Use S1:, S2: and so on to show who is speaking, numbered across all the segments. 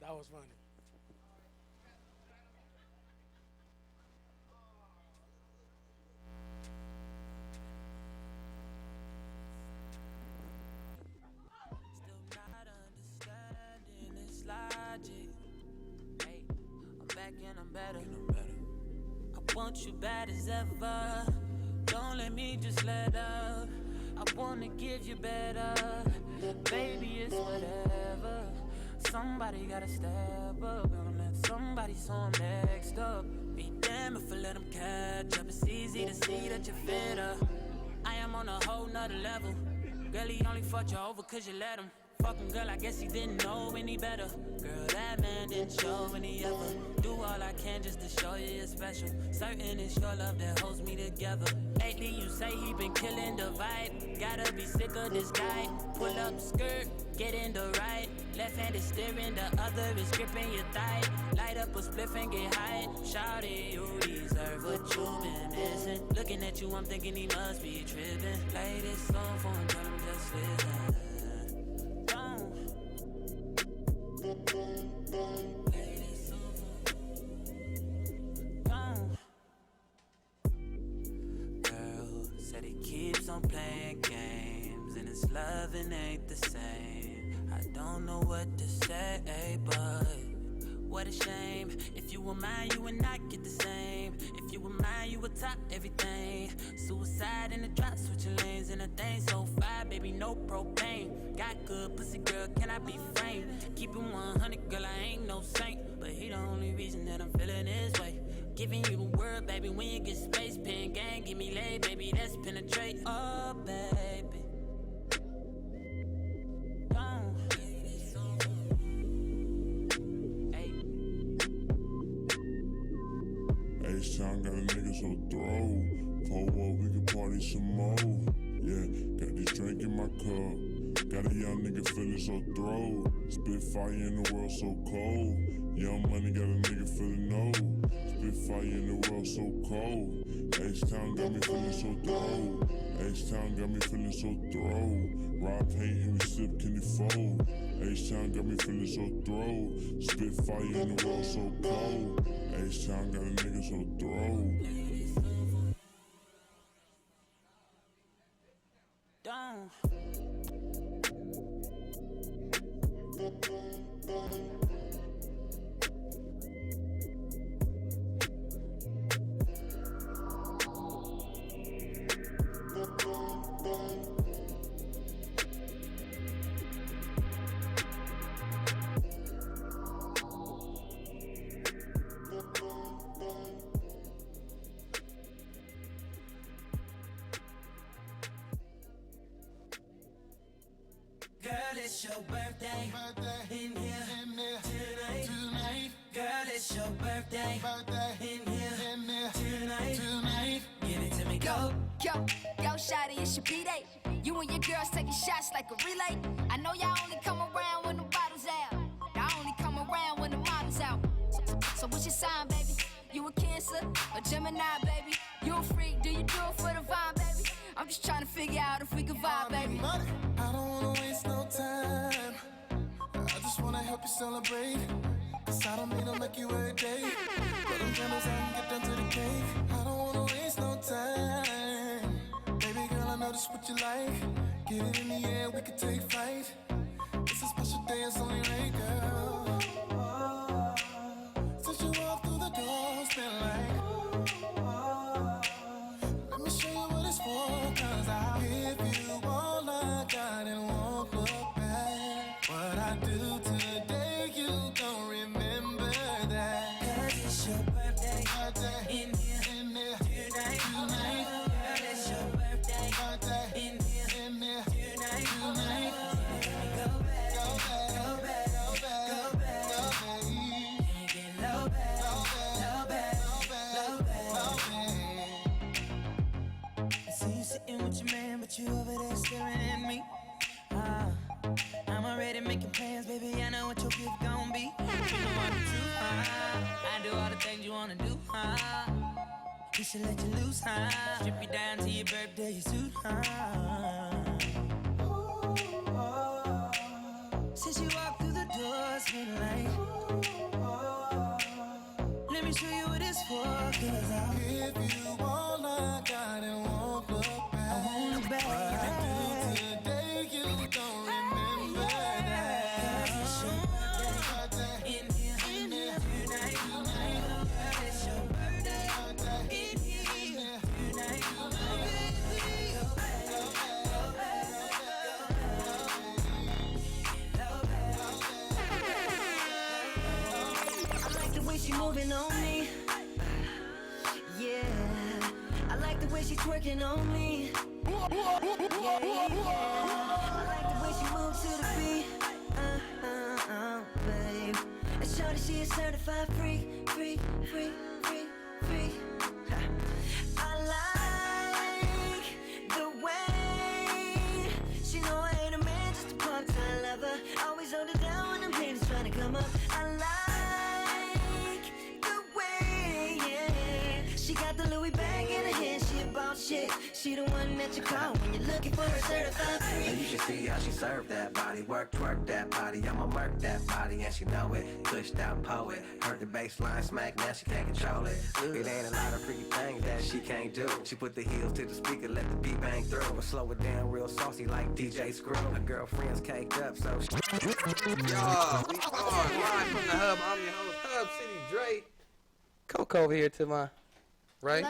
S1: That was funny.
S2: Still not understanding this logic. Hey, I'm back and I'm better. I want you bad as ever. Don't let me just let up. I wanna give you better. Baby, it's whatever. Somebody gotta step up. Gonna let somebody so I'm next up. Be damn if I let them catch up. It's easy to see that you're fitter. I am on a whole nother level. Girl, he only fucked you over cause you let him. Fucking girl, I guess he didn't know any better. Girl, that man didn't show any ever. Do all I can just to show you you're special. Certain it's your love that holds me together. Lately you say he been killing the vibe. Gotta be sick of this guy. Pull up skirt, get in the right. Left hand is steering, the other is gripping your thigh. Light up a spliff and get high. Shout it, you deserve what you've been missing. Looking at you, I'm thinking he must be tripping. Play this song for him, tell him just listen. Girl said he keeps on playing games and his loving ain't the same. I don't know what to say, but what a shame. If you were mine, you would not get the same. If you were mine, you would top everything. Suicide in the drop, switching lanes in a thing so fire, baby, no propane. Got good pussy, girl, can I be framed? Keep it 100, girl, I ain't no saint. But he the only reason that I'm feeling this way. Giving you the word, baby, when you get space. Pen gang, give me lay, baby, that's penetrate. Oh, baby.
S3: H-Town got a nigga so throw. Pull up, we can party some more. Yeah, got this drink in my cup. Got a young nigga feeling so throw. Spit fire in the world so cold. Young money got a nigga feeling no. Spit fire in the world so cold. H-Town got me feeling so throw. H-Town got me feeling so throw. Rob paint and we sip candy fold. H-Town got me feeling so throw. Spit fire in the world so cold. H-Town got a nigga so throw.
S2: Down.
S4: Girl, it's your birthday. In here tonight. Girl, it's your birthday. In here tonight. Give it to me, go.
S5: Yo, shawty, it's your B-Day. You and your girls taking shots like a relay. I know y'all only come around when the bottles out. Y'all only come around when the model's out. So what's your sign, baby? You a Cancer or Gemini, baby? You a freak, do you do it for the vibe, baby? I'm just trying to figure out if we can vibe, baby.
S6: I don't wanna waste no time. I just wanna help you celebrate. Cause I don't mean to make you every day. Put them candles out and get down to the cake. I don't wanna waste no time. Baby girl, I know this what you like. Get it in the air, we can take flight. It's a special day, it's only right, girl. Since you walked through the door, it's been like, let me show you what it's for. Cause I'll give you all I got and won't look back. What I do today, you don't remember that.
S4: Cause it's your birthday. In here tonight. Girl, it's your birthday. In here tonight. Go back. Go back. And get low back. I see you sitting with your man, but you over there staring at me. I'm already making plans, baby. I know what your gift gon' be. You know I'm the truth, I do all the things you wanna do, We should let you loose, Strip you down to your birthday suit, Since you walked through the door, it's been like twerking on me. Yeah, I like the way she twerking on me. Yeah, I like the way she moves to the beat. Babe. And shorty, she is certified free. I like the way she know I ain't a man, just a part-time lover. Always hold it down when them haters trying to come up. I like the way, yeah. She got the Louis bag in her hand, she about shit. She the one that you call when you're looking for a certified free.
S1: And you should see how she served that body. Twerk that body, I'ma murk that body. And she know it, pushed out poet. Heard the bass line smack, now she can't control it. It ain't a lot of freaky things that she can't do. She put the heels to the speaker, let the beat bang through. But slow it down real saucy like DJ Screw. Her girlfriend's caked up, so she...
S7: Y'all, we are live from the Hub. I'm your host, Hub City Dre. Coco over here to my right.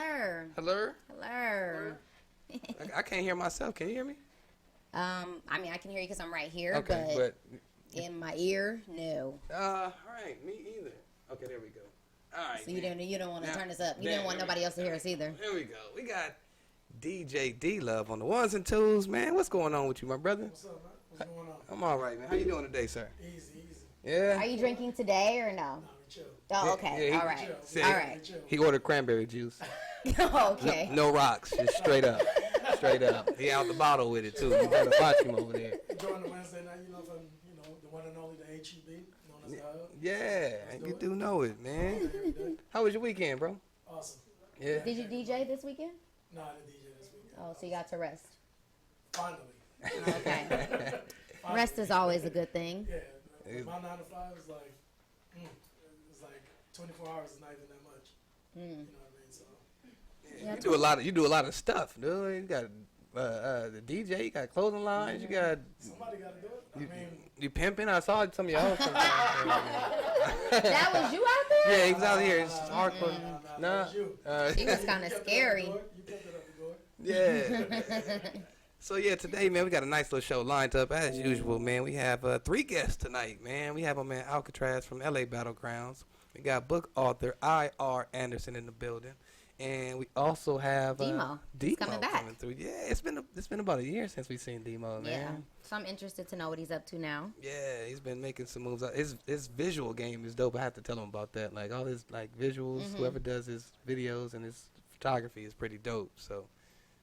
S8: Hello.
S7: Hello? I can't hear myself. Can you hear me?
S8: I mean, I can hear you because I'm right here,
S7: Okay,
S8: but in my ear, no.
S7: All right, me either. Okay, there we go. All right.
S8: So you don't want to
S7: Now,
S8: turn this up. You didn't want nobody else to hear us either.
S7: There we go. We got DJ D Love on the ones and twos, man. What's going on with you, my brother?
S9: What's up, man? What's going on?
S7: I'm all right, man. How you doing today, sir?
S9: Easy.
S7: Yeah.
S8: Are you drinking today or no?
S9: Nah, we chill.
S8: Oh, okay.
S7: Yeah,
S8: All right.
S7: See,
S8: All right.
S7: He ordered cranberry juice.
S8: Okay.
S7: No rocks, just straight up. Straight up. He out the bottle with it, too. You better watch him over there.
S9: Enjoying the Wednesday night, from, the one and only, the HEB, known as the Hub.
S7: Yeah, you do know it, man. How was your weekend, bro?
S9: Awesome.
S7: Yeah.
S8: Did you DJ this weekend?
S9: Nah, I didn't DJ this weekend.
S8: Oh, so you got to rest.
S9: Finally.
S8: Okay. Rest is always a good thing.
S9: Yeah. My 9 to 5 is like, it's like 24 hours is not even that much. You know what I mean? So.
S7: Yeah, you do a lot of stuff, dude. You got the DJ, you got clothing lines, you got
S9: Somebody got to do it.
S7: you pimping. I saw some of y'all.
S8: That was you out there?
S7: Yeah, he was out here. It's hardcore.
S9: Nah.
S8: He was kind of scary.
S9: You kept it up the door.
S7: Yeah. So yeah, today, man, we got a nice little show lined up as usual, man. We have 3 guests tonight, man. We have my man Alcatraz from LA Battlegrounds. We got book author I.R. Anderson in the building, and we also have
S8: Demo.
S7: Demo
S8: coming back.
S7: coming through. Yeah, it's been about a year since we've seen Demo, man.
S8: Yeah. So I'm interested to know what he's up to now.
S7: Yeah, he's been making some moves. His visual game is dope. I have to tell him about that. Like all his visuals, whoever does his videos and his photography is pretty dope. So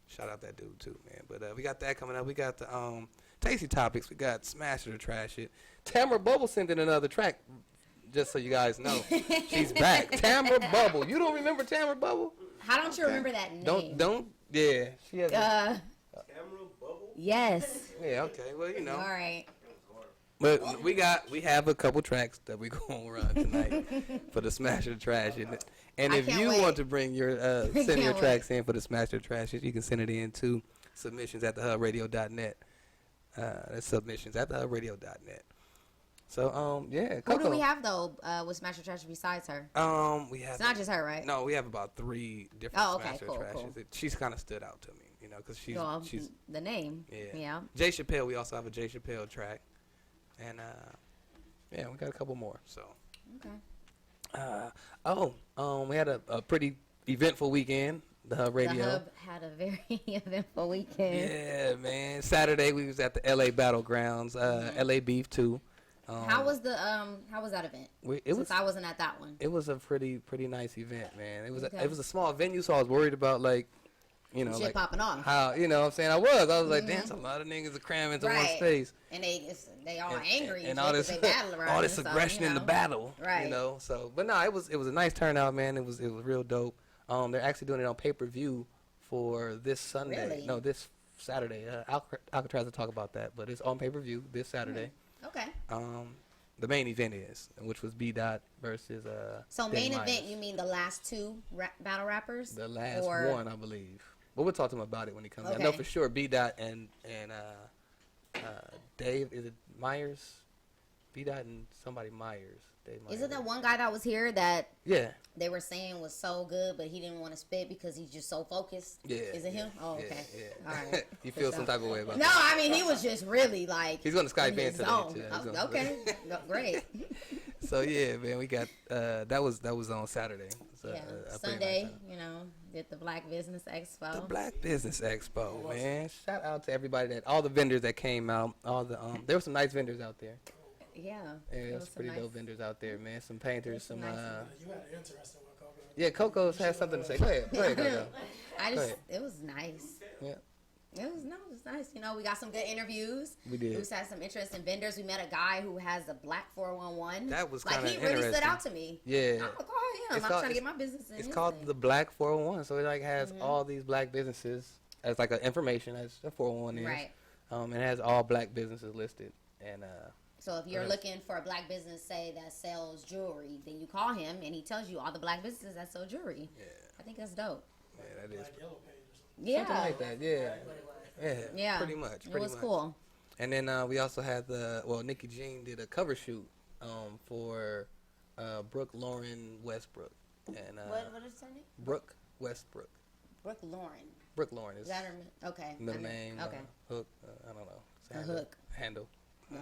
S7: shout out that dude too, man. But we got that coming up. We got the Tasty Topics. We got Smash It or Trash It. Tamara Bubble sent in another track. Just so you guys know, she's back. Tamara Bubble. You don't remember Tamara Bubble?
S8: How don't you remember that name?
S7: Don't. Yeah. She has.
S1: Camera bubble?
S8: Yes.
S7: Yeah. Okay. Well, you know.
S8: All right.
S7: But we have a couple tracks that we gonna run tonight for the Smash or Trash It. And
S8: I
S7: if
S8: can't
S7: you
S8: wait.
S7: want to bring your send your
S8: Can't
S7: tracks in for the Smash or Trash It, you can send it in to submissions at thehubradio.net. That's submissions at thehubradio.net. So yeah,
S8: Who
S7: Coco.
S8: do we have though with Smash or Trash besides her?
S7: We have.
S8: It's not just her, right?
S7: No, we have about 3 different
S8: Oh, okay,
S7: Smash or
S8: cool,
S7: Trashes.
S8: cool.
S7: She's kind of stood out to me, because she's
S8: the name. Yeah.
S7: Jay Chappelle. We also have a Jay Chappelle track, and yeah, we got a couple more. So.
S8: Okay.
S7: We had a pretty eventful weekend. The Hub Radio.
S8: The Hub had a very eventful weekend.
S7: Yeah, man. Saturday we was at the LA Battlegrounds, LA Beef 2.
S8: How was that event? Since I wasn't at that one.
S7: It was a pretty nice event, man. It was
S8: Okay.
S7: it was a small venue, so I was worried about
S8: Shit
S7: like
S8: popping off.
S7: how what I'm saying. I was like, damn, a lot of niggas are cramming into one
S8: Right.
S7: space.
S8: And they all angry
S7: and
S8: all
S7: all this
S8: they battle around
S7: all this
S8: it, so,
S7: aggression in the battle,
S8: Right.
S7: So, but no, it was a nice turnout, man. It was real dope. They're actually doing it on pay-per-view for this Sunday.
S8: Really?
S7: No, this Saturday. Alcatraz will talk about that, but it's on pay-per-view this Saturday.
S8: Okay.
S7: The main event is, which was B Dot versus
S8: So
S7: Danny
S8: main
S7: Myers.
S8: event, you mean the last 2 battle rappers?
S7: The last
S8: Or-
S7: one, I believe. But we'll talk to him about it when he comes.
S8: Okay.
S7: I know for sure B Dot and Dave, is it Myers? B Dot and somebody Myers. Dave Myers.
S8: Isn't that one guy that was here that
S7: Yeah.
S8: they were saying was so good, but he didn't want to spit because he's just so focused?
S7: Yeah.
S8: Is it him? Oh,
S7: Yeah,
S8: okay.
S7: yeah.
S8: All right.
S7: You
S8: For
S7: feel
S8: sure.
S7: some type of way about
S8: No,
S7: that?
S8: I mean, he was just really like.
S7: He's going to Skype in
S8: his
S7: today,
S8: zone.
S7: too.
S8: Oh, okay. Great.
S7: So yeah, man, we got that was on Saturday. So,
S8: Yeah,
S7: a pretty
S8: Sunday,
S7: nice time.
S8: you know, did the Black Business Expo.
S7: The Black Business Expo, man. Shout out to everybody all the vendors that came out. All the there were some nice vendors out there.
S8: Yeah.
S7: Yeah,
S8: there
S7: there's
S8: was some
S7: pretty
S8: nice-
S7: dope vendors out there, man. Some painters, some
S9: You had an interesting one, Coco.
S7: yeah. Coco's has something to say. Go ahead, Coco.
S8: I
S7: Go
S8: just,
S7: ahead.
S8: it was nice.
S7: Yeah,
S8: It was nice. You know, we got some good interviews.
S7: we did.
S8: We had some interesting vendors. We met a guy who has a black 411.
S7: That was
S8: like
S7: kinda
S8: he really stood
S7: interesting.
S8: out to me.
S7: Yeah.
S8: I'm like, oh yeah,
S7: It's
S8: I'm
S7: called-
S8: trying to get my business in.
S7: It's
S8: his
S7: called
S8: thing.
S7: the Black 401, so it like has all these black businesses as like an information as a 401 is.
S8: Right.
S7: It has all black businesses listed, and
S8: So if you're
S7: Okay.
S8: looking for a black business, say that sells jewelry, then you call him and he tells you all the black businesses that sell jewelry.
S7: yeah,
S8: I think that's dope.
S7: that is
S9: Like Yellow Page or something.
S8: Yeah.
S7: something like that. Yeah,
S8: Yeah.
S7: pretty much.
S8: It was cool.
S7: And then we also had Nikki Jean did a cover shoot for Brooke Lauren Westbrook, and
S8: What is her name?
S7: Brooke Westbrook.
S8: Brooke Lauren.
S7: Brooke Lauren
S8: Is
S7: is
S8: that her? Okay.
S7: middle
S8: I know.
S7: name.
S8: Okay.
S7: Hook. I don't know. It's
S8: A
S7: handle-
S8: Hook.
S7: handle.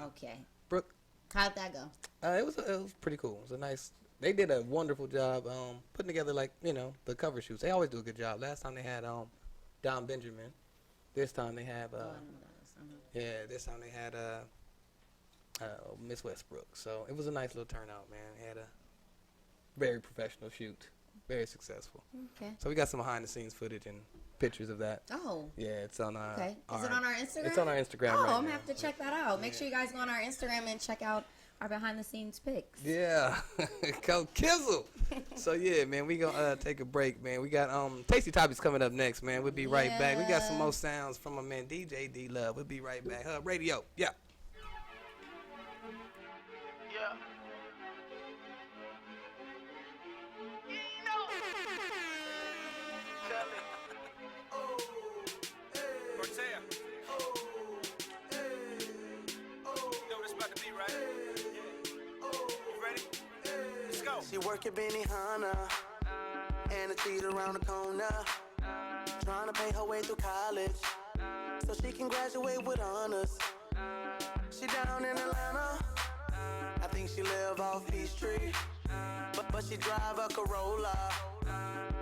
S8: Okay.
S7: Brooke.
S8: How'd that go?
S7: It was pretty cool. It was a nice. They did a wonderful job putting together the cover shoots. They always do a good job. Last time they had Don Benjamin. This time they have
S8: Oh, I know that.
S7: yeah. This time they had Miss Westbrook. So it was a nice little turnout, man. They had a very professional shoot, very successful.
S8: Okay.
S7: So we got some behind the scenes footage and pictures of that.
S8: Oh.
S7: Yeah, it's on
S8: Okay. Is it on our Instagram?
S7: It's on our Instagram
S8: Oh,
S7: right
S8: I'm
S7: now.
S8: gonna have to check that out. Make sure you guys go on our Instagram and check out our behind the scenes pics.
S7: Yeah, go Kizzle. So yeah, man, we gonna take a break, man. We got Tasty Topics coming up next, man. We'll be right back. We got some more sounds from my man DJ D Love. We'll be right back. Hub Radio, yeah.
S10: Yeah. Tell me. Corsair. You know what it's about to be, right? You ready? Let's go.
S6: She work at Benihana and a cheat around the corner. Trying to pay her way through college so she can graduate with honors. She down in Atlanta. I think she live off Peachtree, but she drive a Corolla.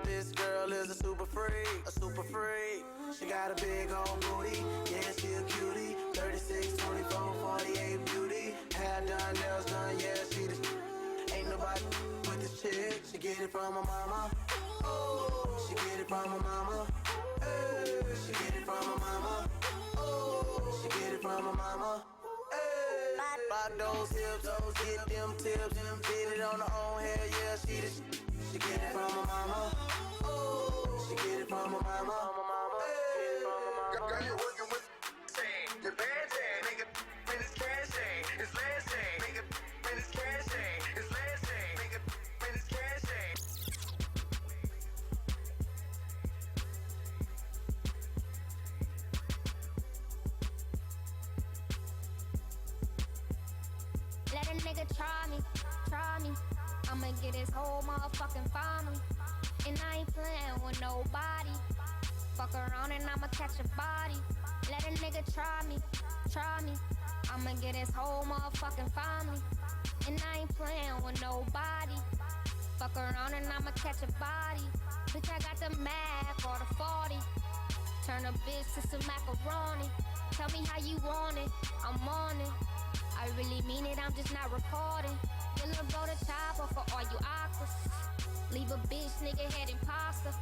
S6: This girl is a super freak, a super freak. She got a big old booty, yeah, she a cutie. 36, 24, 48 beauty. Hair done, nails done, yeah, she the ain't nobody with this chick. She get it from her mama. Oh, she get it from her mama. Hey, she get it from her mama. Oh, she get it from her mama. Hey, rock those hips, get them tips, get it on her own hair, yeah, she the she get it from her mama. Oh, she get it from her mama. Hey,
S10: Girl, you working with chain, your bad chain, nigga, when it's cash chain, it's last chain, nigga, when it's cash chain, it's last chain, nigga, when it's cash chain.
S5: Let a nigga try me. I'ma get his whole motherfucking family. And I ain't playing with nobody. Fuck around and I'ma catch a body. Let a nigga try me. I'ma get his whole motherfucking family. And I ain't playing with nobody. Fuck around and I'ma catch a body. Bitch, I got the Mac or the 40. Turn a bitch to some macaroni. Tell me how you want it, I'm on it. I really mean it, I'm just not recording. Gonna blow the chopper for all you aquas. Leave a bitch, nigga, head imposter.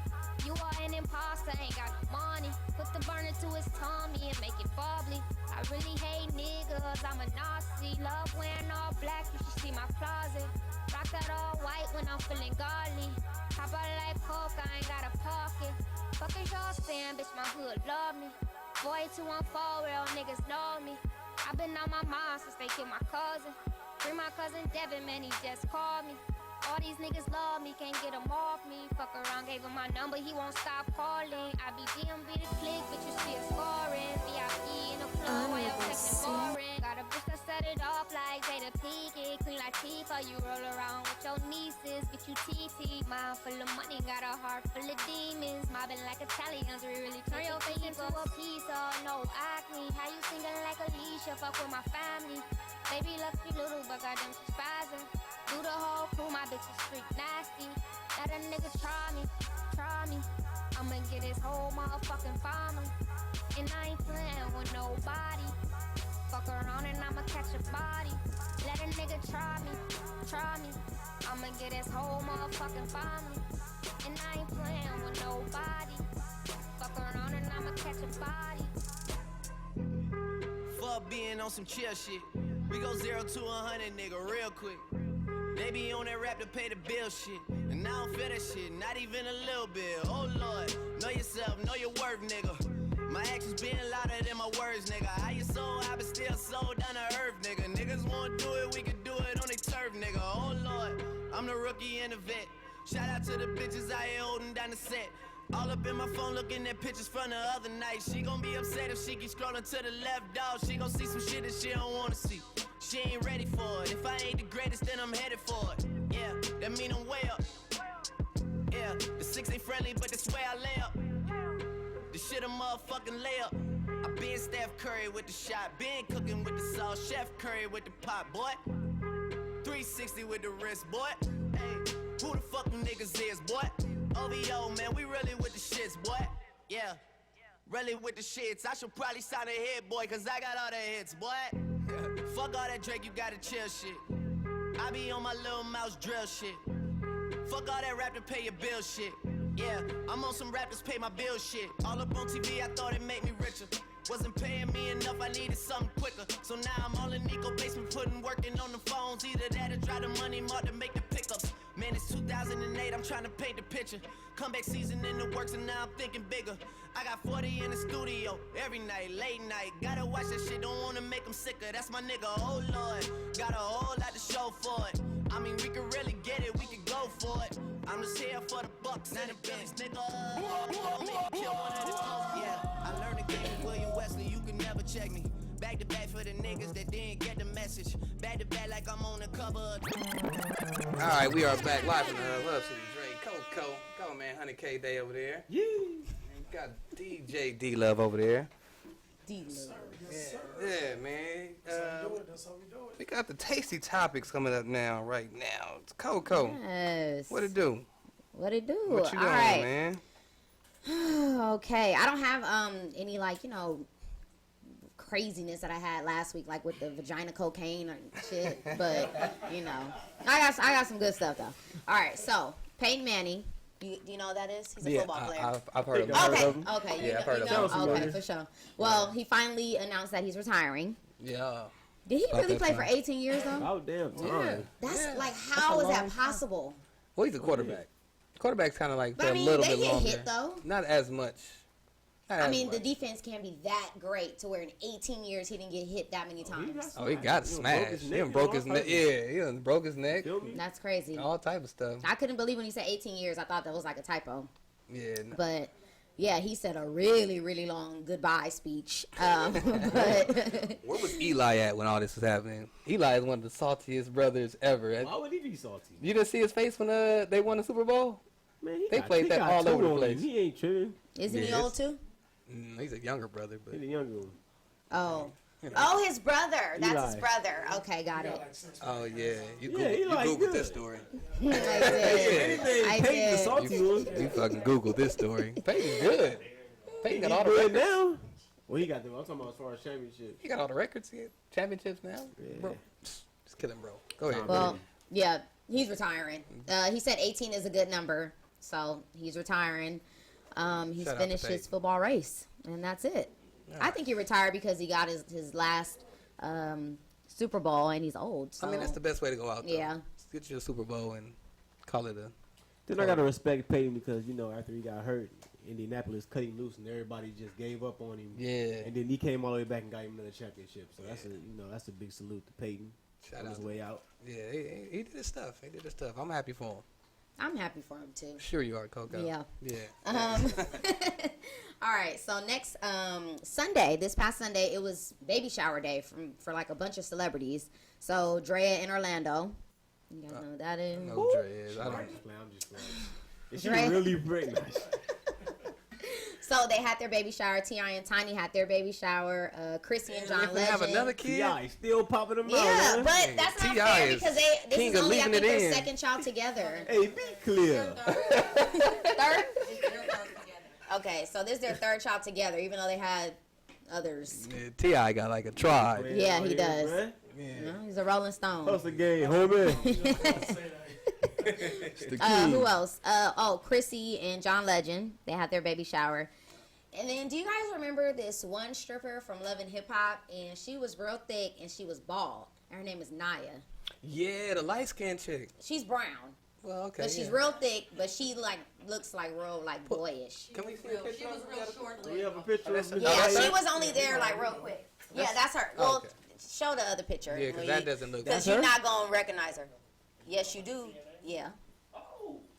S5: You are an imposter, ain't got no money. Put the burner to his tummy and make it bubbly. I really hate niggas, I'm a Nazi. Love wearing all black, you should see my closet. Rock that all white when I'm feeling godly. Hop out like coke, I ain't got a pocket. Fuck is y'all saying, bitch, my hood love me. 4214, real niggas know me. I've been on my mind since they killed my cousin. Free my cousin Devin, man, he just called me. All these niggas love me, can't get him off me. Fuck around, gave him my number, he won't stop calling. I be DMV the click, but you still scoring. VIP in the club, while you're texting boring. Got a bitch that set it off like Jada Pinkett. Clean like Tifa,
S11: You roll around with your nieces, get you TT. Mind full of money, got a heart full of demons. Mobbing like Italians, we really turn your face into a pizza. No acne, how you singing like Alicia? Fuck with my family. Baby lucky little, but goddamn she's spazzing. Do the whole crew, my bitch is street nasty. Let a nigga try me. I'ma get his whole motherfucking family. And I ain't playing with nobody. Fuck around and I'ma catch a body. Let a nigga try me. I'ma get his whole motherfucking family. And I ain't playing with nobody. Fuck around and I'ma catch a body.
S12: Fuck being on some chill shit. We go 0 to 100, nigga, real quick. They be on that rap to pay the bill shit. And I don't feel that shit, not even a little bit. Oh Lord, know yourself, know your worth, nigga. My actions being louder than my words, nigga. How you sold, I been still sold down to earth, nigga. Niggas wanna do it, we can do it on their turf, nigga. Oh Lord, I'm the rookie and the vet. Shout out to the bitches out here holding down the set. All up in my phone looking at pictures from the other night. She gon' be upset if she keep scrolling to the left, dog. She gon' see some shit that she don't wanna see. She ain't ready for it. If I ain't the greatest, then I'm headed for it. Yeah, that mean I'm way up. Yeah, the 6 ain't friendly, but that's where I lay up. The shit a motherfucking layup. I been Steph Curry with the shot, been cooking with the sauce, Chef Curry with the pot, boy. 360 with the wrist, boy. Hey, who the fuck them niggas is, boy? OVO, man, we really with the shits, boy. Yeah, really with the shits. I should probably sign a hit, boy, cause I got all the hits, boy. Fuck all that Drake, you gotta chill shit. I be on my little mouse drill shit. Fuck all that rap to pay your bill shit. Yeah, I'm on some rappers pay my bill shit. All up on TV, I thought it made me richer. Wasn't paying me enough, I needed something quicker. So now I'm all in Nico basement, working on the phones. Either that or try the money mark to make the pickups. Man, it's 2008, I'm trying to paint the picture. Comeback season in the works and now I'm thinking bigger. I got 40 in the studio, every night, late night. Gotta watch that shit, don't wanna make them sicker. That's my nigga, oh Lord. Got a whole lot to show for it. I mean, we can really get it, we can go for it. I'm just here for the bucks and the billies, nigga. Kill one of the toes, yeah. I learned the game with William Wesley, you can never check me. Back to back for the niggas that didn't get the message. Back to back like I'm on the cover.
S7: All right, we are back live in the Love City. Dre, Coco, go man, 100K Day over there. Yeah. And got DJ D Love over there.
S8: D Love.
S7: Yeah, man.
S9: That's how we do it.
S7: We got the tasty topics coming up now, right now. It's Coco.
S8: Yes.
S7: What it do?
S8: What it do?
S7: What you doing,
S8: all right,
S7: man?
S8: Okay, I don't have any like craziness that I had last week, like with the vagina cocaine and shit. But I got some good stuff though. All right, so Peyton Manning. Do you know who that is? He's a football player.
S7: I've heard of him.
S8: Okay.
S7: Yeah, I've heard of him.
S8: Okay, for sure. Well, he finally announced that he's retiring.
S7: Yeah.
S8: Did he really play for 18 years though?
S13: Oh damn!
S7: Yeah.
S8: That's like, how is that possible?
S7: Well, he's a quarterback. Quarterback's kind of like
S8: But
S7: a
S8: I mean,
S7: little
S8: they
S7: bit
S8: get
S7: longer.
S8: hit though.
S7: Not as much. Not
S8: I
S7: as
S8: mean,
S7: much.
S8: the defense can't be that great to where in 18 years he didn't get hit that many times.
S7: Oh, he got smashed. He done broke his neck. Yeah, he done broke his neck.
S8: That's crazy.
S7: All type of stuff.
S8: I couldn't believe when he said 18 years. I thought that was like a typo.
S7: Yeah.
S8: But yeah, he said a really, really long goodbye speech. But
S7: Where was Eli at when all this was happening? Eli is one of the saltiest brothers ever.
S13: Why would he be salty?
S7: You didn't see his face when they won the Super Bowl?
S13: Man,
S7: they played that all over the place.
S13: He ain't tripping.
S8: Isn't he old too?
S7: He's a younger brother, but
S13: he's a younger one.
S8: Oh. Oh, his brother. That's
S13: Eli.
S8: his brother. Okay, got it.
S7: Oh yeah, you
S13: Eli
S7: Googled this story.
S8: I did. I
S13: Peyton the
S8: did.
S13: salty one.
S7: You fucking Googled this story. Peyton's good. Peyton got all the
S13: good
S7: records.
S13: now. Well, he got them. I'm talking about as far as championships.
S7: He got all the records. He got championships now. Bro, just kidding, bro. Go ahead.
S8: Well, yeah, he's retiring. He said 18 is a good number, so he's retiring. He's
S7: Shout out to
S8: finished his
S7: Peyton.
S8: football race, and that's it. I think he retired because he got his last Super Bowl, and he's old. So.
S7: I mean, that's the best way to go out. Though.
S8: Yeah.
S7: Just get you a Super Bowl and call it a.
S13: Then I gotta respect Peyton because after he got hurt, Indianapolis cut him loose and everybody just gave up on him.
S7: Yeah.
S13: And then he came all the way back and got him another championship. So that's a big salute to Peyton.
S7: Shout
S13: on
S7: out
S13: his
S7: to
S13: way out.
S7: Yeah, he did his stuff. He did his stuff. I'm happy for him.
S8: I'm happy for him too.
S7: Sure you are, Coco.
S8: Yeah.
S7: Yeah.
S8: All right. So next Sunday, this past Sunday, it was baby shower day for like a bunch of celebrities. So Drea in Orlando, You guys know what that is?
S7: No Dre is. I
S13: I'm
S7: don't.
S13: just playing. I'm just playing. Is she
S8: Dre?
S13: really pregnant?
S8: So they had their baby shower. T.I. and Tiny had their baby shower. Chrissy and John
S7: They have
S8: Legend.
S7: another kid.
S13: T.I. still popping them out.
S8: Yeah,
S13: man.
S8: but that's not
S7: T.I.
S8: fair
S7: is
S8: because this
S7: king
S8: is
S7: of
S8: only, I
S7: leaving
S8: think,
S7: it
S8: their
S7: in.
S8: second child together.
S13: Hey, be clear.
S8: Third? Okay, so this is their third child together, even though they had others.
S7: Yeah, T.I. got like a tribe.
S8: Yeah, he
S13: Right here,
S8: does.
S13: bruh.
S7: Yeah.
S8: You know, he's a Rolling Stone.
S13: Hustle game, homie.
S7: It's the
S8: Who
S7: king.
S8: else? Chrissy and John Legend. They had their baby shower. And then, do you guys remember this one stripper from Love and Hip Hop? And she was real thick and she was bald. And her name is Naya.
S7: Yeah, the light skinned chick.
S8: She's brown.
S7: Well, okay.
S8: But she's
S7: yeah.
S8: real thick, but she looks like real boyish.
S7: Can we see a picture?
S14: She was real short.
S13: Do we have a picture of Miss
S8: Yeah,
S13: Naya?
S8: she was only there like real quick. Yeah, that's her. Well,
S7: okay.
S8: show the other picture.
S7: Yeah, 'cause that doesn't look.
S8: Because
S13: That's
S8: you're
S13: her?
S8: not gonna recognize her. Yes, you do. Yeah.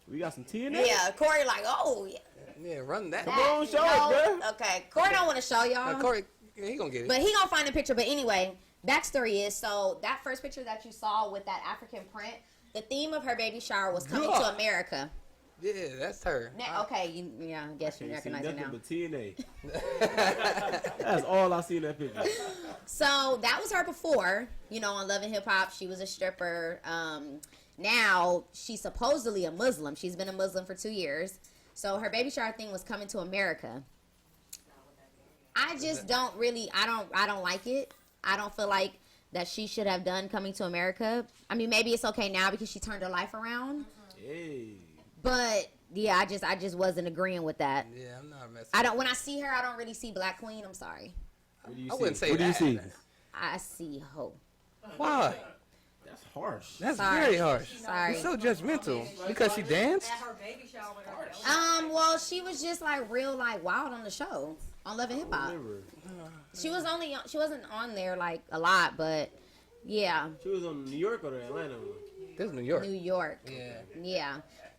S13: We got some tea in there?
S8: Yeah, Corey like, oh yeah.
S7: Yeah, run that.
S13: Come on, show it, bro.
S8: Okay, Corey don't want to show y'all.
S7: Now, Corey, yeah, he gonna get it.
S8: But he gonna find a picture. But anyway, backstory is so that first picture that you saw with that African print, the theme of her baby shower was coming to America.
S7: Yeah, that's her.
S8: Okay, I guess you
S13: Can't see
S8: recognize her
S13: nothing
S8: now.
S13: but TNA. That's all I see in that picture.
S8: So that was her before, on Love and Hip Hop. She was a stripper. Now she's supposedly a Muslim. She's been a Muslim for 2 years. So her baby shower thing was coming to America. I just don't really. I don't like it. I don't feel like that she should have done coming to America. I mean, maybe it's okay now because she turned her life around.
S13: Hey.
S8: But yeah, I just wasn't agreeing with that.
S7: Yeah, I'm not messing.
S8: I don't. When I see her, I don't really see Black Queen. I'm sorry.
S13: What do you
S7: I
S13: see?
S7: wouldn't say
S13: What do you
S7: that.
S13: see?
S8: I see Ho.
S7: Why?
S13: That's harsh.
S7: That's
S8: Sorry.
S7: very harsh.
S8: Sorry.
S7: You're so judgmental because she danced.
S14: At her baby shower with her girl.
S8: Well, she was just like real like wild on the show on Love and Hip Hop.
S13: Remember,
S8: She wasn't on there like a lot, but yeah,
S13: she was on New York or the Atlanta one?
S7: This is New York.
S8: New York.
S7: Yeah.
S8: Yeah.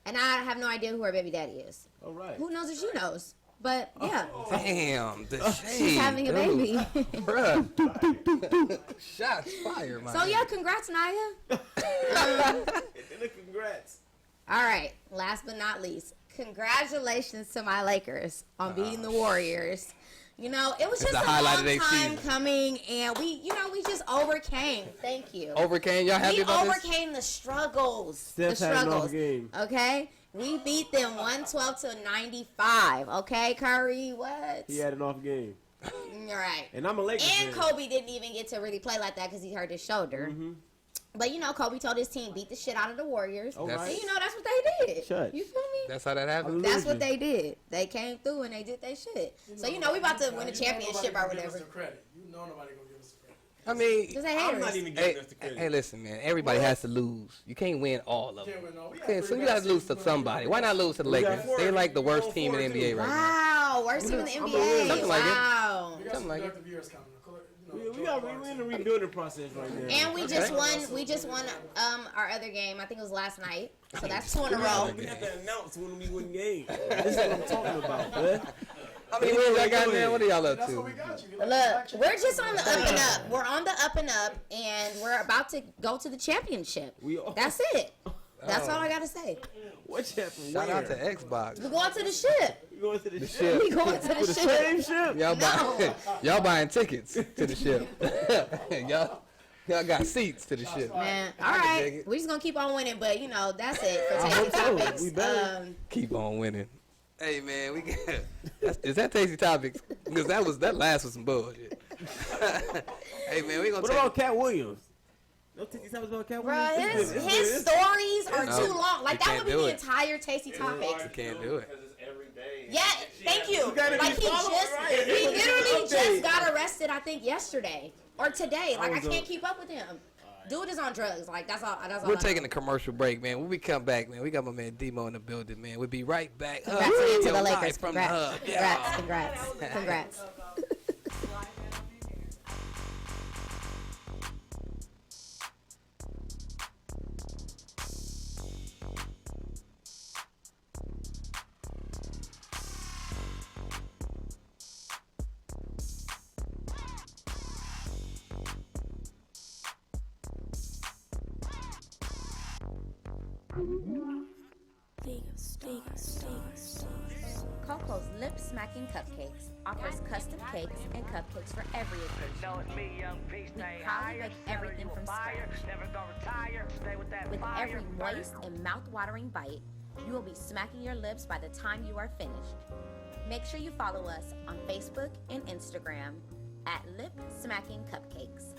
S8: And I have no idea who her baby daddy is.
S13: All right.
S8: Who knows if she knows? But yeah,
S7: Damn, the shade.
S8: she's having a
S7: dude.
S8: baby.
S7: Bruh. Shots fired, man.
S8: So yeah, congrats, Naya.
S13: Congrats.
S8: All right, last but not least, congratulations to my Lakers on beating the Warriors. It was just
S7: the
S8: a
S7: highlight of
S8: long
S7: their
S8: time
S7: season.
S8: coming, and we just overcame. Thank you.
S7: Overcame. Y'all happy
S8: We
S7: about this?
S8: overcame the struggles.
S13: Steph
S8: the
S13: had an off
S8: struggles.
S13: game.
S8: Okay? We beat them 112-95. Okay, Curry? What?
S13: He had an off game.
S8: All right.
S13: And I'm a Lakers
S8: And
S13: fan.
S8: Kobe didn't even get to really play like that because he hurt his shoulder.
S13: Mm-hmm.
S8: But Kobe told his team beat the shit out of the Warriors.
S13: All
S7: That's-
S8: And
S13: right.
S8: that's what they did.
S13: Shut.
S8: You feel me?
S7: That's how that happened.
S8: That's what they did. They came through and they did their shit. So we about to win a championship or
S9: Give us
S8: whatever.
S9: the credit. You know nobody gonna give us the credit.
S7: I mean,
S8: Because they
S13: I'm
S8: haters.
S13: not even
S7: hey,
S13: giving us the credit.
S7: hey, listen, man. Everybody has to lose. You can't win all of them.
S9: Can't win all. We had
S7: Okay, so
S9: three
S7: you gotta
S9: best
S7: lose to
S9: seasons.
S7: somebody. Why not lose to the
S13: We got
S7: Lakers?
S13: four.
S7: They're like the
S13: We
S7: worst
S13: won
S7: team in the
S13: 4-2.
S7: NBA right now.
S8: Wow, worst team in the
S13: I'm a
S8: NBA.
S13: winner.
S7: Something like it.
S8: Wow.
S9: We got
S7: Something
S9: some
S7: like it.
S9: productive years coming.
S13: We we're in the rebuilding process right now.
S8: And we just won our other game. I think it was last night. So that's 2 in a
S13: we
S8: row.
S13: have to announce when we win games. This is what I'm talking about, man.
S7: I mean, what y'all got there? What are y'all up
S9: That's what we
S7: to?
S9: got you.
S8: Look, we're just on the up and up. We're on the up and up, and we're about to go to the championship.
S13: We are.
S8: That's it. That's all I gotta say.
S13: What happened?
S7: Shout out to
S13: Where?
S7: Xbox.
S8: We're going to the ship.
S13: We going to the ship.
S7: ship.
S8: We going to the
S13: To the
S8: ship.
S13: same ship.
S7: Y'all
S8: No.
S7: y'all buying tickets to the ship. y'all got seats to the ship.
S8: Man, all
S7: I can dig
S8: right.
S7: it.
S8: We're just gonna keep on winning, but that's it for
S13: I
S8: Tasty
S13: hope so.
S8: Topics.
S13: We better.
S7: Keep on winning. Hey man, we got. Is that Tasty Topics? Because that last was some bullshit. Hey man, we gonna
S13: What
S7: take.
S13: about Cat Williams? No TT topics about Cat
S8: Bruh,
S13: Williams?
S8: his stories are
S7: No,
S8: too long. Like
S7: you
S8: that would
S7: can't
S8: be
S7: do
S8: the
S7: it.
S8: entire Tasty Topics.
S7: You can't do it.
S8: Yeah, thank you.
S13: gotta
S8: Like
S13: be
S8: he
S13: followed, right?
S8: he literally
S13: Update.
S8: just got arrested. I think yesterday or today. Like I
S13: was
S8: can't keep up with him. Dude is on drugs. Like that's all. That's all.
S7: We're
S8: I
S7: taking
S8: know.
S7: a commercial break, man. When we come back, man, we got my man Demo in the building, man. We'll be right back.
S8: Congrats again to
S7: Yo,
S8: the
S7: live
S8: Lakers.
S7: from the
S8: Congrats.
S7: hub. Yeah.
S8: Congrats. Congrats. Coco's Lip Smacking Cupcakes offers custom cakes and cupcakes for every occasion. We proudly make everything from scratch. With every moist and mouth-watering bite, you will be smacking your lips by the time you are finished. Make sure you follow us on Facebook and Instagram at Lip Smacking Cupcakes.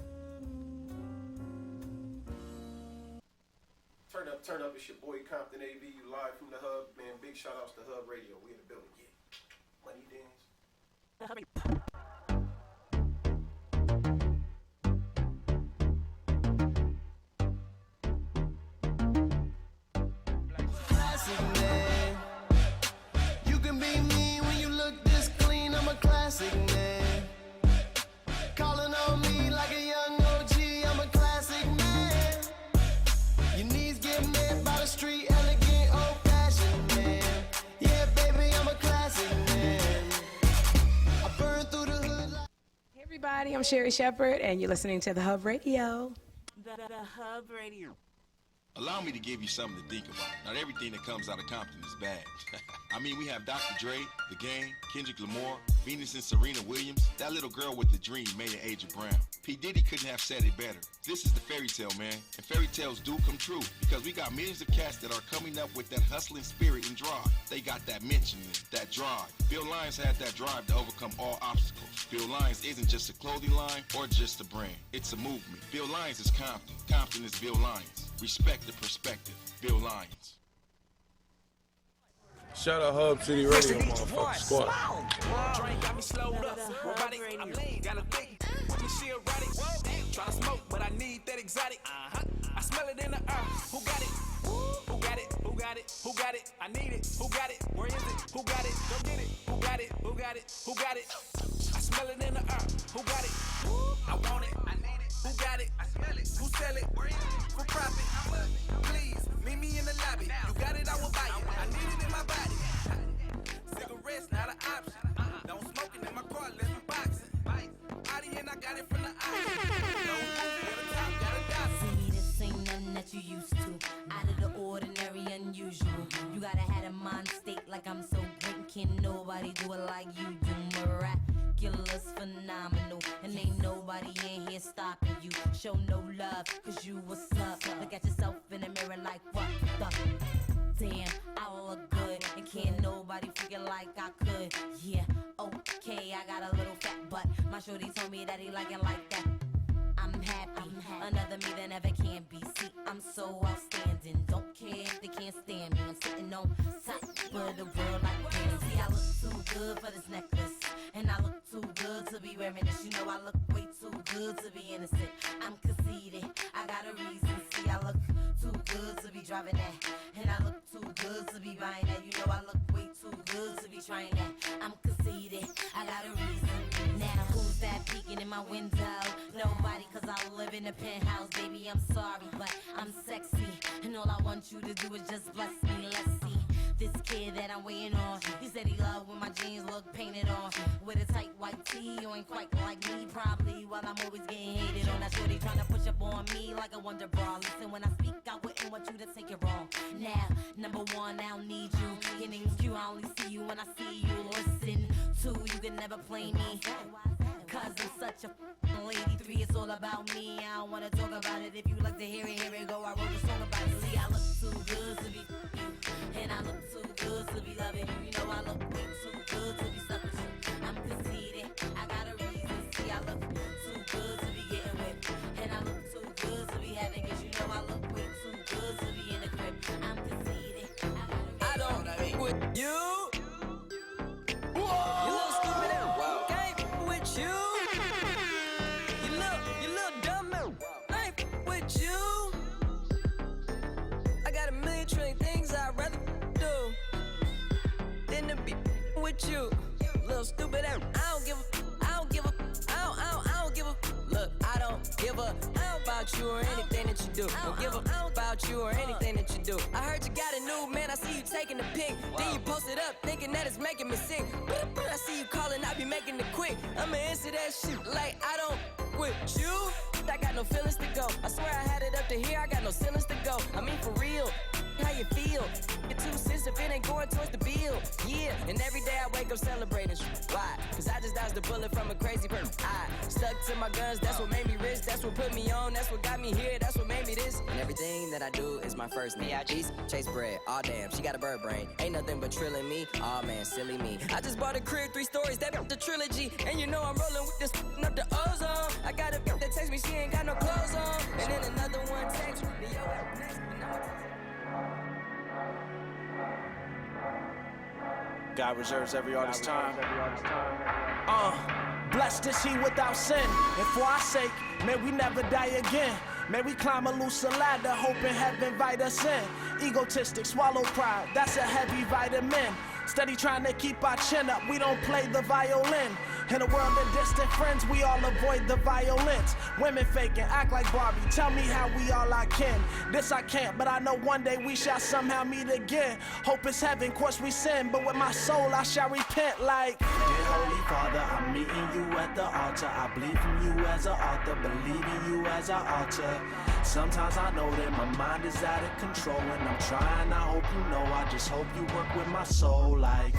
S15: Turn up, it's your boy Compton AV, you live from the Hub, man. Big shout outs to Hub Radio. We in the building, yeah. Money dance.
S12: Classic man. You can be me when you look this clean. I'm a classic man. Calling on me like a young OG. I'm a classic man. Your knees get met by the street, elegant, old-fashioned man. Yeah, baby, I'm a classic man. I burn through the hood.
S16: Hey everybody, I'm Sherry Shepherd, and you're listening to the Hub Radio.
S17: The Hub Radio.
S18: Allow me to give you something to think about. Not everything that comes out of Compton is bad. I mean, we have Dr. Dre, The Game, Kendrick Lamar, Venus and Serena Williams, that little girl with the dream, Maya Aja Brown. P. Diddy couldn't have said it better. This is the fairy tale, man. And fairy tales do come true because we got millions of cats that are coming up with that hustling spirit and drive. They got that mention in it, that drive. Bill Lyons had that drive to overcome all obstacles. Bill Lyons isn't just a clothing line or just a brand. It's a movement. Bill Lyons is Compton. Compton is Bill Lyons. Respect the perspective. Bill Lyons.
S3: Shout out Hub City Radio, motherfucker squad.
S12: Drink got me slowed up. Robotic, I'm lean, got a big. She erratic. Tryna smoke, but I need that exotic. I smell it in the air. Who got it? Who got it? Who got it? Who got it? I need it. Who got it? Where is it? Who got it? Go get it. Who got it? Who got it? Who got it? I smell it in the air. Who got it? I want it. I need it. Who got it? I smell it. Who sell it? Where is it? For profit. Please, meet me in the lobby. You got it, I will buy it. I need it in my body. Cigarettes not an option. Don't smoking in my car, let's be boxing. Body and I got it from the eye. Don't move to the top, got a dot.
S19: See, this ain't nothing that you used to. Out of the ordinary, unusual. You gotta have a mind state like I'm so great. Can't nobody do it like you do. Miraculous, phenomenal. And ain't nobody in here stopping you. Show no love, cause you what's up. Look at yourself in the mirror like what the damn, I look good. And can't nobody figure like I could. Yeah, okay, I got a little fat butt. My shorty told me that he like it like that. I'm happy, another me that never can be. See, I'm so outstanding. Don't care if they can't stand me. I'm sitting on top of the world like this. See, I look too good for this necklace. And I look too good to be wearing this. You know I look way too good to be innocent. I'm conceited, I got a reason. See, I look too good to be driving that. And I look too good to be buying that. You know I look way too good to be trying that. I'm conceited, I got a reason. Now who's that peeking in my window? Nobody, cause I live in a penthouse. Baby, I'm sorry, but I'm sexy. And all I want you to do is just bless me. Let's see this kid that I'm waiting on. He said he loved when my jeans look painted on. With a tight white tee, you ain't quite like me. Probably while I'm always getting hated on. That shorty trying to push up on me like a wonder bra. Listen, when I speak, I wouldn't want you to take it wrong. Now, number one, I don't need you. Your name's Q, I only see you when I see you. Listen, two, you can never play me. Cause I'm such a lady. Three, it's all about me. I don't wanna talk about it. If you like to hear it go. I wrote a song about it. See, I look too good to be you. And I look too good to be loving you. You know I look way too good to be stuck with you. I'm conceited, I got a reason. See, I look too good to be getting whipped. And I look too good to be having it. You know I look way too good to be in the crib. I'm conceited, I got a reason.
S12: With you. Whoa. You little stupid out. Game with you. You little dumb out. I ain't with you. I got a million trillion things I'd rather do than to be with you. Little stupid out. I don't give a. I don't give a. I don't give a. Look, I don't give a about you or anything that you do. Don't give a about you or anything that you do. I heard you got a new man, I see you taking the pic. Then you post it up, thinking that it's making me sick. I see you calling, I be making it quick. I'ma answer that shit like I don't with you. I got no feelings to go. I swear I had it up to here, I got no feelings to go. I mean for real.
S20: how you feel. Get 2 cents if it ain't going towards the bill. Yeah, and every day I wake up celebrating. Why? Cause I just dodged a bullet from a crazy person. I stuck to my guns, that's what made me rich. That's what put me on, that's what got me here, that's what made me this. And everything that I do is my first name. East, chase bread, aw damn, she got a bird brain. Ain't nothing but trilling me, aw man, silly me. I just bought a crib, 3 stories, that the trilogy. And you know I'm rolling with this up the ozone. I got a that text me, she ain't got no clothes on. And then another one text me, yo, up next, and I'ma
S21: God reserves every artist's time. Blessed is he without sin, and for our sake, may we never die again. May we climb a looser ladder, hoping heaven invite us in. Egotistic, swallow pride, that's a heavy vitamin. Steady trying to keep our chin up, we don't play the violin. In a world of distant friends, we all avoid the violence. Women faking, act like Barbie, tell me how we all I can. This I can't, but I know one day we shall somehow meet again. Hope is heaven, course we sin, but with my soul I shall repent like. Dear Holy Father, I'm meeting you at the altar. I bleed from you as an author, believe in you as an altar. Sometimes I know that my mind is out of control, and I'm trying, I hope you know, I just hope you work with my soul like.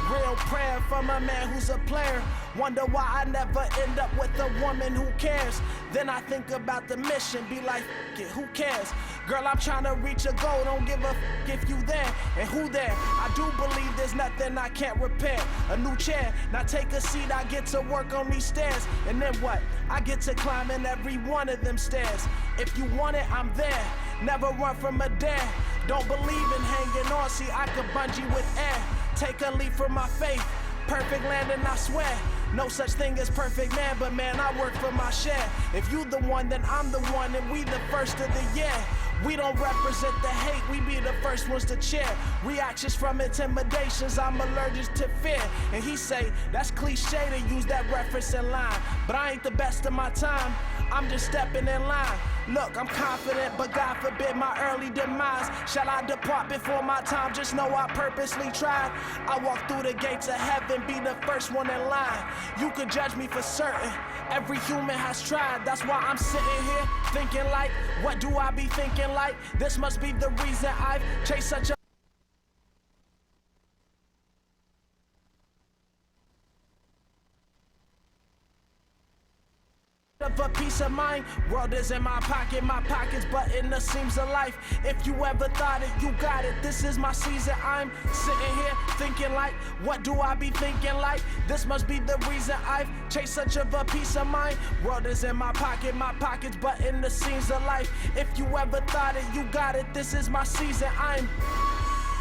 S21: Real prayer from a man who's a player. Wonder why I never end up with a woman who cares. Then I think about the mission, be like, F it, who cares? Girl, I'm trying to reach a goal, don't give a f if you there, and who there? I do believe there's nothing I can't repair. A new chair, now take a seat, I get to work on these stairs. And then what? I get to climb in every one of them stairs. If you want it, I'm there, never run from a dare. Don't believe in hanging on, see I could bungee with air. Take a leap from my faith, perfect landing, I swear. No such thing as perfect man, but man, I work for my share. If you the one, then I'm the one, and we the first of the year. We don't represent the hate, we be the first ones to cheer. Reactions from intimidations, I'm allergic to fear. And he say, that's cliche to use that reference in line. But I ain't the best of my time, I'm just stepping in line. Look, I'm confident, but God forbid my early demise. Shall I depart before my time? Just know I purposely tried. I walk through the gates of heaven, be the first one in line. You could judge me for certain, every human has tried. That's why I'm sitting here thinking like, what do I be thinking like? This must be the reason I've chased such a of a peace of mind. World is in my pocket's but in the seams of life. If you ever thought it, you got it. This is my season. I'm sitting here thinking like, what do I be thinking like? This must be the reason I've chased such of a peace of mind. World is in my pocket's but in the seams of life. If you ever thought it, you got it. This is my season. I'm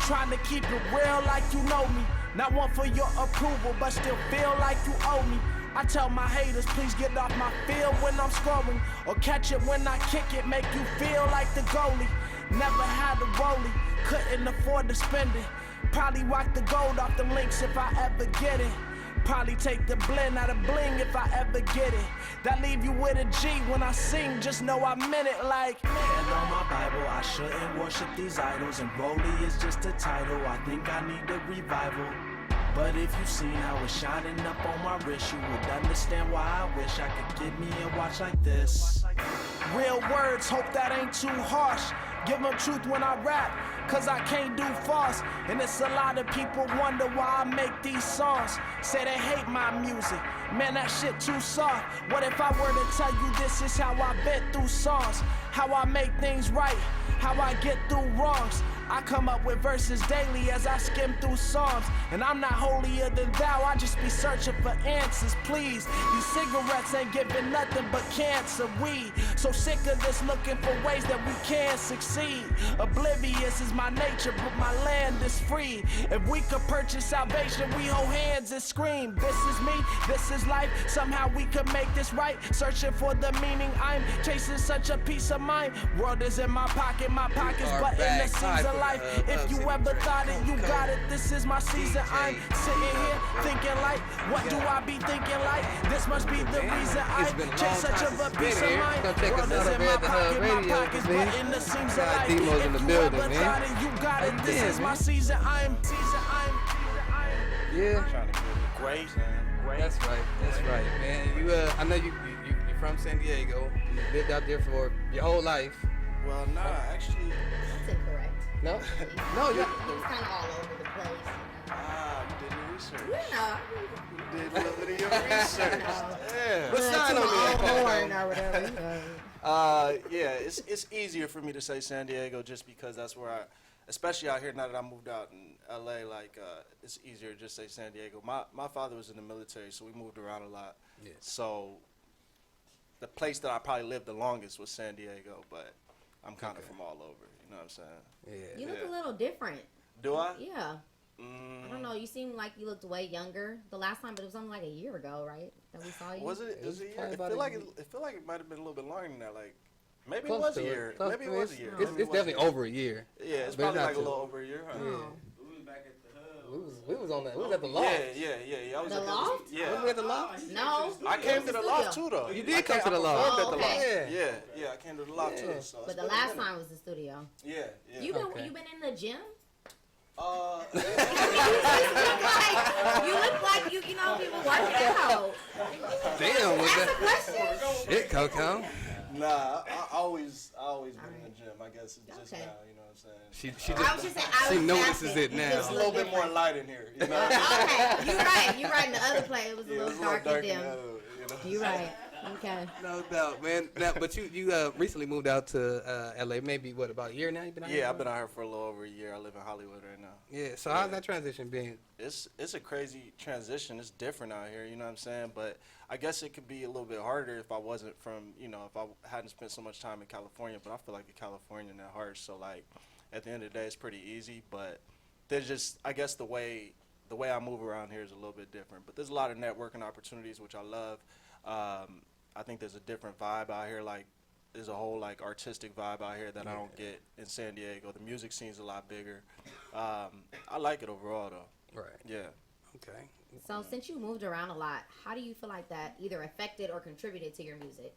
S21: trying to keep it real like you know me. Not one for your approval, but still feel like you owe me. I tell my haters, please get off my field when I'm scoring, or catch it when I kick it, make you feel like the goalie. Never had a rollie, couldn't afford to spend it. Probably rock the gold off the links if I ever get it. Probably take the blend out of bling if I ever get it. That leave you with a G when I sing, just know I meant it like. And on my Bible, I shouldn't worship these idols, and Rollie is just a title. I think I need a revival. But if you seen how it's shining up on my wrist, you would understand why I wish I could get me a watch like this. Real words, hope that ain't too harsh. Give them truth when I rap, cause I can't do false. And it's a lot of people wonder why I make these songs. Say they hate my music, man, that shit too soft. What if I were to tell you this is how I been through songs? How I make things right, how I get through wrongs. I come up with verses daily as I skim through Psalms. And I'm not holier than thou, I just be searching for answers, please. These cigarettes ain't giving nothing but cancer, weed. So sick of this, looking for ways that we can succeed. Oblivious is my nature, but my land is free. If we could purchase salvation, we hold hands and scream. This is me, this is life, somehow we could make this right. Searching for the meaning, I'm chasing such a peace of mind. World is in my pockets, but in the seams of life. If you ever thought it, you got it. This is my season. I'm sitting here thinking like, what do I be thinking like? This must be the reason I chase such of a peace of mind. World is in my pockets, but in the seams of life. If you ever thought it, you got it. This is my season.
S7: Yeah.
S21: Great.
S7: That's right, man. You, I know you're from San Diego. You lived out there for your whole life.
S2: Well, nah, actually.
S8: That's incorrect.
S7: No? No, yeah.
S8: He was kind of all over the place.
S2: Ah, you did your research.
S8: Yeah.
S2: You did a little bit of your research. Yeah.
S7: What sign on
S8: Horn or whatever.
S2: Yeah, it's easier for me to say San Diego just because that's where especially out here now that I moved out in LA, like it's easier to just say San Diego. My father was in the military, so we moved around a lot.
S7: Yeah.
S2: So the place that I probably lived the longest was San Diego, but I'm kind of from all over. You know what I'm saying?
S7: Yeah.
S8: You look a little different.
S2: Do I?
S8: Yeah. I don't know. You seem like you looked way younger the last time, but it was only like a year ago, right? That we saw you.
S2: Was it? Was it a year? It feel like it might have been a little bit longer than that. Like maybe
S7: Close
S2: it was
S7: to
S2: a
S7: it.
S2: year.
S7: Close
S2: Maybe
S7: to
S2: it was
S7: it.
S2: a year.
S7: It's definitely over a year.
S2: Yeah, it's
S7: But
S2: probably
S7: not
S2: like a
S7: too-
S2: little over a year, huh?
S7: Yeah.
S22: We was back at the hub.
S7: We was on that. We was at the loft.
S2: Yeah. I was
S8: The
S2: at
S8: loft?
S2: Yeah.
S7: Wasn't we at the loft?
S8: No.
S2: I came to the loft too, though.
S7: You did come to the loft.
S2: I performed at the
S8: Oh,
S2: loft.
S8: okay.
S2: Yeah, I came to the loft too. So
S8: But
S2: it's
S8: the
S2: been a
S8: last
S2: minute.
S8: time was the studio.
S2: Yeah.
S8: You been
S7: Okay.
S8: you been in the gym?
S2: Uh,
S8: You look like you know people working out.
S7: Damn, was
S8: That's a
S7: that
S8: question.
S7: shit, Coco?
S2: Nah, I always been in the gym. I guess it's just
S8: Okay.
S2: now, you know what I'm saying?
S7: She
S8: I was just saying, I
S7: she
S8: was
S7: notices
S8: asking.
S7: it
S8: You
S7: now.
S2: It's
S8: just
S2: a little
S8: look
S2: bit more
S8: different.
S2: light in here. You know?
S8: Okay, you're right. In the other play, it was a
S2: Yeah,
S8: little
S2: it's a little
S8: dark
S2: dark
S8: and dim.
S2: in the other, you know?
S8: You're right. Okay.
S7: No doubt, man. Now, but you recently moved out to LA. Maybe what, about a year now? You've been out here?
S2: Yeah, I've been out here for a little over a year. I live in Hollywood right now.
S7: Yeah. So how's that transition been?
S2: It's a crazy transition. It's different out here, you know what I'm saying? But I guess it could be a little bit harder if I wasn't from, you know, if I hadn't spent so much time in California. But I feel like a Californian at heart. So, like, at the end of the day, it's pretty easy. But there's just, I guess the way I move around here is a little bit different. But there's a lot of networking opportunities, which I love. I think there's a different vibe out here. Like, there's a whole, like, artistic vibe out here that I don't get in San Diego. The music scene's a lot bigger. I like it overall, though.
S7: Right.
S2: Yeah.
S7: Okay.
S8: So since you moved around a lot, how do you feel like that either affected or contributed to your music?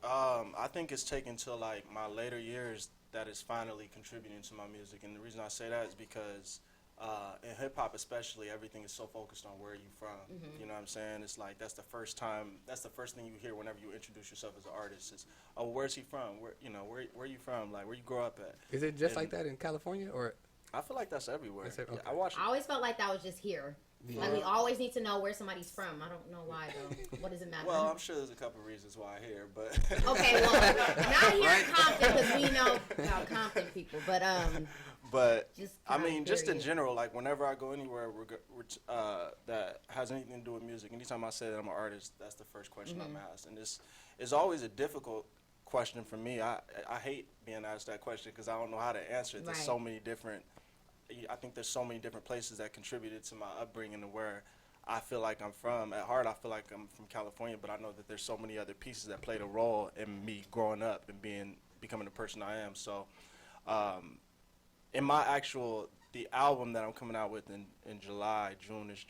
S2: I think it's taken to, like, my later years that is finally contributing to my music. And the reason I say that is because in hip-hop especially, everything is so focused on where you from. You know what I'm saying? It's like that's the first thing you hear whenever you introduce yourself as an artist is, oh, where's he from? Where you from? Like, where you grow up at?
S7: Is it just like that in California, or?
S2: I feel like that's everywhere.
S7: That's it, okay.
S2: I watch.
S8: I always felt like that was just here.
S7: Yeah.
S8: Like we always need to know where somebody's from. I don't know why though. What does it matter?
S2: Well, I'm sure there's a couple reasons why I'm here, but.
S8: Okay, well, not here in Compton because we know about Compton people, but
S2: But
S8: just
S2: I mean, just in
S8: period.
S2: general, like whenever I go anywhere that has anything to do with music, anytime I say that I'm an artist, that's the first question I'm asked, and it's always a difficult question for me. I hate being asked that question because I don't know how to answer it. There's so many different. I think there's so many different places that contributed to my upbringing and where I feel like I'm from. At heart, I feel like I'm from California, but I know that there's so many other pieces that played a role in me growing up and becoming the person I am. So, in my the album that I'm coming out with in June-ish,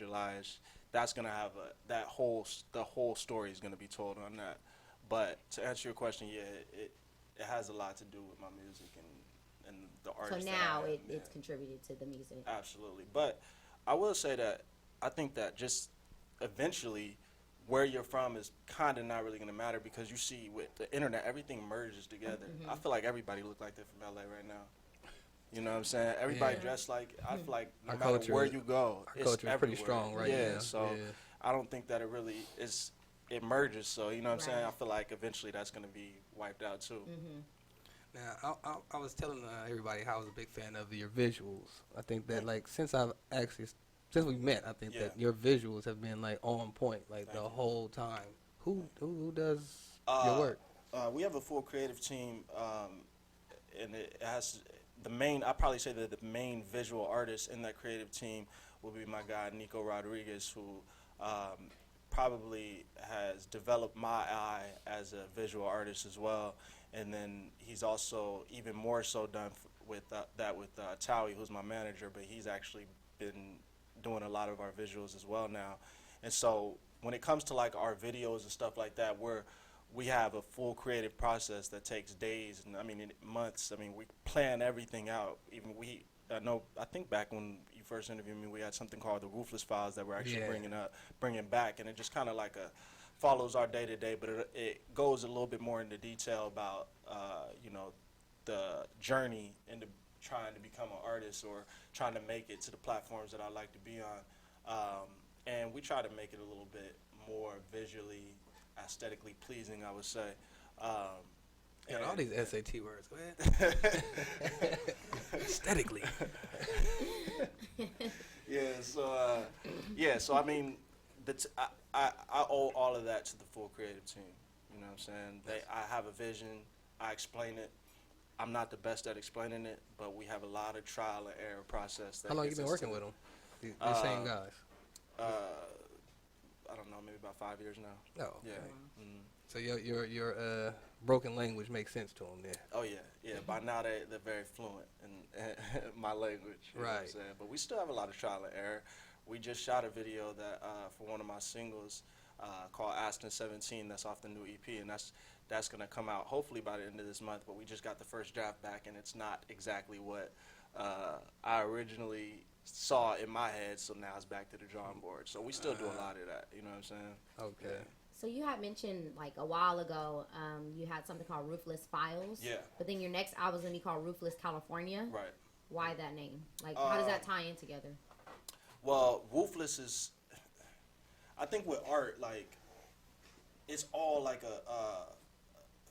S2: that's gonna have the whole story is gonna be told on that. But to answer your question, yeah, it has a lot to do with my music and the artist.
S8: So now it's contributed to the music.
S2: Absolutely. But I will say that I think that just eventually where you're from is kind of not really going to matter because you see with the internet, everything merges together. I feel like everybody look like they're from LA right now. You know what I'm saying? Everybody dressed like, I feel like no
S7: Our
S2: matter
S7: culture
S2: where
S7: is-
S2: you go,
S7: our
S2: it's
S7: culture is pretty
S2: everywhere.
S7: strong right now.
S2: So
S7: Yeah.
S2: I don't think that it really is, it merges. So, you know what I'm saying? I feel like eventually that's going to be wiped out too.
S7: Now, I was telling everybody how I was a big fan of your visuals. I think that, like, since we met, I think that your visuals have been, like, on point, like, the whole time. Who does your work?
S2: We have a full creative team, and it has I'll probably say that the main visual artist in that creative team will be my guy, Nico Rodriguez, who probably has developed my eye as a visual artist as well. And then he's also even more so done with Towie, who's my manager, but he's actually been doing a lot of our visuals as well now. And so when it comes to like our videos and stuff like that, we have a full creative process that takes days and months. I mean, we plan everything out. Even I think back when you first interviewed me, we had something called the Ruthless Files that we're actually bringing back, and it just kind of like follows our day to day, but it goes a little bit more into detail about the journey into trying to become an artist or trying to make it to the platforms that I like to be on. And we try to make it a little bit more visually, aesthetically pleasing, I would say.
S7: And all these SAT words, go ahead. Aesthetically.
S2: So I mean, I owe all of that to the full creative team. You know what I'm saying? I have a vision, I explain it. I'm not the best at explaining it, but we have a lot of trial and error process.
S7: How long you been working with them? The same guys?
S2: I don't know, maybe about 5 years now.
S7: Oh, okay.
S2: Yeah. Mm-hmm.
S7: So your broken language makes sense to them then.
S2: Oh yeah. By now they're very fluent in my language. You know what I'm saying? But we still have a lot of trial and error. We just shot a video that for one of my singles called Aston 17. That's off the new EP, and that's gonna come out hopefully by the end of this month. But we just got the first draft back, and it's not exactly what I originally saw in my head. So now it's back to the drawing board. So we still do a lot of that. You know what I'm saying?
S7: Okay.
S2: Yeah.
S8: So you had mentioned like a while ago, you had something called Ruthless Files.
S2: Yeah.
S8: But then your next album's gonna be called Ruthless California.
S2: Right.
S8: Why that name? Like, how does that tie in together?
S2: Well, Ruthless is, I think with art, like, it's all like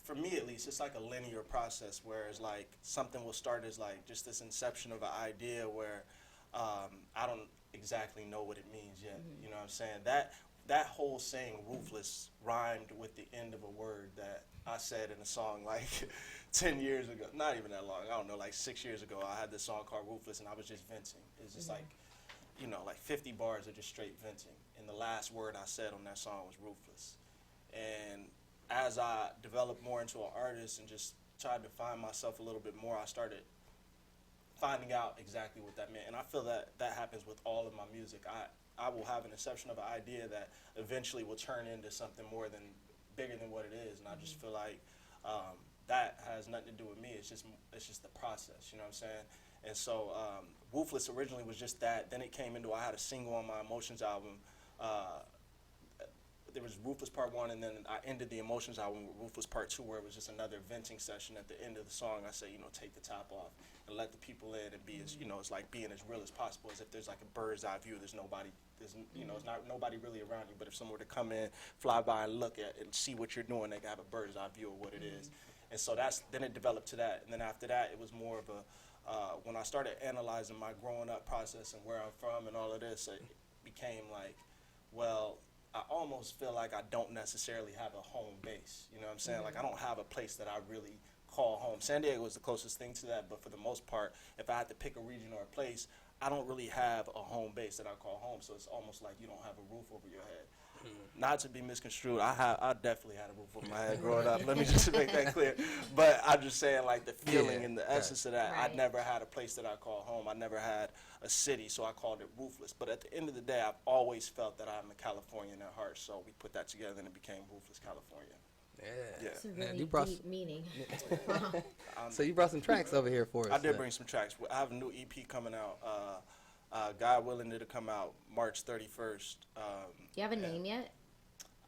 S2: for me at least, it's like a linear process where it's like something will start as like just this inception of an idea where I don't exactly know what it means yet. Mm-hmm. You know what I'm saying? That whole saying ruthless rhymed with the end of a word that I said in a song like 10 years ago. Not even that long. I don't know, like 6 years ago. I had this song called Ruthless, and I was just venting. It's just like, you know, like 50 bars of just straight venting. And the last word I said on that song was ruthless. And as I developed more into an artist and just tried to find myself a little bit more, I started finding out exactly what that meant. And I feel that happens with all of my music. I will have an inception of an idea that eventually will turn into something bigger than what it is, and I just feel like that has nothing to do with me. It's just the process, you know what I'm saying? And so Ruthless originally was just that. Then it came into, I had a single on my Emotions album. There was Ruthless Part 1, and then I ended the Emotions album with Ruthless Part 2, where it was just another venting session. At the end of the song, I say, you know, take the top off and let the people in and be as, you know, it's like being as real as possible, as if there's like a bird's eye view. There's nobody, you know, it's not nobody really around you, but if someone were to come in, fly by and look at and see what you're doing, they can have a bird's eye view of what it is. And so then it developed to that. And then after that, it was more of a, when I started analyzing my growing up process and where I'm from and all of this, it became like, well, I almost feel like I don't necessarily have a home base. You know what I'm saying? Like, I don't have a place that I really call home. San Diego is the closest thing to that, but for the most part, if I had to pick a region or a place, I don't really have a home base that I call home. So it's almost like you don't have a roof over your head. Not to be misconstrued, I definitely had a roof over my head growing up. Let me just make that clear. But I'm just saying, like, the feeling and the essence of that. I never had a place that I call home. I never had a city, so I called it Ruthless. But at the end of the day, I've always felt that I'm a Californian at heart. So we put that together, and it became Ruthless California.
S7: Yeah.
S8: It's a really deep meaning.
S7: So you brought some tracks over here for us.
S2: I did bring some tracks. I have a new EP coming out. God willing, it'll come out March 31st.
S8: Do you have a name yet?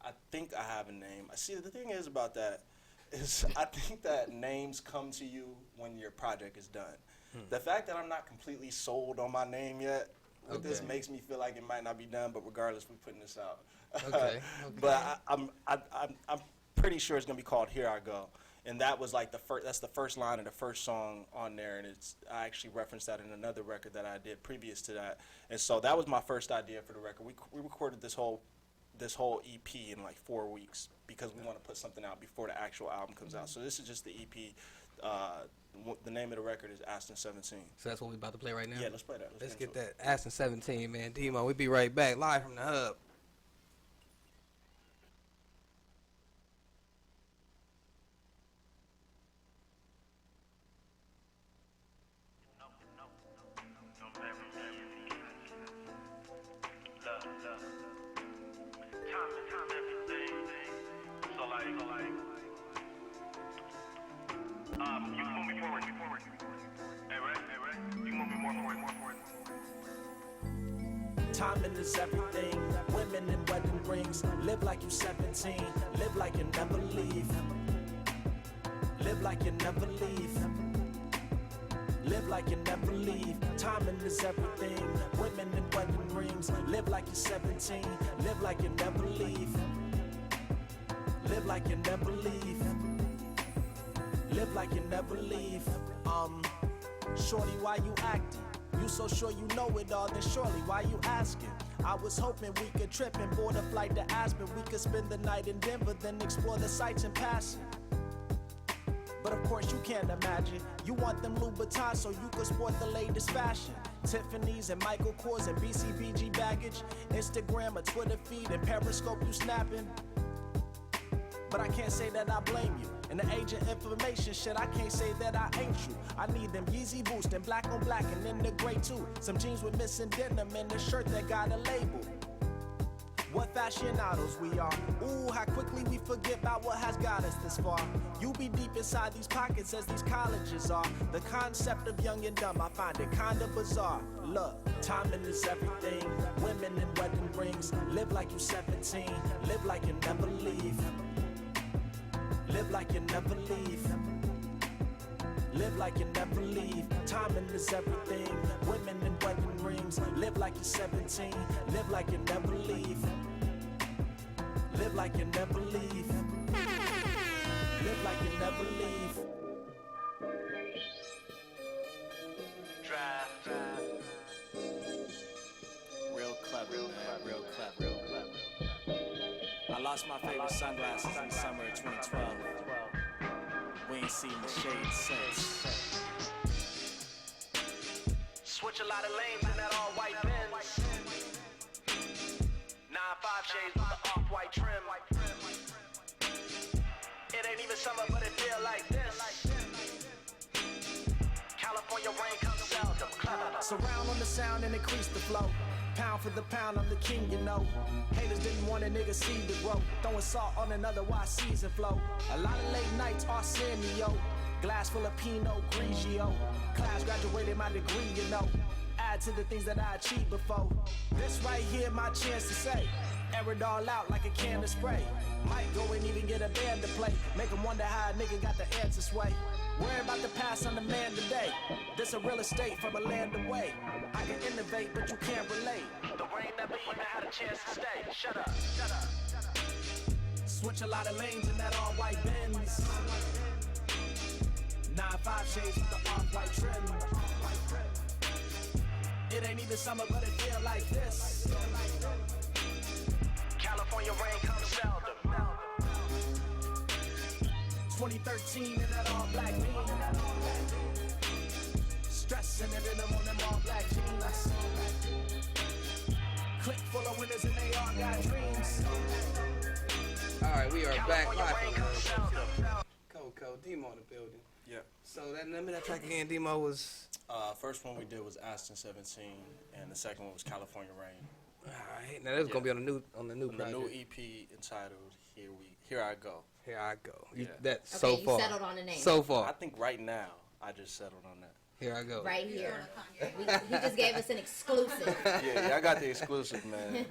S2: I think I have a name. See, the thing is about that is I think that names come to you when your project is done. The fact that I'm not completely sold on my name yet with this makes me feel like it might not be done, but regardless, we're putting this out.
S7: Okay.
S2: But I'm pretty sure it's gonna be called Here I Go. And that was like that's the first line of the first song on there, and I actually referenced that in another record that I did previous to that. And so that was my first idea for the record. We recorded this whole EP in like 4 weeks because we want to put something out before the actual album comes out. So this is just the EP. The name of the record is Aston 17.
S7: So that's what we're about to play right now?
S2: Yeah, let's play that.
S7: Let's get that. Aston 17, man. Demo, we'll be right back live from the hub.
S10: You can move me forward. Hey, Ray, you can move me more forward.
S21: Timing is everything. Women in wedding rings. Live like you 17. Live like you never leave. Live like you never leave. Live like you never leave. Timing is everything. Women in wedding rings. Live like you're 17. Live like you never leave. Live like you never leave. Live like you never leave. Shorty, why you acting? You so sure you know it all, then surely why you asking? I was hoping we could trip and board a flight to Aspen. We could spend the night in Denver, then explore the sights in passing. But of course you can't imagine. You want them Louboutins so you could sport the latest fashion. Tiffany's and Michael Kors and BCBG baggage. Instagram, a Twitter feed, and Periscope you snapping. But I can't say that I blame you. And the agent information shit, I can't say that I ain't you. I need them Yeezy boost and black on black and in the gray too. Some jeans with missing denim and a shirt that got a label. What aficionados we are. Ooh, how quickly we forget about what has got us this far. You be deep inside these pockets as these colleges are. The concept of young and dumb, I find it kinda bizarre. Look, timing is everything. Women in wedding rings. Live like you 17. Live like you never leave. Live like you never leave. Live like you never leave. Timing is everything. Women in wedding rings. Live like you're 17. Live like you never leave. Live like you never leave. Live like you never leave.
S12: Drive.
S21: Real clever, man. Real clever. I lost my favorite sunglasses in the summer of 2012. We ain't seen the shade since.
S12: Switch a lot of lanes in that all white Benz. 9-5 shades with the off-white trim. It ain't even summer, but it feel like this. California rain comes seldom.
S21: Surround on the sound and increase the flow. Pound for the pound, I'm the king, you know. Haters didn't want a nigga see the growth. Throwing salt on an otherwise season flow. A lot of late nights, Arsenio. Glass full of Pinot Grigio. Class graduated my degree, you know. Add to the things that I achieved before. This right here, my chance to say. Air it all out like a can of spray. Might go and even get a band to play. Make them wonder how a nigga got the answer sway. Worry about the past, I'm the man today. This a real estate from a land away. I can innovate, but you can't relate.
S12: The rain never even had a chance to stay. Shut up.
S21: Switch a lot of lanes in that all-white Benz. 9-5 shades with the off-white trim. It ain't even summer, but it feel like this.
S12: California rain comes seldom.
S21: 2013 in that all-black beam. Stressing it in them on them all-black jeans. Click full of winners and they all got dreams.
S7: All right, we are back live. Coco, Demo in the building.
S2: Yep.
S7: So remember that track again, Demo was.
S2: First one we did was Aston 17, and the second one was California Rain.
S7: All right, now that's gonna be on the new project.
S2: The new EP entitled Here I Go.
S7: Here I Go.
S2: Yeah.
S7: That's
S8: Okay,
S7: so
S8: you
S7: far.
S8: settled on the name.
S7: So far.
S2: I think right now I just settled on that.
S7: Here I go.
S8: Right here. He just gave us an exclusive.
S2: Yeah, I got the exclusive, man.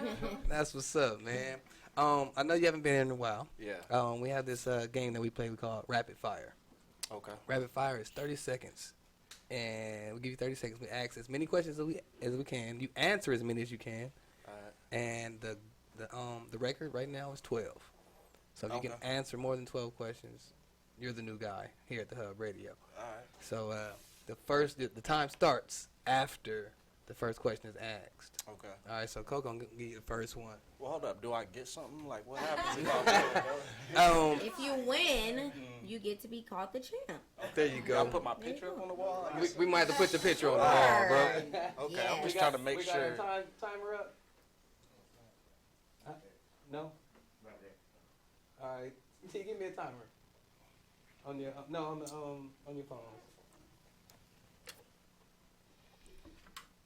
S7: That's what's up, man. I know you haven't been here in a while.
S2: Yeah.
S7: We have this game that we play. We call Rapid Fire.
S2: Okay.
S7: Rapid Fire is 30 seconds, and we give you 30 seconds. We ask as many questions as we can. You answer as many as you can.
S2: All right.
S7: And the record right now is 12. So if you can answer more than 12 questions, you're the new guy here at the Hub Radio.
S2: All right.
S7: So the time starts after the first question is asked.
S2: Okay.
S7: All right, so Coco gonna give you the first one.
S2: Well, hold up. Do I get something? Like, what happens if I win?
S8: If you win, you get to be called the champ.
S7: There you go.
S2: I'll put my picture up on the wall.
S7: We might have to put your picture on the wall, bro.
S2: Okay,
S8: Yeah.
S2: I'm just trying to make sure.
S7: Timer up. No. Right there. All right. T, give me a timer. On your on your phone.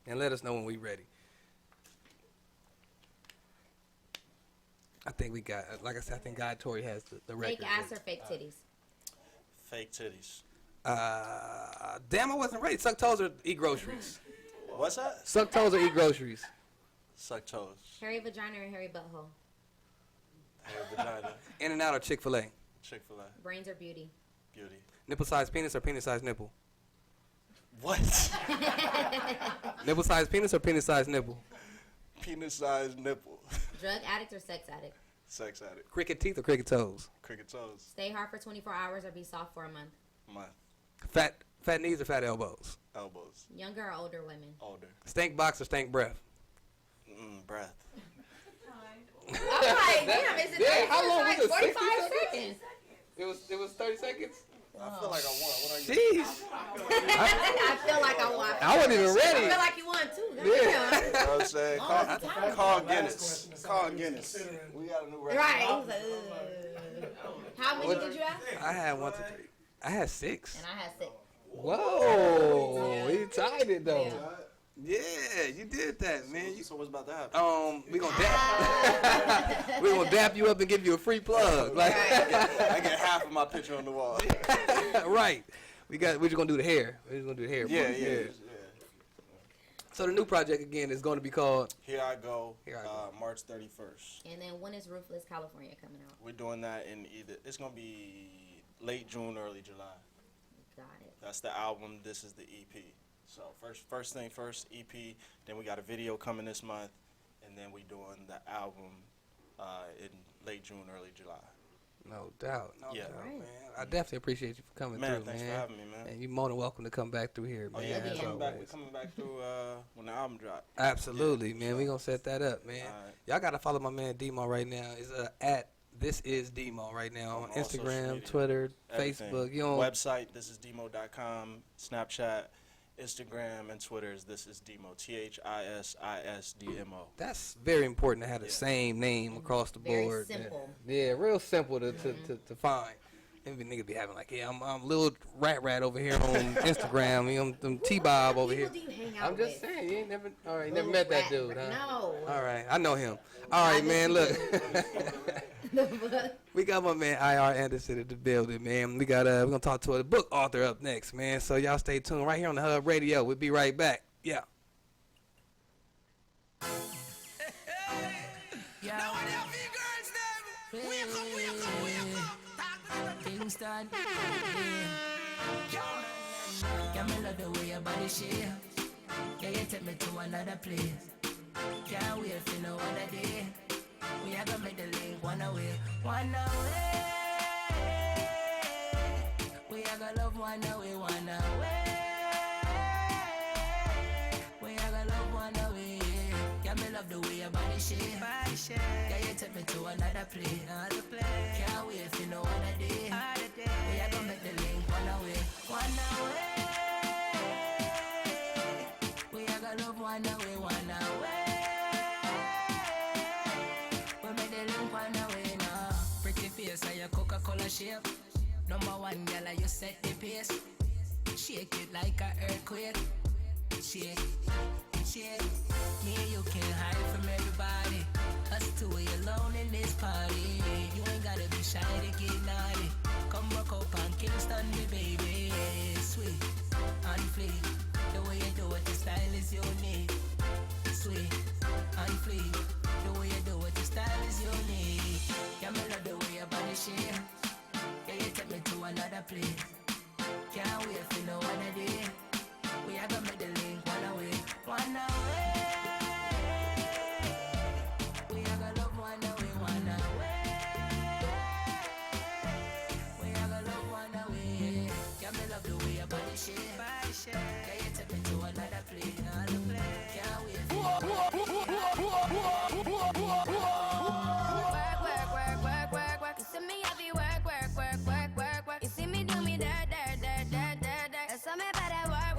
S7: And let us know when we're ready. I think we got, like I said, I think Guy Tori has the record.
S8: Fake ass or fake titties?
S2: Fake titties.
S7: Damn, I wasn't ready. Suck toes or eat groceries?
S2: What's that?
S7: Suck toes or eat groceries?
S2: Suck toes.
S8: Hairy vagina or hairy butthole?
S2: Hairy vagina.
S7: In and out or Chick-fil-A?
S2: Chick-fil-A.
S8: Brains or beauty?
S2: Beauty.
S7: Nipple-sized penis or penis-sized nipple?
S2: What?
S7: Nipple size penis or penis size nipple?
S2: Penis-sized nipple.
S8: Drug addict or sex addict?
S2: Sex addict.
S7: Cricket teeth or cricket toes?
S2: Cricket toes.
S8: Stay hard for 24 hours or be soft for a month?
S2: Month.
S7: Fat knees or fat elbows?
S2: Elbows.
S8: Younger or older women?
S2: Older.
S7: Stank box or stank breath?
S2: Breath.
S8: I'm like, damn, is it
S7: How long
S8: like
S7: was it?
S8: 45
S7: 60
S8: seconds?
S7: It was 30 seconds?
S2: I feel like I won. What are you?
S7: Jeez.
S8: I feel like I won.
S7: I wasn't even ready.
S8: I feel like you won too.
S7: Yeah.
S2: You know what I'm saying? Call Guinness.
S9: question is
S2: Call
S9: something
S2: Guinness.
S9: considering.
S2: We got a new record.
S8: Right. He was like, how many did you have?
S7: I had 1, 2, 3. I had 6.
S8: And I had 6.
S7: Whoa. You tied it though. Yeah, you did that, man.
S2: So what's about to happen?
S7: We gonna dap. We gonna dap you up and give you a free plug. Like,
S2: I get half of my picture on the wall.
S7: right. We're just gonna do the hair. We're just gonna do the hair.
S2: Yeah.
S7: So the new project again is going to be called
S2: Here I Go. March 31st.
S8: And then when is Ruthless California coming out?
S2: We're doing that in it's gonna be late June, early July.
S8: Got it.
S2: That's the album. This is the EP. So first thing first, EP. Then we got a video coming this month, and then we doing the album in late June, early July.
S7: No doubt. No
S2: Yeah.
S7: doubt, man. I definitely appreciate you for coming
S2: Man,
S7: through,
S2: thanks
S7: man.
S2: for having me, man.
S7: And you're more than welcome to come back through here,
S2: Oh
S7: man.
S2: yeah,
S7: as
S2: we're
S7: always.
S2: coming back through when the album drop.
S7: Absolutely, man. We're gonna set that up, man.
S2: All right.
S7: Y'all gotta follow my man Demo right now. It's at This Is Demo right now on
S2: all social
S7: Instagram,
S2: media,
S7: Twitter,
S2: everything.
S7: Facebook. You know,
S2: Website thisisdemo.com, Snapchat, Instagram, and Twitter is This Is Demo. THISISDMO.
S7: that's very important to have the same name across the
S8: Very
S7: board.
S8: simple.
S7: Yeah, real simple to find. Every nigga be having like, yeah, I'm little rat over here on Instagram. You know, I'm T-Bob over here.
S8: Who do you hang out
S7: I'm just
S8: with?
S7: saying, you ain't never, all right, you never
S8: Little
S7: met that
S8: rat-
S7: dude, huh?
S8: No.
S7: All right, I know him. All right, man, look. We got my man IR Anderson in the building, man. We got we're gonna talk to a book author up next, man. So y'all stay tuned right here on the Hub Radio. We'll be right back. Yeah.
S12: Now what have you girls them? Wake up. Kingston. Yeah, me love the way your body shape. Yeah, you take me to another place. Can't wait for no other day. We are gonna make the link one away. One away. We are gonna love one away, one away. We are gonna love one away. Yeah, me love the way your body shape. Yeah, you take me to another place. Can't wait for no other day. We are gonna make the link one away, one away. We are gonna love one away, one away. We make the link one away now. Pretty face and your Coca-Cola shape. Number one, girl, you set the pace. Shake it like an earthquake. Shake, shake. Me and you can't hide from everybody. Us two are alone in this party. You ain't gotta be shy to get naughty. Come rock up on Kingston, me baby. Sweet, on fleek. The way you do it, the style is unique. Sweet, on fleek. The way you do it, the style is unique. Yeah, me love the way your body shape. Yeah, you take me to another place. Can't wait for no other day. We are gonna make the link one away, one away. We are gonna love one away, one away. We are gonna love one away. Yeah, me love the way your body shape. Yeah, you take me to another place, another place. Can't wait for
S11: Work. You see me happy work. You see me do me dirt. You saw me better work.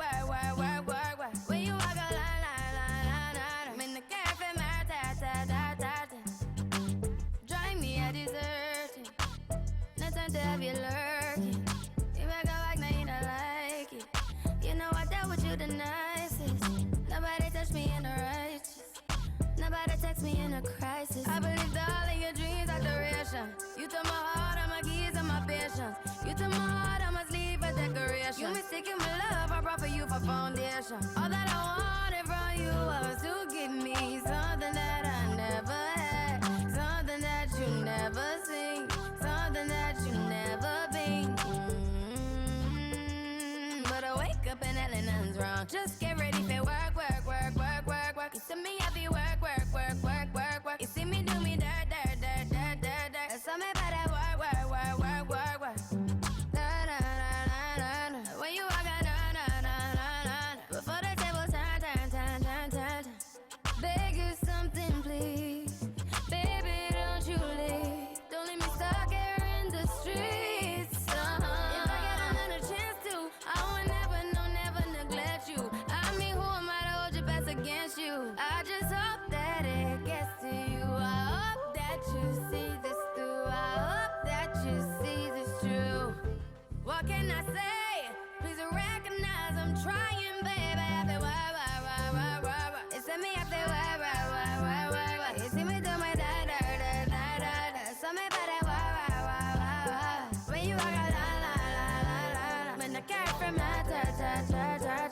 S11: Just get ready for work, work, work, work, work, work. You see me happy work, work, work, work, work, work. You see me do me dirt, dirt, dirt, dirt, dirt, dirt. So me better work, work, work, work, work, work. Na na na na na na. When you walk out, na na na na na na. Before the table turn, turn, turn, turn, turn, turn. Beg you something, please. Baby, don't you leave. Don't leave me stuck here in the streets. If I get another chance to, I would never, no, never neglect you. I mean, who am I to hold your best against you? I just hope that it gets to you. I hope that you see this through. I hope that you see this true. What can I say? Please recognize I'm trying, baby. I have to work. It's me, I have to work. You see me do my da. So me better work. When you walk out, la. When I care from my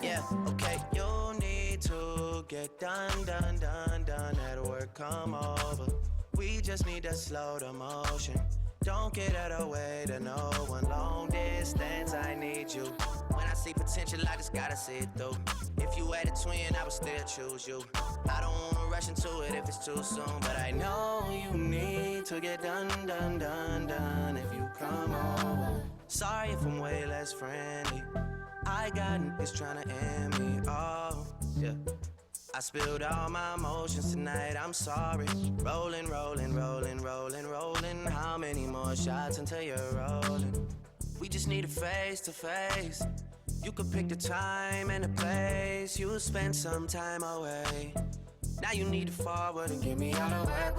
S12: Yeah, okay, you need to get done at work, come over. We just need to slow the motion. Don't get out of way to no one. Long distance, I need you. When I see potential, I just gotta see it through. If you had a twin, I would still choose you. I don't wanna rush into it if it's too soon, but I know you need to get done if you come over. Sorry if I'm way less friendly. I got niggas tryna end me, oh, yeah. I spilled all my emotions tonight, I'm sorry. Rolling. How many more shots until you're rolling? We just need a face to face. You could pick the time and the place. You'll spend some time away. Now you need to forward and get me out of work.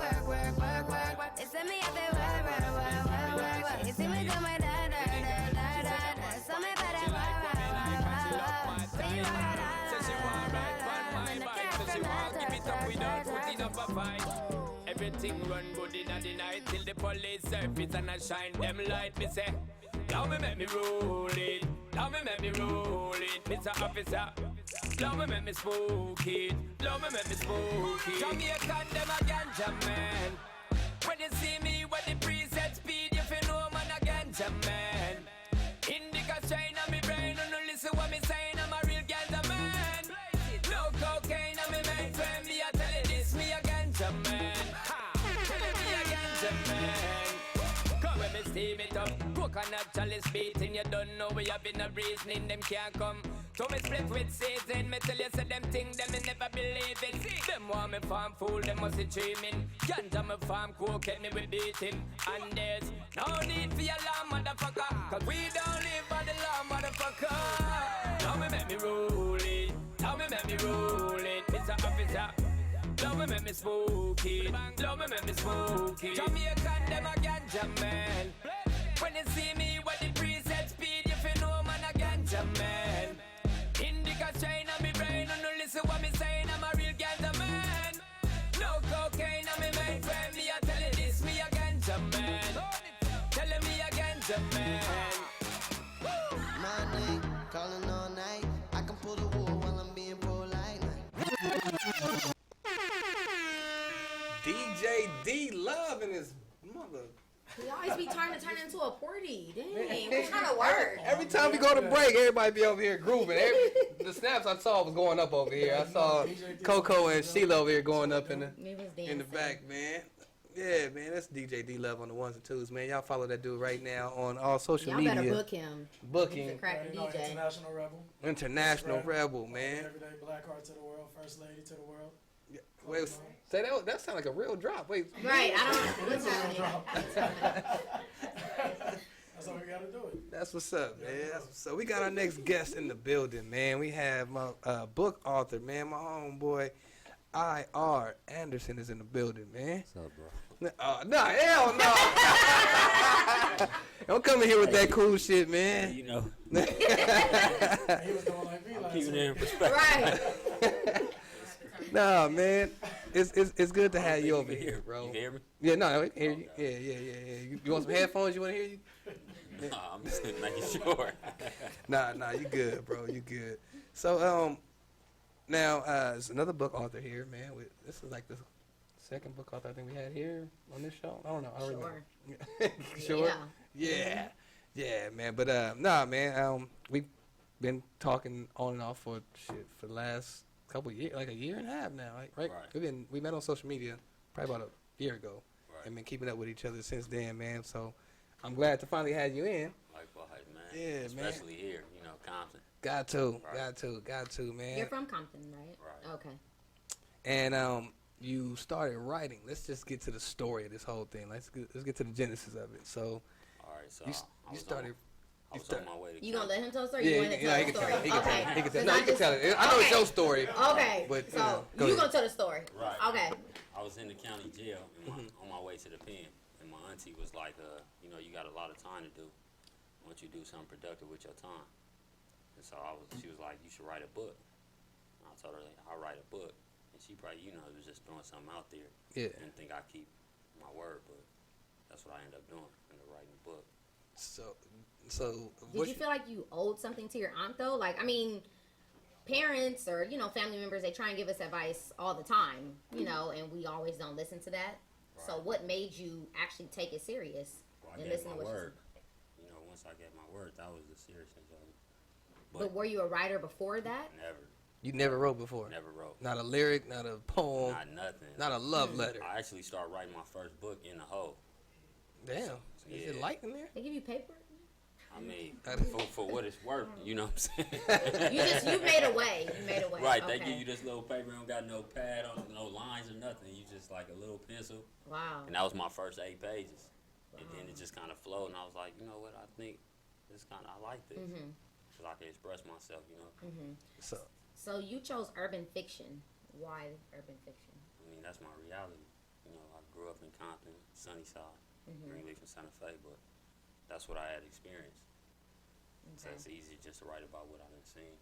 S11: It's me, I have to work. You see me do my da. So me better work. When you walk out, when I care from my
S1: Everything run good in the night till the police surface and I shine them light. Me say, now me make me roll it. Now me make me roll it, Mr. Officer. Now me make me smoke it. Now me make me smoke it. Jamaican them a ganja man. When you see me with the preset speed, you feel no man a ganja man. Indica strain on me brain, and no listen what me saying. I'm a real ganja man. No cocaine on me mind, friend. Me I tell you this, me a ganja man. Come when me steam it up. Coconut chalice beating, you don't know we have been a reasoning, them can't come. So me split with season, me tell you say them thing, them me never believe in. Them want me farm fool, them must be dreaming. Ganja me farm cocaine, me we beating. And there's no need for your law, motherfucker, cause we don't live by the law, motherfucker. Now me make me roll it, now me make me roll it, Mr. Officer. Love me make me smoke it. Love me make me smoke it. Jamaican them a ganja man. When you see me with the preset speed, you feel no man a ganja man. Indica strain on me brain, and no listen what me saying. I'm a real ganja man. No cocaine on me mind, friend. Me I tell you this, me a ganja man. Telling me a ganja man.
S12: My name, calling all night. I can pull the wool while I'm being polite.
S7: DJ D Love and his mother.
S8: He always be trying to turn into a porty. Dang, what kind of work?
S7: Every time we go to break, everybody be over here grooving. The snaps I saw was going up over here. I saw Coco and Sheila over here going up in the back, man. Yeah, man, that's DJ D Love on the ones and twos, man. Y'all follow that dude right now on all social media.
S8: Y'all better book him.
S7: Booking.
S8: He's a cracking DJ.
S9: International Rebel.
S7: International Rebel, man.
S9: Everyday Black Heart to the world, First Lady to the world.
S7: Yeah. Wait, say that sounds like a real drop. Wait.
S8: Right, I don't know. What's
S9: That's how we gotta do it.
S7: That's what's up, man. So we got our next guest in the building, man. We have my book author, man, my homeboy, I.R. Anderson is in the building, man.
S4: What's up, bro?
S7: Nah, hell no. Don't come in here with that cool shit, man.
S4: You know.
S9: He was going like me last
S4: keeping
S9: week.
S4: it in perspective.
S8: Right.
S7: Nah, man. It's good to have you over here, bro.
S4: You hear me?
S7: Yeah, no, I can hear you. Yeah. You want some headphones? You want to hear you?
S4: Nah, I'm just making sure.
S7: Nah, you good, bro. You good. So, now, there's another book author here, man. This is like the second book author I think we had here on this show. I don't know. I don't remember. Sure. Yeah, man. But nah, man. We've been talking on and off for the last couple of years, like a year and a half now, right? We met on social media probably about a year ago, and been keeping up with each other since then, man. So I'm glad to finally have you in.
S4: Likewise, man.
S7: Yeah,
S4: Especially here, you know, Compton.
S7: Got to, man.
S8: You're from Compton, right? Right. Okay.
S7: And you started writing. Let's just get to the story of this whole thing. Let's get to the genesis of it. So,
S4: all right. So
S7: you started.
S4: I was on my way to.
S8: You gonna let him tell the story?
S7: Yeah,
S8: you want him to tell the story?
S7: He can tell it. He can tell it.
S8: No,
S7: You can tell it. I know it's your story.
S8: Okay.
S7: But
S8: so
S7: go
S8: you
S7: ahead.
S8: gonna tell the story?
S4: Right.
S8: Okay.
S4: I was in the county jail on my way to the pen, and my auntie was like, you know, you got a lot of time to do. Why don't you do something productive with your time? And so she was like, you should write a book. And I told her, like, I'll write a book. And she probably, you know, was just throwing something out there.
S7: Yeah.
S4: Didn't think I'd keep my word, but that's what I ended up doing, ended up writing a book.
S7: So
S8: did you feel like you owed something to your aunt though? Like, I mean, parents or, you know, family members, they try and give us advice all the time, you know, and we always don't listen to that. Right. So what made you actually take it serious
S4: and listen to what word. You know, once I gave my word, that was the seriousness of it.
S8: But were you a writer before that?
S4: Never.
S7: You never wrote before?
S4: Never wrote.
S7: Not a lyric, not a poem.
S4: Not nothing.
S7: Not a love letter.
S4: I actually started writing my first book in the hole.
S7: Damn. Is it light in there?
S8: They give you paper?
S4: I mean, for what it's worth, you know what I'm saying?
S8: you made a way. You made a way.
S4: Right,
S8: okay.
S4: They give you this little paper, don't got no pad on, no lines or nothing. You just like a little pencil.
S8: Wow.
S4: And that was my first 8 pages. Wow. And then it just kind of flowed, and I was like, you know what, I think I like this. Because I can express myself, you know.
S8: So you chose urban fiction. Why urban fiction?
S4: I mean, that's my reality. You know, I grew up in Compton, Sunnyside, Greenleaf and Santa Fe, but that's what I had experienced. Okay. So it's easy just to write about what I done seen.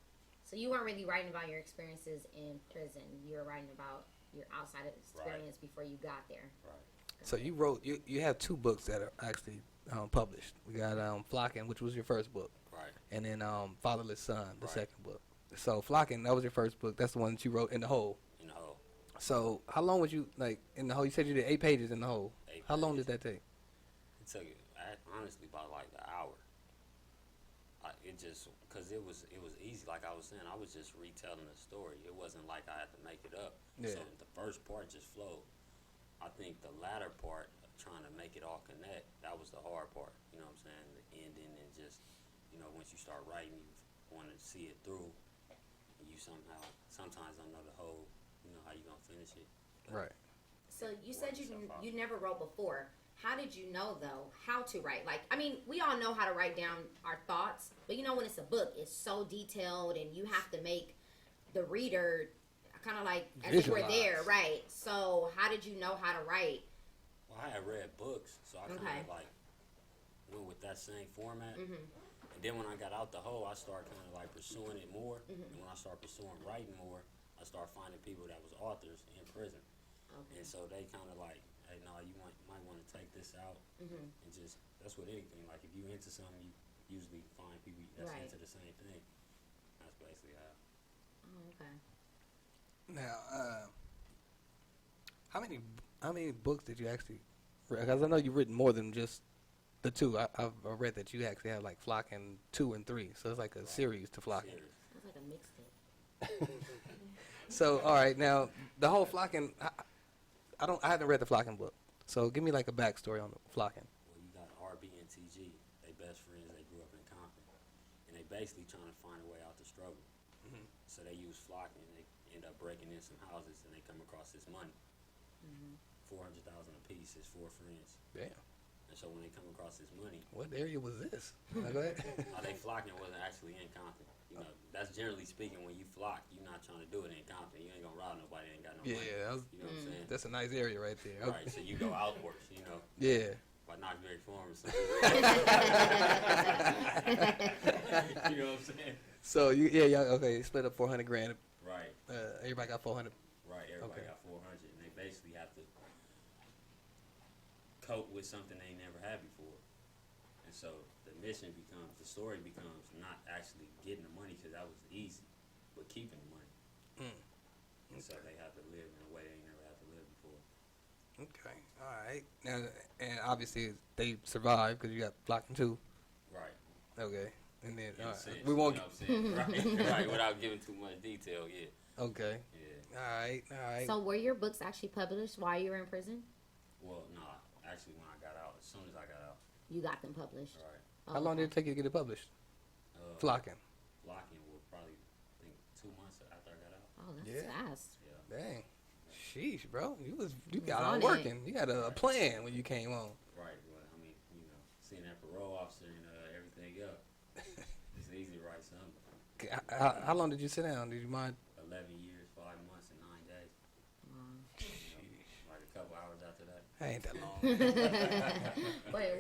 S8: So you weren't really writing about your experiences in prison. You were writing about your outside experience before you got there.
S4: Right.
S7: So you wrote, you have 2 books that are actually published. We got Flocking, which was your first book.
S4: Right.
S7: And then Fatherless Son, the second book. So Flocking, that was your first book. That's the one that you wrote in the hole.
S4: In the hole.
S7: So how long was you, like, in the hole? You said you did 8 pages in the hole. How long did that take?
S4: It took, honestly, about like an hour. Because it was easy. Like I was saying, I was just retelling the story. It wasn't like I had to make it up.
S7: Yeah.
S4: So the first part just flowed. I think the latter part, of trying to make it all connect, that was the hard part. You know what I'm saying? The ending and just, you know, once you start writing, you want to see it through. And you sometimes don't know the whole, you know, how you going to finish it.
S7: Right.
S8: So you said you never wrote before. How did you know, though, how to write? Like, I mean, we all know how to write down our thoughts, but you know, when it's a book, it's so detailed, and you have to make the reader kind of like as if we're there, right? So how did you know how to write?
S4: Well, I had read books, so I kind of like went with that same format. And then when I got out the hole, I started kind of like pursuing it more. And when I started pursuing writing more, I started finding people that was authors in prison. And so they kind of like, hey, no, you might want to take this out. And just, that's with anything. Like, if you into something, you usually find people that's into the same thing. That's basically how.
S8: Oh, okay.
S7: Now, how many books did you actually read? Because I know you've written more than just the 2. I've read that you actually have like Flocking 2 and 3. So it's like a series to Flocking.
S8: Sounds like a mixtape.
S7: So, all right, now the whole Flocking, I haven't read the Flocking book. So give me like a backstory on the Flocking.
S4: Well, you got RB and TG. They best friends. They grew up in Compton, and they basically trying to find a way out the struggle. So they use Flocking. They end up breaking in some houses, and they come across this money. $400,000 a piece. It's 4 friends.
S7: Damn.
S4: And so when they come across this money,
S7: what area was this? Go ahead.
S4: They Flocking wasn't actually in Compton. You know, that's generally speaking, when you flock, you're not trying to do it in Compton. You ain't gonna rob nobody that ain't got no money.
S7: Yeah,
S4: you know what I'm saying?
S7: That's a nice area right there.
S4: Right, so you go outwards, you know.
S7: Yeah.
S4: By Knoxbury Farms. You know what I'm saying?
S7: So okay, split up $400,000.
S4: Right.
S7: Everybody got 400.
S4: Right, everybody got 400, and they basically have to cope with something they never had before. And so the story becomes not actually getting the money, because that was easy, but keeping the money. And so they have to live in a way they never had to live before.
S7: Okay, all right. Now, and obviously they survived because you got Flocking 2.
S4: Right.
S7: Okay. And then
S4: sense,
S7: we won't.
S4: You know what I'm saying? Right, without giving too much detail. Yeah.
S7: Okay.
S4: Yeah.
S7: All right.
S8: So were your books actually published while you were in prison?
S4: Well, no. Actually, when I got out, as soon as I got out.
S8: You got them published.
S4: Right.
S8: Oh,
S7: How long did it take you to get it published? Flocking.
S4: Flocking was probably, I think, 2 months after I got out.
S8: Oh, that's fast.
S4: Yeah.
S7: Dang. Sheesh, bro. You got
S8: on
S7: on
S8: it.
S7: working. You got a plan when you came on.
S4: Right. Well, I mean, you know, seeing that parole officer and everything else, it's easy to write something.
S7: How long did you sit down? Did you mind?
S4: 11 years, 5 months, and 9 days. Like a couple hours after that.
S7: Ain't that long.
S8: Wait,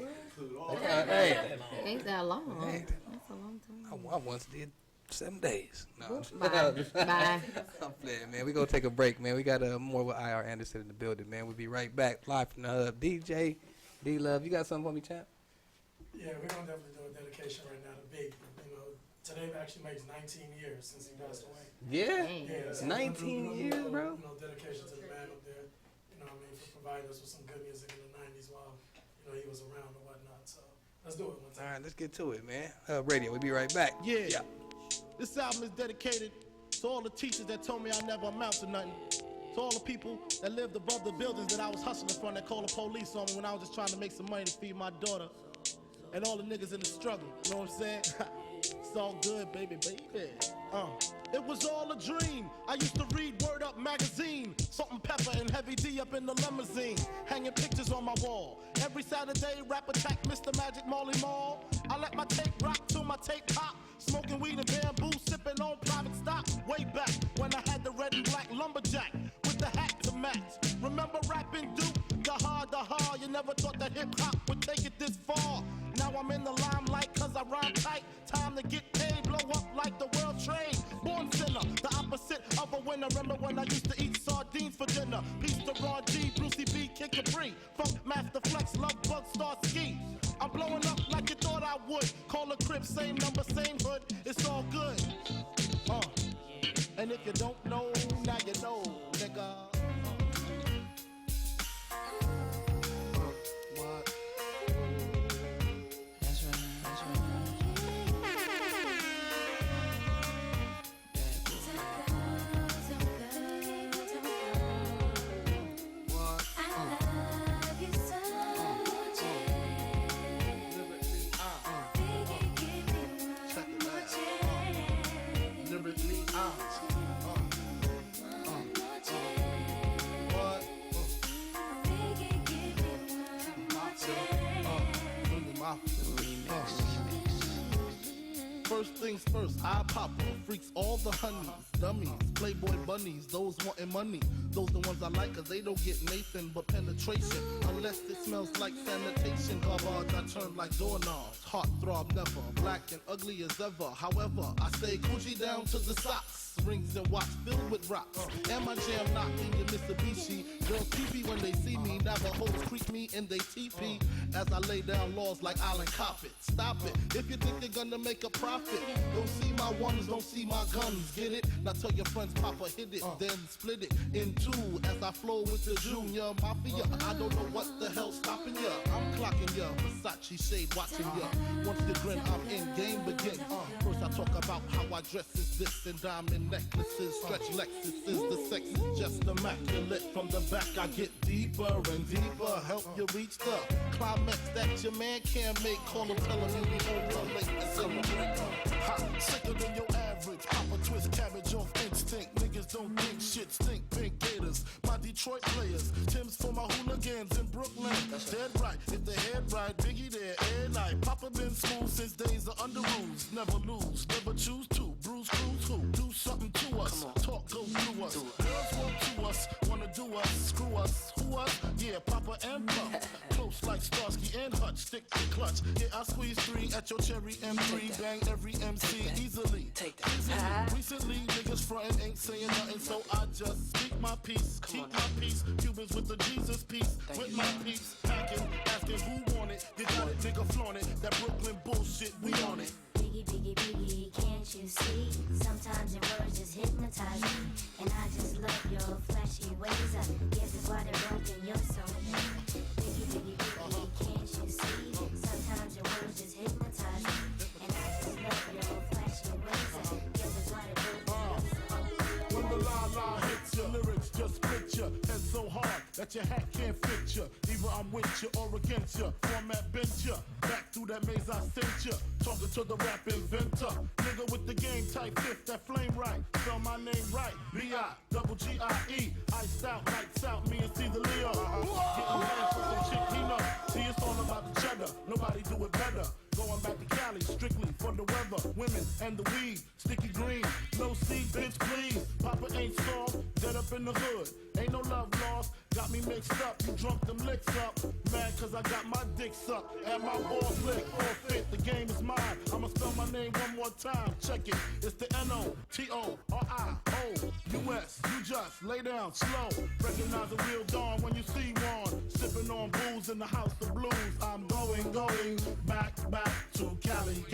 S8: what?
S7: Hey.
S8: Ain't that long.
S7: Hey.
S8: That's a long time.
S7: I once did 7 days. No.
S8: Bye. Bye.
S7: I'm playing, man. We gonna take a break, man. We got more with IR Anderson in the building, man. We'll be right back live from the hub. DJ D Love, you got something for me, champ?
S9: Yeah, we're gonna definitely do a dedication right now to Big. You know, today actually makes 19 years since he passed away.
S7: Yeah.
S9: So
S7: 19 years, bro.
S9: You know, dedication to the man up there. You know what I mean, for providing us with some good music in the 90s while, you know, he was around and whatnot. So let's do it one time.
S7: All right, let's get to it, man. Radio, we'll be right back.
S5: Yeah. This album is dedicated to all the teachers that told me I never amount to nothing. To all the people that lived above the buildings that I was hustling from that called the police on me when I was just trying to make some money to feed my daughter. And all the niggas in the struggle, you know what I'm saying? It's all good, baby. It was all a dream. I used to read Word Up magazine, Salt and Pepper and Heavy D up in the limousine, hanging pictures on my wall. Every Saturday, rap attack, Mr. Magic Molly Mall. I let my tape rock till my tape pop, smoking weed and bamboo, sipping on private stock. Way back when I had the red and black lumberjack with the hat to match. Remember rapping Duke? The hard, you never thought that hip-hop would take it this far. Now I'm in the limelight cause I rhyme tight. Time to get paid, blow up like the world trade. Born sinner, the opposite of a winner. Remember when I used to eat sardines for dinner? Peace to Ron G, Brucey B, Kid Capri, Funk Master Flex, Love Bug, Star Ski. I'm blowing up like you thought I would. Call a crib, same number, same hood. It's all good. And if you don't know, now you know, nigga. What?
S20: That's right.
S5: First things first, I pop her, freaks all the honeys, dummies, playboy bunnies, those wanting money. Those the ones I like cause they don't get Nathan but penetration. Unless it smells like sanitation. Garbage I turn like doorknobs. Heart throb never, black and ugly as ever. However, I stay Gucci down to the socks. Rings and watch filled with rocks. And my jam knocking your Mitsubishi. Girls teepee when they see me. Navajos creep me and they teepee. As I lay down laws like Island Coppet. Stop it, if you think you're gonna make a profit. Don't see my ones, don't see my guns. Get it? Now tell your friends Papa hit it. Then split it in two as I flow with the Junior Mafia. I don't know what the hell's stopping ya. I'm clocking ya. Versace shade watching ya. Once the grin, I'm in, game begin. First I talk about how I dress is this and diamond necklaces, stretch Lexuses, the sex is just immaculate. From the back I get deeper and deeper, help you reach the climax that your man can't make. Call him, tell him you be home late and celebrate. Hot, sicker than your average, Papa twist cabbage off instinct. Niggas don't think shit stink, pink gators. My Detroit players, Tim's for my hooligans in Brooklyn. Dead right, if the head right, Biggie there, air night. Papa been smooth since days of under rules. Never lose, never choose to. Bruise, cruise, who? Do something to us. Talk, go through us. Girls want to us, wanna do us, screw us, who us? Yeah, Papa and Puff. Close like Starsky and Hutch, stick to clutch. Yeah, I squeeze 3 at your cherry M3. Bang every MC easily. Take that. Recently, niggas frontin' ain't saying nothing, so I just speak my peace. Keep my peace. Cubans with the Jesus peace. With my peace. Packing, asking who want it. You got it, nigga, flaunt it. That Brooklyn bullshit, we on it.
S11: Biggie, biggie, biggie, can't you see? Sometimes your words just hypnotize me. And I just love your flashy ways. I guess it's why they're broken your soul. Biggie, biggie, biggie, can't you see? Sometimes your words just hypnotize me. And I just love
S5: that your hat can't fit ya. Either I'm with you or against ya. Format bent ya. Back through that maze I sent ya. Talking to the rap inventor. Nigga with the game type fifth, that flame right. Spell my name right. B-I-double-G-I-E. Iced out, lights out, me and Caesar Leo. Getting paid for some shit he know. See, it's all about the cheddar. Nobody do it better. Going back to Cali, strictly for the weather, women, and the weed. Sticky green, no seed, bitch, please. Papa ain't soft, dead up in the hood. Ain't no love lost, got me mixed up. You drunk them licks up, mad cause I got my dick sucked. And my balls lick, all fit, the game is mine. I'ma spell my name one more time, check it. It's the N-O-T-O-R-I-O-U-S. You just lay down slow. Recognize a real dawn when you see one. Sipping on booze in the house of blues. I'm going back to Cali.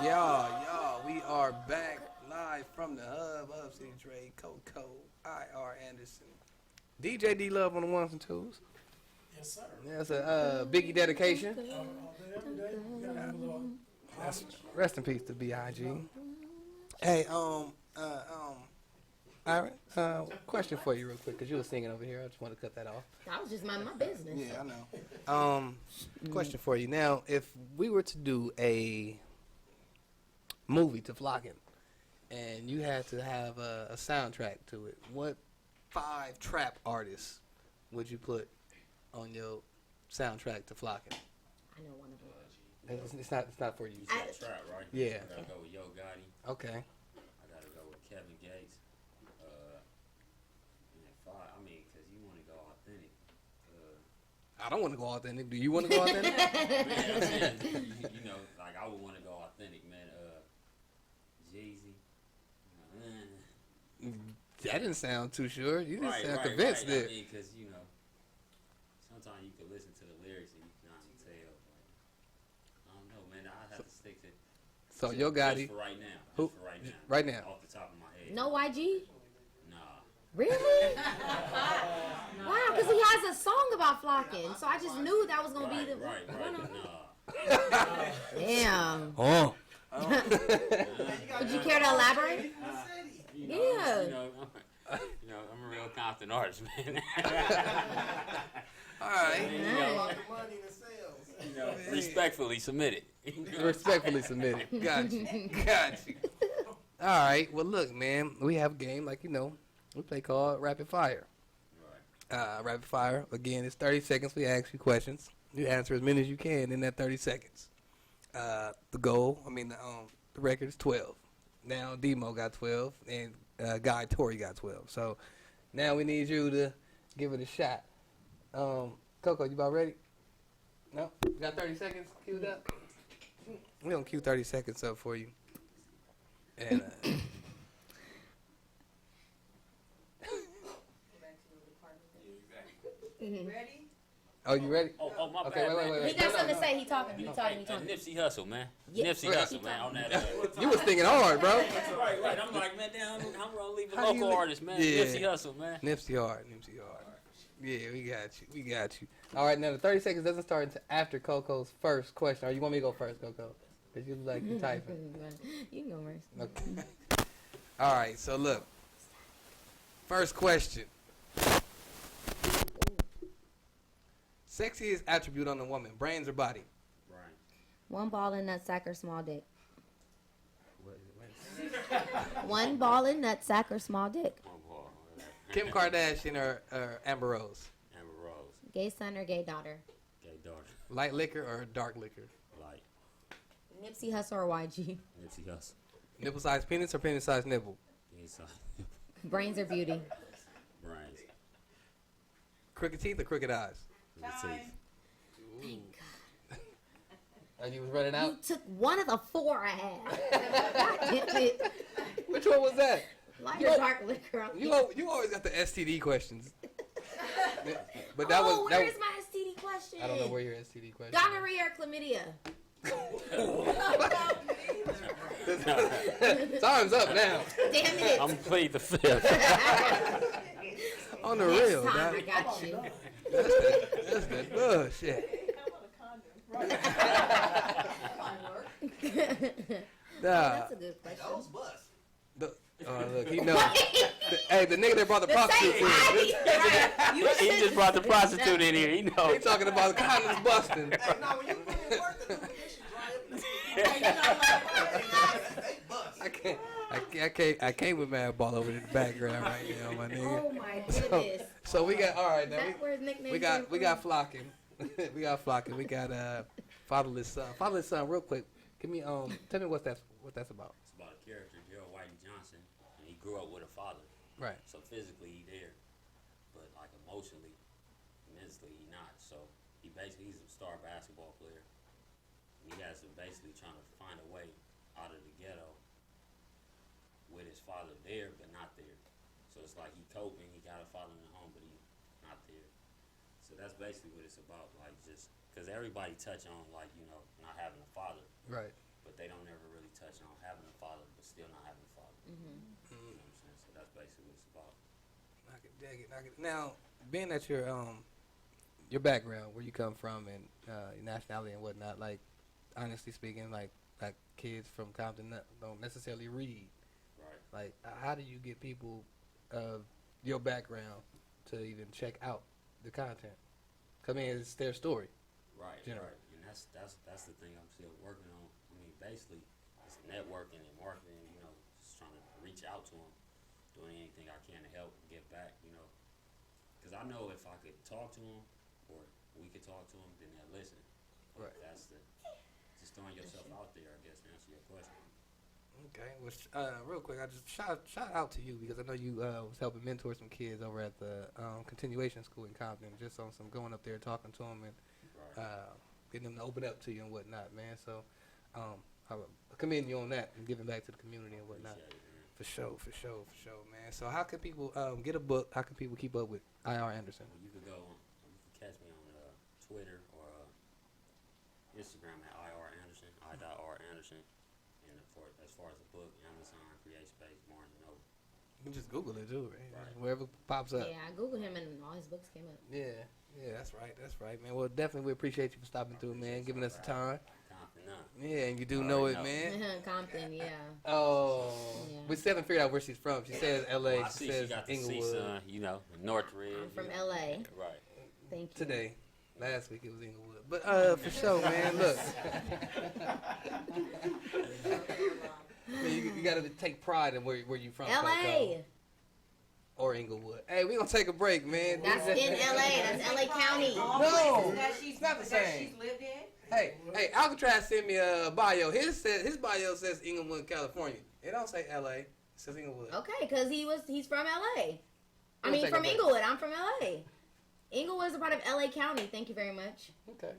S7: Y'all, we are back live from the hub. Hub City Dre, Coco, I.R. Anderson, DJ D Love on the ones and twos.
S9: Yes, sir.
S7: That's a Biggie dedication. Rest in peace to B.I.G. Hey, question for you real quick, because you were singing over here. I just want to cut that off.
S8: I was just minding my business.
S7: Yeah, I know. Question for you. Now, if we were to do a movie to Flockin', and you had to have a soundtrack to it, what 5 trap artists would you put on your soundtrack to Flockin'?
S8: I know one of them.
S7: It's not for you.
S4: It's trap, right?
S7: Yeah.
S4: I gotta go with Yo Gotti.
S7: Okay.
S4: I gotta go with Kevin Gates. I mean, because you want to go authentic.
S7: I don't want to go authentic. Do you want to go authentic?
S4: you know, like I would want to go authentic, man. Jay-Z.
S7: That didn't sound too sure. You didn't sound
S4: right,
S7: convinced there.
S4: I mean, because, you know, sometimes you can listen to the lyrics and you can kind of tell. Like, I don't know, man. I'd have to stick to.
S7: So Yo Gotti.
S4: Just for right now.
S7: Who?
S4: For right now.
S7: Right now.
S4: Off the top of my head.
S8: No YG?
S4: Nah.
S8: Really? Wow, because he has a song about flocking, so I just knew that was gonna be the
S4: Right.
S8: Nah. Damn.
S7: Oh.
S8: Would you care to elaborate?
S4: You
S8: Yeah.
S4: know, I'm a real Compton artist, man.
S7: All right.
S4: You know, respectfully submitted.
S7: Respectfully submitted. Got you. All right. Well, look, man. We have a game like, you know, we play called Rapid Fire. Rapid Fire. Again, it's 30 seconds. We ask you questions. You answer as many as you can in that 30 seconds. The record is 12. Now Demo got 12, and Guy Tory got 12. So now we need you to give it a shot. Coco, you about ready? No? You got 30 seconds queued up? We're going to queue 30 seconds up for you. And
S11: Ready?
S7: oh, you ready?
S4: Oh, my
S7: okay,
S4: bad,
S7: wait.
S8: He got something to say. He talking.
S4: Nipsey Hussle, man.
S8: Yeah.
S4: Nipsey Hussle, man. On that.
S7: You was thinking hard, bro.
S4: Right. I'm like, man, damn, I'm gonna leave a
S7: How you
S4: local
S7: li-
S4: artist, man.
S7: Yeah.
S4: Nipsey Hussle, man.
S7: Nipsey hard. Yeah, we got you. All right, now the 30 seconds doesn't start until after Coco's first question. Or you want me to go first, Coco? Because you look like you're typing.
S8: You can go first.
S7: Okay. All right, so look. First question. Sexiest attribute on a woman, brains or body?
S4: Right.
S8: One ball in nutsack or small dick. One ball in nutsack or small dick.
S7: Kim Kardashian or Amber Rose?
S4: Amber Rose.
S8: Gay son or gay daughter.
S4: Gay daughter.
S7: Light liquor or dark liquor?
S4: Light.
S8: Nipsey Hussle or YG.
S4: Nipsey Hussle.
S7: Nipple size penis or penis size nipple?
S4: Inside.
S8: Brains or beauty.
S4: Brains.
S7: Crooked teeth or crooked eyes?
S4: Crooked teeth.
S8: Thank God.
S7: And you was running out?
S8: You took one of the 4 I had. God damn it.
S7: Which one was that?
S8: Light or dark liquor.
S7: You always got the STD questions. But that was
S8: where's my STD question?
S7: I don't know where your STD question.
S8: Gonorrhea or chlamydia?
S7: Time's up now.
S8: Damn it.
S4: I'm plead the fifth.
S7: On the
S8: Next
S7: real,
S8: time
S7: dog.
S8: I got you.
S7: That's that bullshit.
S8: That's a good question.
S7: The look, he know. Hey, the nigga that brought the prostitute in.
S4: He just brought the prostitute in here. He know.
S7: He talking about condoms busting. I can't with Mad Ball over in the background right now, my nigga.
S8: Oh my goodness.
S7: So we got all right now.
S8: That where his nickname
S7: We
S8: came
S7: got
S8: from?
S7: flocking. We got flocking. We got fatherless son. Fatherless son. Real quick, give me tell me what that's about.
S4: It's about a character, Gerald Whitey Johnson, and he grew up with a father.
S7: Right.
S4: So physically he there, but like emotionally, mentally he not. So he's a star basketball player. He has to basically trying to find a way out of the ghetto with his father there, but not there. So it's like he coping. He got a father in the home, but he's not there. So that's basically what it's about. Like just because everybody touch on like not having a father.
S7: Right.
S4: But they don't ever really touch on having a father, but still not having a father.
S8: Mm-hmm.
S4: You know what I'm saying? So that's basically what it's about.
S7: I can dig it. Now, being that your background, where you come from, and your nationality and whatnot, like honestly speaking, like kids from Compton don't necessarily read.
S4: Right.
S7: Like, how do you get people of your background to even check out the content? Cause I mean, it's their story.
S4: Right.
S7: Generally.
S4: Right. And that's the thing I'm still working on. I mean, basically, it's networking and marketing. Just trying to reach out to them, doing anything I can to help and give back. Because I know if I could talk to them or we could talk to them, then they'll listen. But
S7: Right.
S4: that's just throwing yourself out there, I guess, to answer your question.
S7: Okay. Well, real quick, I just shout out to you because I know you was helping mentor some kids over at the continuation school in Compton, just on some going up there talking to them and getting them to open up to you and whatnot, man. So I commend you on that and giving back to the community and whatnot. For sure, man. So how can people get a book? How can people keep up with I.R. Anderson?
S4: You can catch me on Twitter or Instagram at I.R. Anderson, I.R. Anderson. And as far as the book, Amazon, CreateSpace, Barnes & Noble.
S7: You can just Google it too, right? Wherever pops up.
S8: Yeah, I Googled him and all his books came up.
S7: Yeah, that's right, man. Well, definitely we appreciate you for stopping through, man, giving us the time. Yeah, and you do know it, man.
S8: Compton, yeah.
S7: Oh,
S8: Yeah.
S7: we still haven't figured out where she's from. She says L.A.
S4: Well, I
S7: she
S4: see
S7: says
S4: she got the
S7: Inglewood.
S4: Season, Northridge.
S8: I'm from L.A.
S4: Right.
S8: Thank you.
S7: Today. Last week it was Inglewood. But for sure, man, look. you got to take pride in where you from.
S8: L.A.
S7: Or Inglewood. Hey, we gonna take a break, man.
S8: That's in L.A. That's L.A. County.
S7: No, it's not the same.
S6: She's lived in?
S7: Hey, Alcatraz sent me a bio. His bio says Inglewood, California. It don't say L.A. It says Inglewood.
S8: Okay, because he's from L.A. I
S7: We'll
S8: mean,
S7: take
S8: from
S7: a break.
S8: Inglewood. I'm from L.A. Inglewood is a part of L.A. County. Thank you very much.
S7: Okay.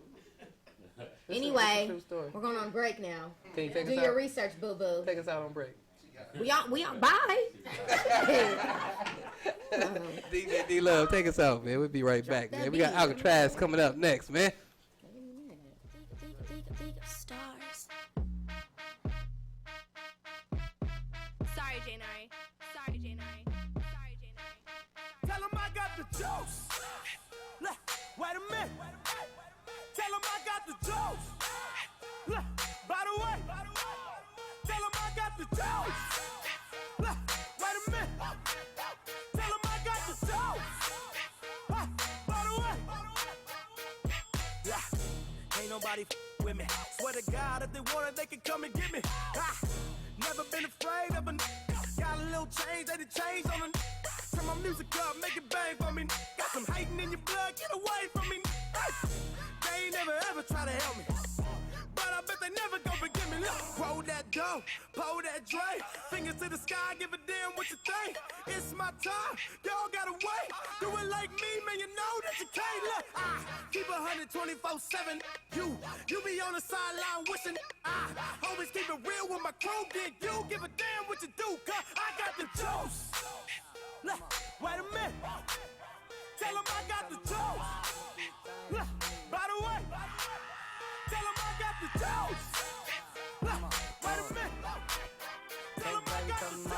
S8: Anyway,
S7: True story.
S8: we're going on break now.
S7: Can you take
S8: Do
S7: us
S8: your
S7: out?
S8: research, boo boo.
S7: Take us out on break.
S8: We on. Bye.
S7: DJ D Love, take us out, man. We'll be right back, man. We got Alcatraz coming up next, man.
S11: Stars.
S14: Sorry, Janari. Sorry, Janari. Sorry, Janari.
S21: Tell him I got the juice. Look, wait a minute. Tell him I got the juice. Look, by the way. Tell him I got the juice. Look, wait a minute. Tell him I got the juice. By the way. Yeah, ain't nobody with me. Swear to God, if they want it, they can come and get me. Never been afraid of a got a little change, they done change on a turn my music up, make it bang for me. Got some hating in your blood, get away from me. They ain't never ever try to help me, but I bet they never gon' forgive me. Look, roll that dough, pull that Dre, fingers to the sky, give a damn what you think. It's my time, y'all gotta wait. Do it like me, man, you know that you can't. Look, I keep 124/7. You be on the sideline wishing. I always keep it real with my crew. Then you give a damn what you do, 'cause I got the juice. Look, wait a minute. Tell them I got the juice. Look, by the way. Tell them I got the juice. Look, wait a minute. Tell them I got the juice.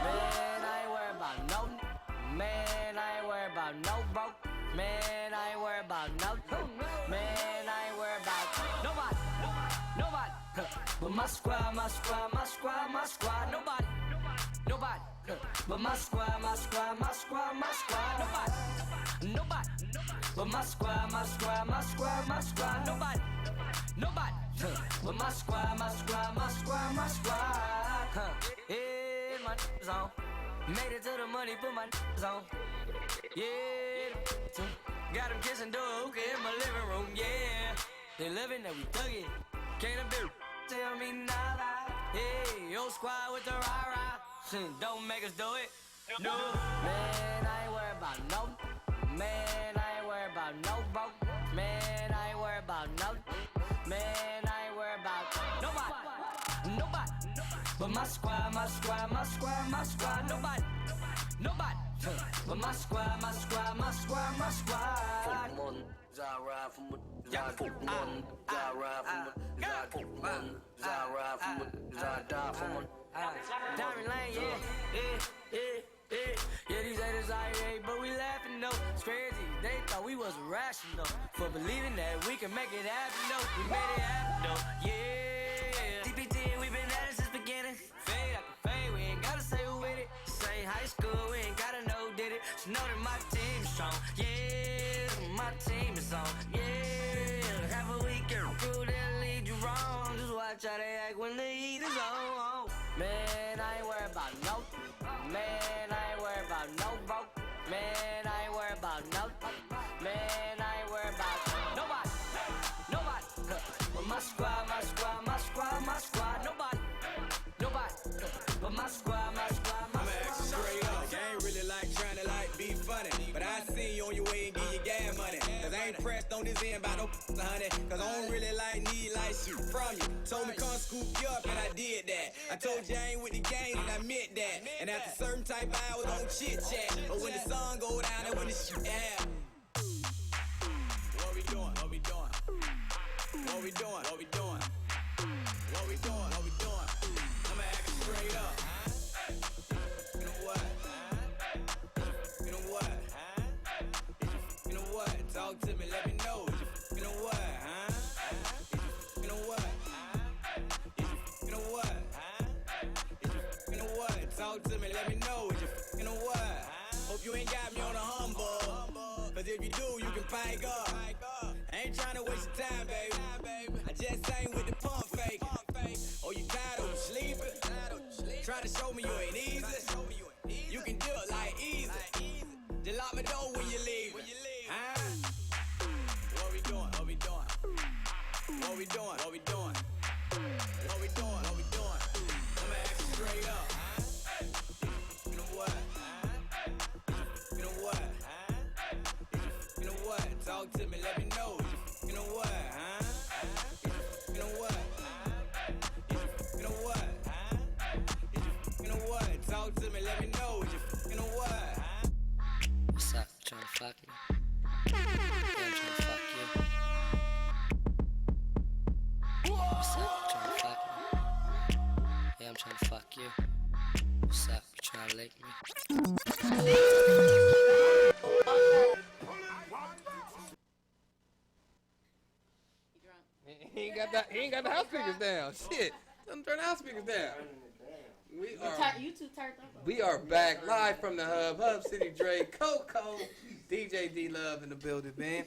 S20: Man, I ain't worried about no. Man, I ain't worried about no broke. Man, I ain't worried about no. Man, I ain't worried about nobody. Nobody. But my squad, my squad, my squad, my squad, nobody, nobody. But my squad, my squad, my squad, my squad, nobody, nobody. But my squad, my squad, my squad, my squad, nobody, nobody. But my squad, my squad, my squad, my squad. Yeah, my on. Made it to the money, put my on. Yeah, got them kissing door hookah in my living room. Yeah, they living that we thug it. Can't a bitch tell me nada. Hey, old squad with the rah-rah. Don't make us do it. No. Man, I ain't worried about no. Man, I ain't worried about no broke. Man, I ain't worried about no. Man, I ain't worried about nobody. Nobody. But my squad, my squad, my squad, my squad, nobody. Nobody. But my squad, my squad, my squad, my squad. Diamond Lane, yeah, these haters irate, but we laughing though. It's crazy, they thought we was irrational for believing that we can make it happen though. We made it happen though, yeah. DPT, we been at it since beginning. Fade after fade, we ain't gotta say who with it. Same high school, we ain't gotta know did it. Just know that my team's strong, yeah. My team is on, yeah. Half a weekend crew that lead you wrong. Just watch how they act when the heat is on. Man, I ain't worried about no. Man, I ain't worried about no broke. Man, I ain't worried about no. Man, I ain't worried about nobody. Nobody. But my squad, my squad, my squad, my squad. Nobody. Nobody. But my squad, my squad, my squad.
S6: I'ma ask you straight up. I ain't really like trying to like be funny, but I seen you on your way and give you gas money. Cause I ain't pressed on this end by no honey. Cause I don't really need like shit from you. Told me come scoop you up and I did that. I told you I ain't with the game and I meant that. And after certain type of hours on chit chat. But when the sun go down and when the shit happen. What we doing? What we doing? What we doing? What we doing? What we doing? What we doing? I'ma act straight up. You know what? You know what? You know what? Talk to me, let me know. You know what? You know what? You know what? You know what? Talk to me, let me know. You know what? Hope you ain't got me on a humble. Cause if you do, you can pike up. I ain't tryna waste your time, baby. I just ain't with the pump fake. Oh, you tired of sleeping? Try to show me you ain't easy. You can do it like easy. Just lock my door when you leave. Huh? What we doing? What we doing? What we doing? What we doing? What we doing? What we doing? I'ma ask you straight up. You know what? You know what? You know what? Talk to me, let me know. You know what? You know what? You know what? You know what? Talk to me, let me know. You know what?
S13: What's up? Trying to fuck me? Yeah, I'm trying to fuck you. What's up? Trying to fuck me? Yeah, I'm trying to fuck you. What's up? You trying to lick me?
S7: He ain't got the house speakers down. Shit. Let him turn the house speakers down.
S8: You two turned up.
S7: We are back live from the Hub. Hub City Dre, Coco, DJ D Love in the building, man.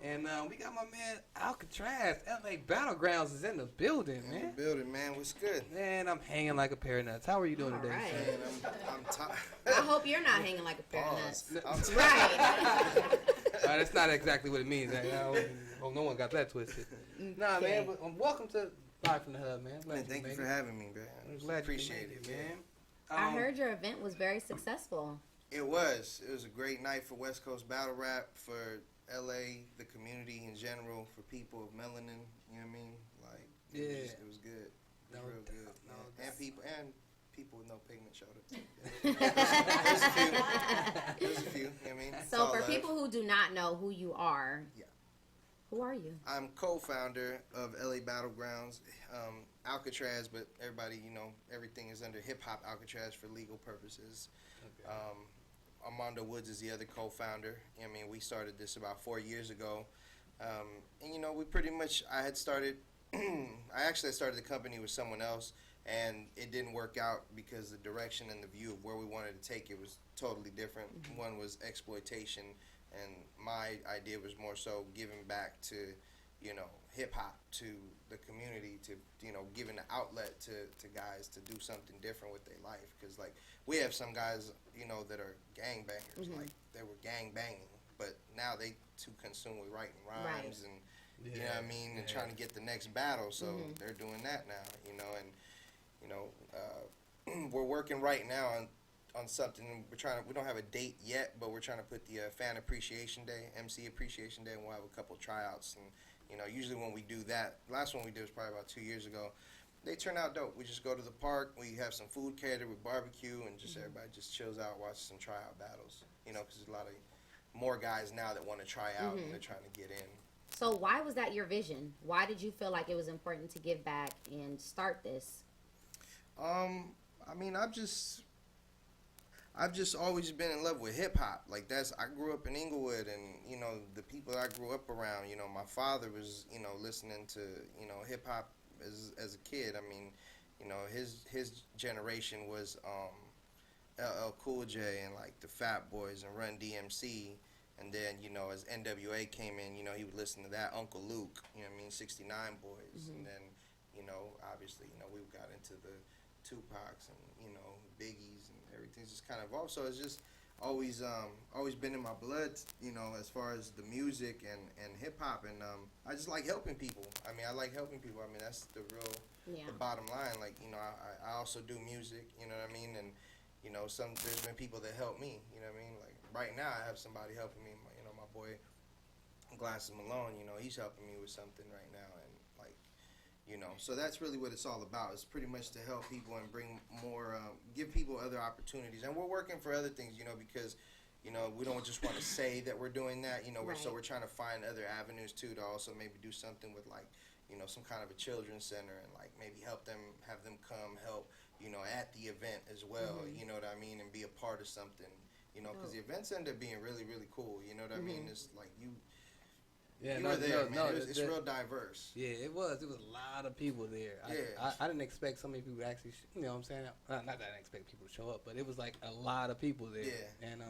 S7: And we got my man Alcatraz, LA Battlegrounds is in the building, man.
S23: In the building, man. What's good?
S7: Man, I'm hanging like a pair of nuts. How are you doing today,
S8: right.
S7: sir?
S23: Man, I'm tired.
S8: I hope you're not hanging like a pair of nuts.
S23: I'm
S8: Right.
S7: That's not exactly what it means. I hope no one got that twisted. Nah, man. But, welcome to Live from the Hub, man.
S23: Man, thank you for having me, man.
S7: I'm glad
S23: Appreciate it, man.
S8: I heard your event was very successful.
S23: It was. It was a great night for West Coast Battle Rap, for LA, the community in general, for people of melanin. You know what I mean? Like, it was good. It was real good. Man. And people with no pigment showed up. There's a few. You know what I mean?
S8: So for people who do not know who you are, who are you?
S23: I'm co-founder of LA Battlegrounds, Alcatraz, but everybody, everything is under Hip Hop Alcatraz for legal purposes. Okay. Armando Woods is the other co-founder. I mean, we started this about 4 years ago. And, we pretty much, I had started I actually started the company with someone else, and it didn't work out because the direction and the view of where we wanted to take it was totally different. One was exploitation, and my idea was more so giving back to, you know, hip hop, to the community, to, you know, giving an outlet to guys to do something different with their life. Because, like, we have some guys, you know, that are gang bangers, like they were gang banging, but now they too consumed with writing rhymes and, you know what I mean, and trying to get the next battle. So they're doing that now, you know, and, you know, we're working right now on something. We don't have a date yet, but we're trying to put the Fan Appreciation Day, MC Appreciation Day, and we'll have a couple tryouts. And, you know, usually when we do that, last one we did was probably about 2 years ago. They turn out dope. We just go to the park, we have some food catered with barbecue, and just everybody just chills out, watches some tryout battles. You know, because there's a lot of more guys now that want to try out and they're trying to get in.
S8: So why was that your vision? Why did you feel like it was important to give back and start this?
S23: I mean, I've just always been in love with hip hop. Like, I grew up in Inglewood, and, you know, the people I grew up around, you know, my father was, you know, listening to, you know, hip hop as a kid. I mean, you know, his generation was LL Cool J and, like, the Fat Boys and Run DMC. And then, you know, as NWA came in, you know, he would listen to that. Uncle Luke, you know what I mean, 69 Boys. And then, you know, obviously, you know, we got into the Tupacs and, you know, Biggies, and everything's just kind of evolved. So it's just always been in my blood, you know, as far as the music and hip hop. And I just like helping people. I mean, I like helping people. I mean, that's the real, the bottom line. Like, you know, I also do music, you know what I mean? And, you know, there's been people that help me, you know what I mean? Like, right now I have somebody helping me, you know, my boy Glasses Malone, you know, he's helping me with something right now. And, like, you know, so that's really what it's all about. It's pretty much to help people and bring more, give people other opportunities. And we're working for other things, you know, because, you know, we don't just want to say that we're doing that, you know, so we're trying to find other avenues too, to also maybe do something with, like, you know, some kind of a children's center, and, like, maybe have them come help, you know, at the event as well, you know what I mean, and be a part of something, you know, because the events end up being really, really cool, you know what I mean? It's like you were there, man. It's real diverse.
S7: Yeah, it was. It was a lot of people there. I didn't expect so many people to actually, you know what I'm saying? Not that I didn't expect people to show up, but it was like a lot of people there.
S23: Yeah.
S7: And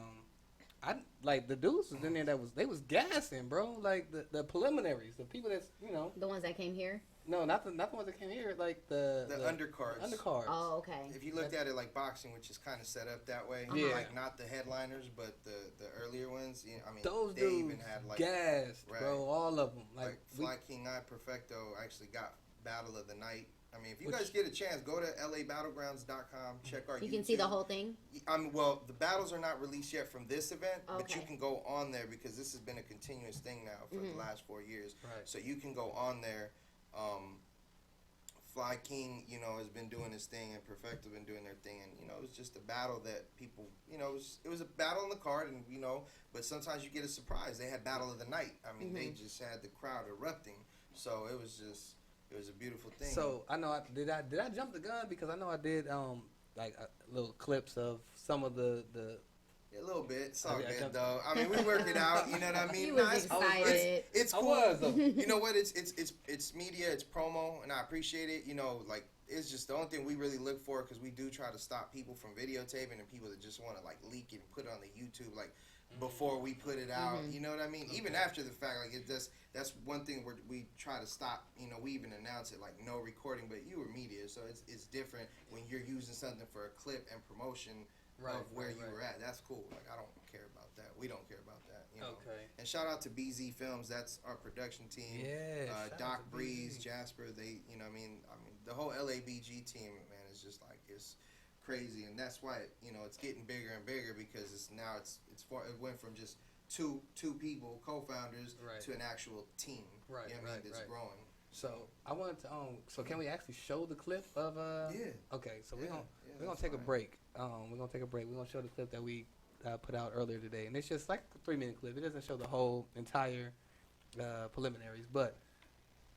S7: I like the dudes was in there they was gassing, bro. Like the preliminaries, the people that's, you know,
S8: the ones that came here.
S7: No, not the ones that came here. Like the
S23: undercards.
S7: Undercards.
S8: Oh, okay.
S23: If you looked at it like boxing, which is kind of set up that way, like not the headliners, but the earlier ones. You know, I mean,
S7: those
S23: they
S7: dudes
S23: even had like
S7: gassed, bro. All of them.
S23: Like Fly King I Perfecto actually got Battle of the Night. I mean, if you guys get a chance, go to labattlegrounds.com, check our YouTube.
S8: You can see the whole thing?
S23: Well, the battles are not released yet from this event, but you can go on there because this has been a continuous thing now for the last 4 years. Right. So you can go on there. Fly King, you know, has been doing his thing, and Perfecto been doing their thing, and, you know, it was just a battle that people, you know, it was a battle on the card, and, you know, but sometimes you get a surprise. They had Battle of the Night. I mean, they just had the crowd erupting, so it was a beautiful thing.
S7: So I know did I jump the gun, because I know I did like little clips of some of the
S23: a little bit. It's all good, though. I mean, we work it out. You know what I mean?
S8: He was excited.
S23: It's cool.
S7: I was, though.
S23: You know what? It's media. It's promo, and I appreciate it. You know, like, it's just the only thing we really look for, because we do try to stop people from videotaping and people that just want to, like, leak it and put it on the YouTube, like, before we put it out. You know what I mean? Even after the fact, like, that's one thing we try to stop. You know, we even announce it, like, no recording, but you were media, so it's different when you're using something for a clip and promotion. Of where you were at. That's cool. Like, I don't care about that. We don't care about that. You know? Okay. And shout out to BZ Films. That's our production team.
S7: Yeah.
S23: Doc Breeze, Jasper. They, you know, I mean, the whole LABG team, man, is just like, it's crazy, and that's why you know it's getting bigger and bigger, because it went from just two people, co-founders, to an actual team.
S7: Right.
S23: You know what I mean? That's growing.
S7: So I wanted to so can we actually show the clip of
S23: Yeah.
S7: Okay, so we're gonna take a break. We're gonna take a break. We're gonna show the clip that we put out earlier today, and it's just like a 3-minute clip. It doesn't show the whole entire preliminaries, but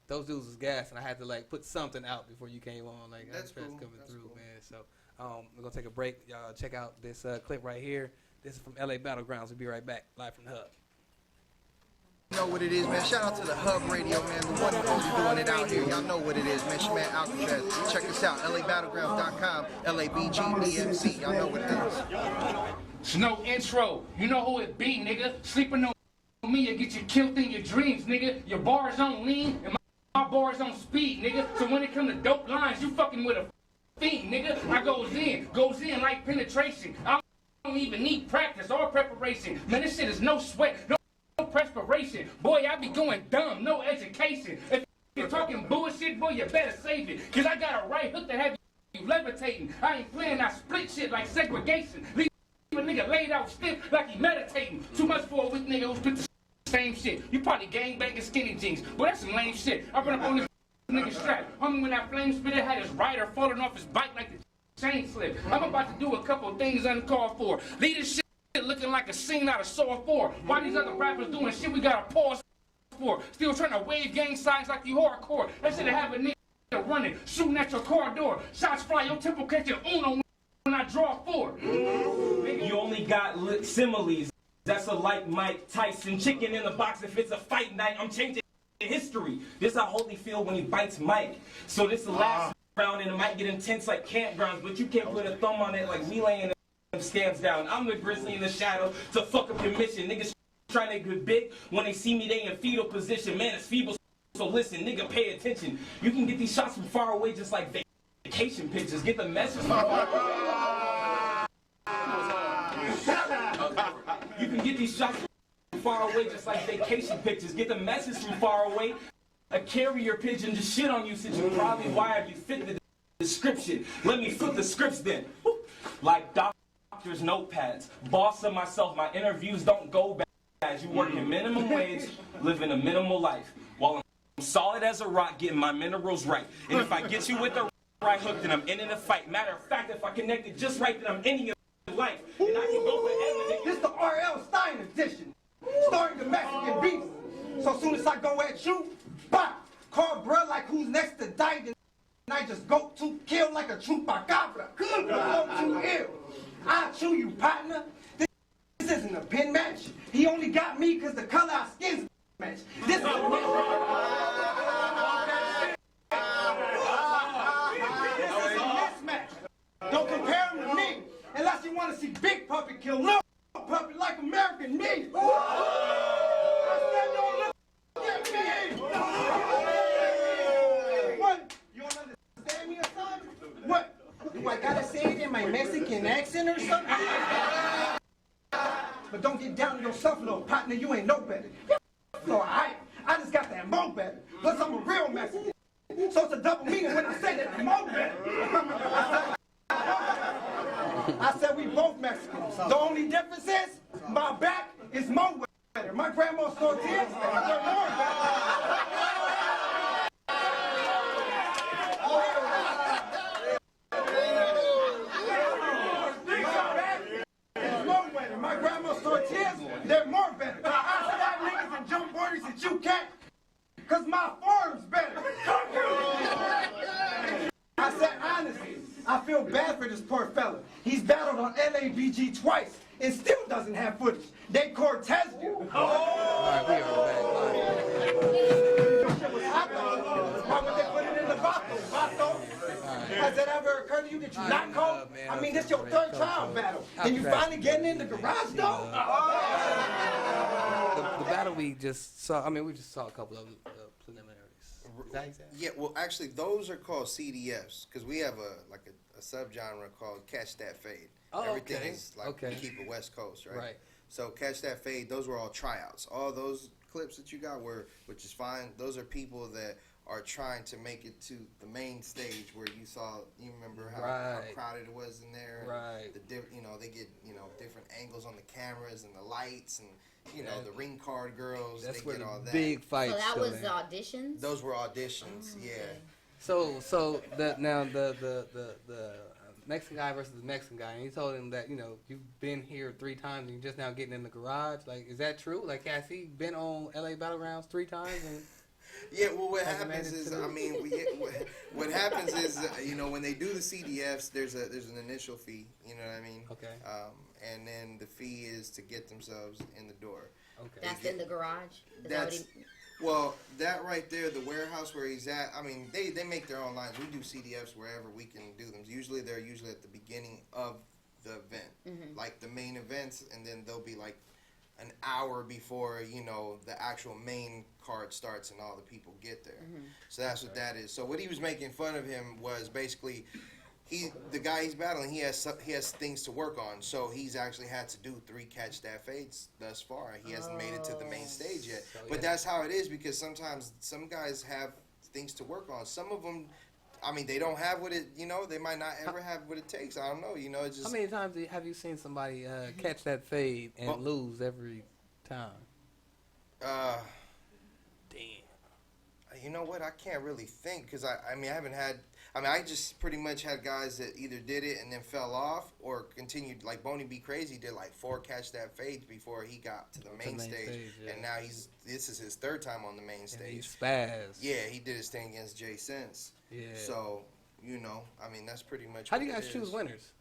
S7: those dudes was gas, and I had to like put something out before you came on. Like that's cool. Coming through, cool. Man. So we're gonna take a break. Y'all check out this clip right here. This is from LA Battlegrounds. We'll be right back, live from the hub.
S23: You know what it is, man. Shout out to the Hub Radio, man. The one and only doing it out here. Y'all know what it is, man. It's your man Alcatraz. Check us out, labattlegrounds.com, LABGDMC. Y'all know what it is.
S15: It's no intro. You know who it be, nigga. Sleeping on me, you get you killed in your dreams, nigga. Your bars on lean and my bars on speed, nigga. So when it come to dope lines, you fucking with a fiend, nigga. I goes in like penetration. I don't even need practice or preparation. Man, this shit is no sweat, no perspiration. Boy, I be going dumb, no education. If you're talking bullshit, boy, you better save it. Cause I got a right hook to have you levitating. I ain't playing, I split shit like segregation. Leave a nigga laid out stiff like he meditating. Too much for a weak nigga who spit the same shit. You probably gangbanging skinny jeans. Boy, that's some lame shit. I run up on this nigga strap. Homie, when that flame spitter had his rider falling off his bike like the chain slip. I'm about to do a couple of things uncalled for. Lead this shit looking like a scene out of Saw 4. Why these other rappers doing shit we gotta pause for? Still trying to wave gang signs like you hardcore. That shit have a nigga running, shooting at your car door. Shots fly, your temple catch your uno when I draw 4.
S16: You only got similes. That's a like Mike Tyson. Chicken in the box if it's a fight night. I'm changing history. This how Holyfield when he bites Mike. So this the last round and it might get intense like campgrounds, but you can't put a thumb on it like me laying them scams down. I'm the grizzly in the shadow to fuck up your mission. Niggas trying to get big. When they see me, they in fetal position. Man, it's feeble. So listen, nigga, pay attention. You can get these shots from far away just like vacation pictures. Get the message from far away. You can get these shots from far away just like vacation pictures. Get the message from far away. A carrier pigeon just shit on you since you probably wired. You fit the description. Let me flip the scripts then. Like doctors' notepads. Boss of myself, my interviews don't go bad. You working minimum wage, living a minimal life. While I'm solid as a rock, getting my minerals right. And if I get you with the right hook, then I'm ending the fight. Matter of fact, if I connect it just right, then I'm ending your life. And I can go forever.
S17: This the R.L. Stein edition, starring the Mexican beast. So soon as I go at you, bop, call bruh like who's next to die, and I just go to kill like a chupacabra. Go to ill. I'll chew you, partner. This isn't a pin match. He only got me because the color our skins match. This is a mismatch. Don't compare him to me unless you want to see Big Puppet kill Little Puppet like American me. I said don't look at me. What? You don't understand me or something? What? Do I gotta say it in my Mexican accent or something? But don't get down on yourself, little partner. You ain't no better. So I just got that mo better. Plus I'm a real Mexican. So it's a double meaning when I say that I'm mo better. I said we both Mexicans. The only difference is my back is mo better. My grandma's tortillas, they're more better. My grandma's tortillas, they're more better. I slap niggas and jump borders that you can't, cause my form's better. I said honestly, I feel bad for this poor fella. He's battled on LABG twice and still doesn't have footage. They Cortez you. Alright, we are back. Why would they put it in the Vato? Has it ever occurred to you that you not called? I mean, this your third trial battle, and you finally getting in the garage door?
S7: The battle we just saw, I mean, we just saw a couple of preliminaries. Is that exactly?
S23: Yeah, well, actually, those are called CDFs, because we have a subgenre called Catch That Fade.
S7: Oh,
S23: Everything
S7: okay.
S23: is like, we keep it West Coast, right?
S7: Right.
S23: So Catch That Fade, those were all tryouts. All those clips that you got were, which is fine, those are people that are trying to make it to the main stage where you saw, you remember how crowded it was in there.
S7: Right.
S23: They get, different angles on the cameras and the lights and, the ring card girls.
S7: That's
S23: they
S7: where
S23: get
S7: the
S23: all that.
S7: big fights.
S8: So that was the auditions?
S23: Those were auditions, yeah.
S7: So the Mexican guy versus the Mexican guy, and he told him that you've been here 3 times and you're just now getting in the garage. Like, is that true? Like, has he been on LA Battlegrounds 3 times? And
S23: yeah, well, what happens is, what happens is, when they do the CDFs, there's an initial fee. You know what I mean?
S7: Okay.
S23: And then the fee is to get themselves in the door.
S7: Okay.
S8: That's in the garage. Is that what
S23: That's
S8: he-
S23: well, that right there, the warehouse where he's at. I mean, they make their own lines. We do CDFs wherever we can do them. Usually they're at the beginning of the event, like the main events, and then they'll be like an hour before the actual main card starts and all the people get there. So that's what that is. So what he was making fun of him was basically. The guy he's battling, he has things to work on, so he's actually had to do 3 catch that fades thus far. He hasn't made it to the main stage yet, but that's how it is because sometimes some guys have things to work on. Some of them, I mean, they don't have what it. They might not ever have what it takes. I don't know. It's just
S7: How many times have you seen somebody catch that fade and lose every time?
S23: Damn. You know what? I can't really think because I mean I haven't had. I mean, I just pretty much had guys that either did it and then fell off or continued. Like Boney B. Crazy did like 4 catch that fades before he got to the main stage. And now this is his 3rd time on the main stage.
S7: He spazzed.
S23: Yeah, he did his thing against Jay Sense.
S7: Yeah.
S23: So, I mean, that's pretty much
S7: How
S23: what
S7: do you guys
S23: it
S7: choose
S23: is.
S7: winners?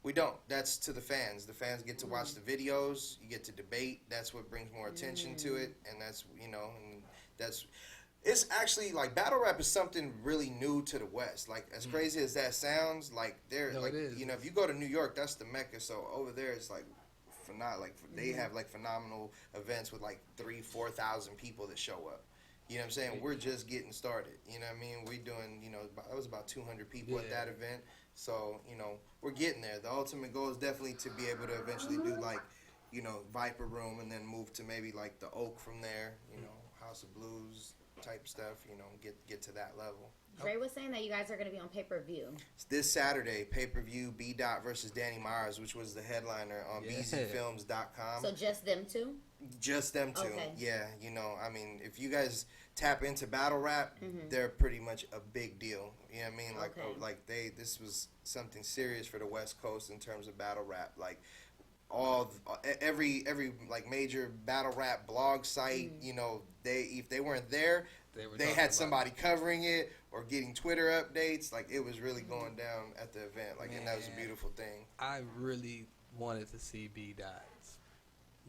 S23: We don't. That's to the fans. The fans get to watch the videos. You get to debate. That's what brings more attention to it. And that's, and that's... It's actually like battle rap is something really new to the West. Like as crazy as that sounds, like
S7: it is.
S23: if you go to New York, that's the mecca. So over there, it's like phenomenal. Like they have like phenomenal events with like 3,000-4,000 people that show up. You know what I'm saying? We're just getting started. You know what I mean? We're doing. That was about 200 people at that event. So we're getting there. The ultimate goal is definitely to be able to eventually do like Viper Room and then move to maybe like the Oak from there. House of Blues type stuff, get to that level.
S8: Dre was saying that you guys are going to be on pay-per-view.
S23: It's this Saturday, pay-per-view, B. Dot versus Danny Myers, which was the headliner on bzfilms.com.
S8: So just them two?
S23: Just them two.
S8: Okay.
S23: Yeah, I mean, if you guys tap into battle rap, they're pretty much a big deal. You know what I mean? This was something serious for the West Coast in terms of battle rap. Like, every like major battle rap blog site, if they weren't there, they had somebody covering it or getting Twitter updates. Like it was really going down at the event. Like, and that was a beautiful thing.
S7: I really wanted to see B Dots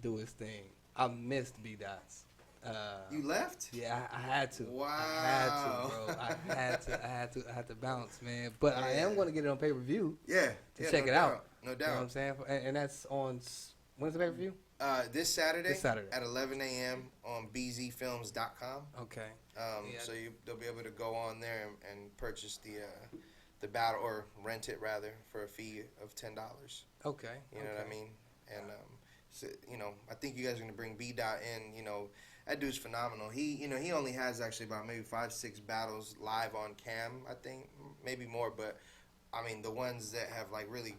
S7: do his thing. I missed B Dots.
S23: You left?
S7: Yeah, I had to.
S23: Wow.
S7: I had to, bro. I had to bounce, man. But I am going to get it on pay-per-view.
S23: Yeah.
S7: To check it out.
S23: No doubt.
S7: You know what I'm saying? And that's on, when's the pay-per-view?
S23: This Saturday.
S7: This Saturday.
S23: At 11 a.m. on bzfilms.com.
S7: Okay.
S23: So they'll be able to go on there and purchase the battle, or rent it rather, for a fee of $10.
S7: Okay.
S23: You know what I mean? And so, I think you guys are gonna bring B. Dot in. That dude's phenomenal. He only has actually about maybe 5-6 battles live on cam. I think maybe more, but I mean the ones that have like really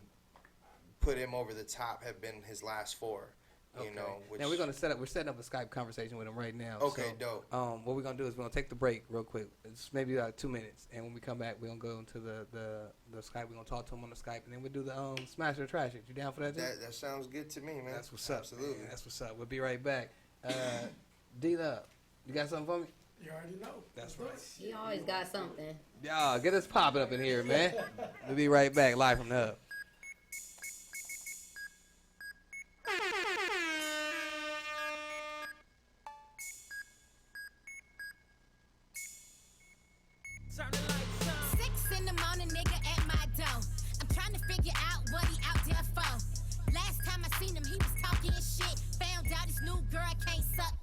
S23: put him over the top have been his last 4.
S7: Okay.
S23: Which
S7: Now we're setting up a Skype conversation with him right now.
S23: Okay,
S7: so,
S23: dope.
S7: What we're gonna do is we're gonna take the break real quick. It's maybe about 2 minutes, and when we come back, we're gonna go into the Skype. We're gonna talk to him on the Skype, and then we'll do the Smash or Trash It. You down for that?
S23: That sounds good to me, man.
S7: That's what's up.
S23: Absolutely.
S7: Man. That's what's up. We'll be right back. D-Love, you got something for me?
S9: You already know.
S7: That's right.
S8: He always got something.
S7: Y'all, get us popping up in here, man. We'll be right back, live from the hub.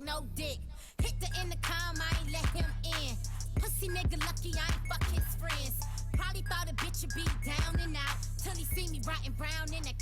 S3: No dick. Hit the intercom, I ain't let him in. Pussy nigga lucky I ain't fuck his friends. Probably thought a bitch would be down and out till he see me rotting brown in the.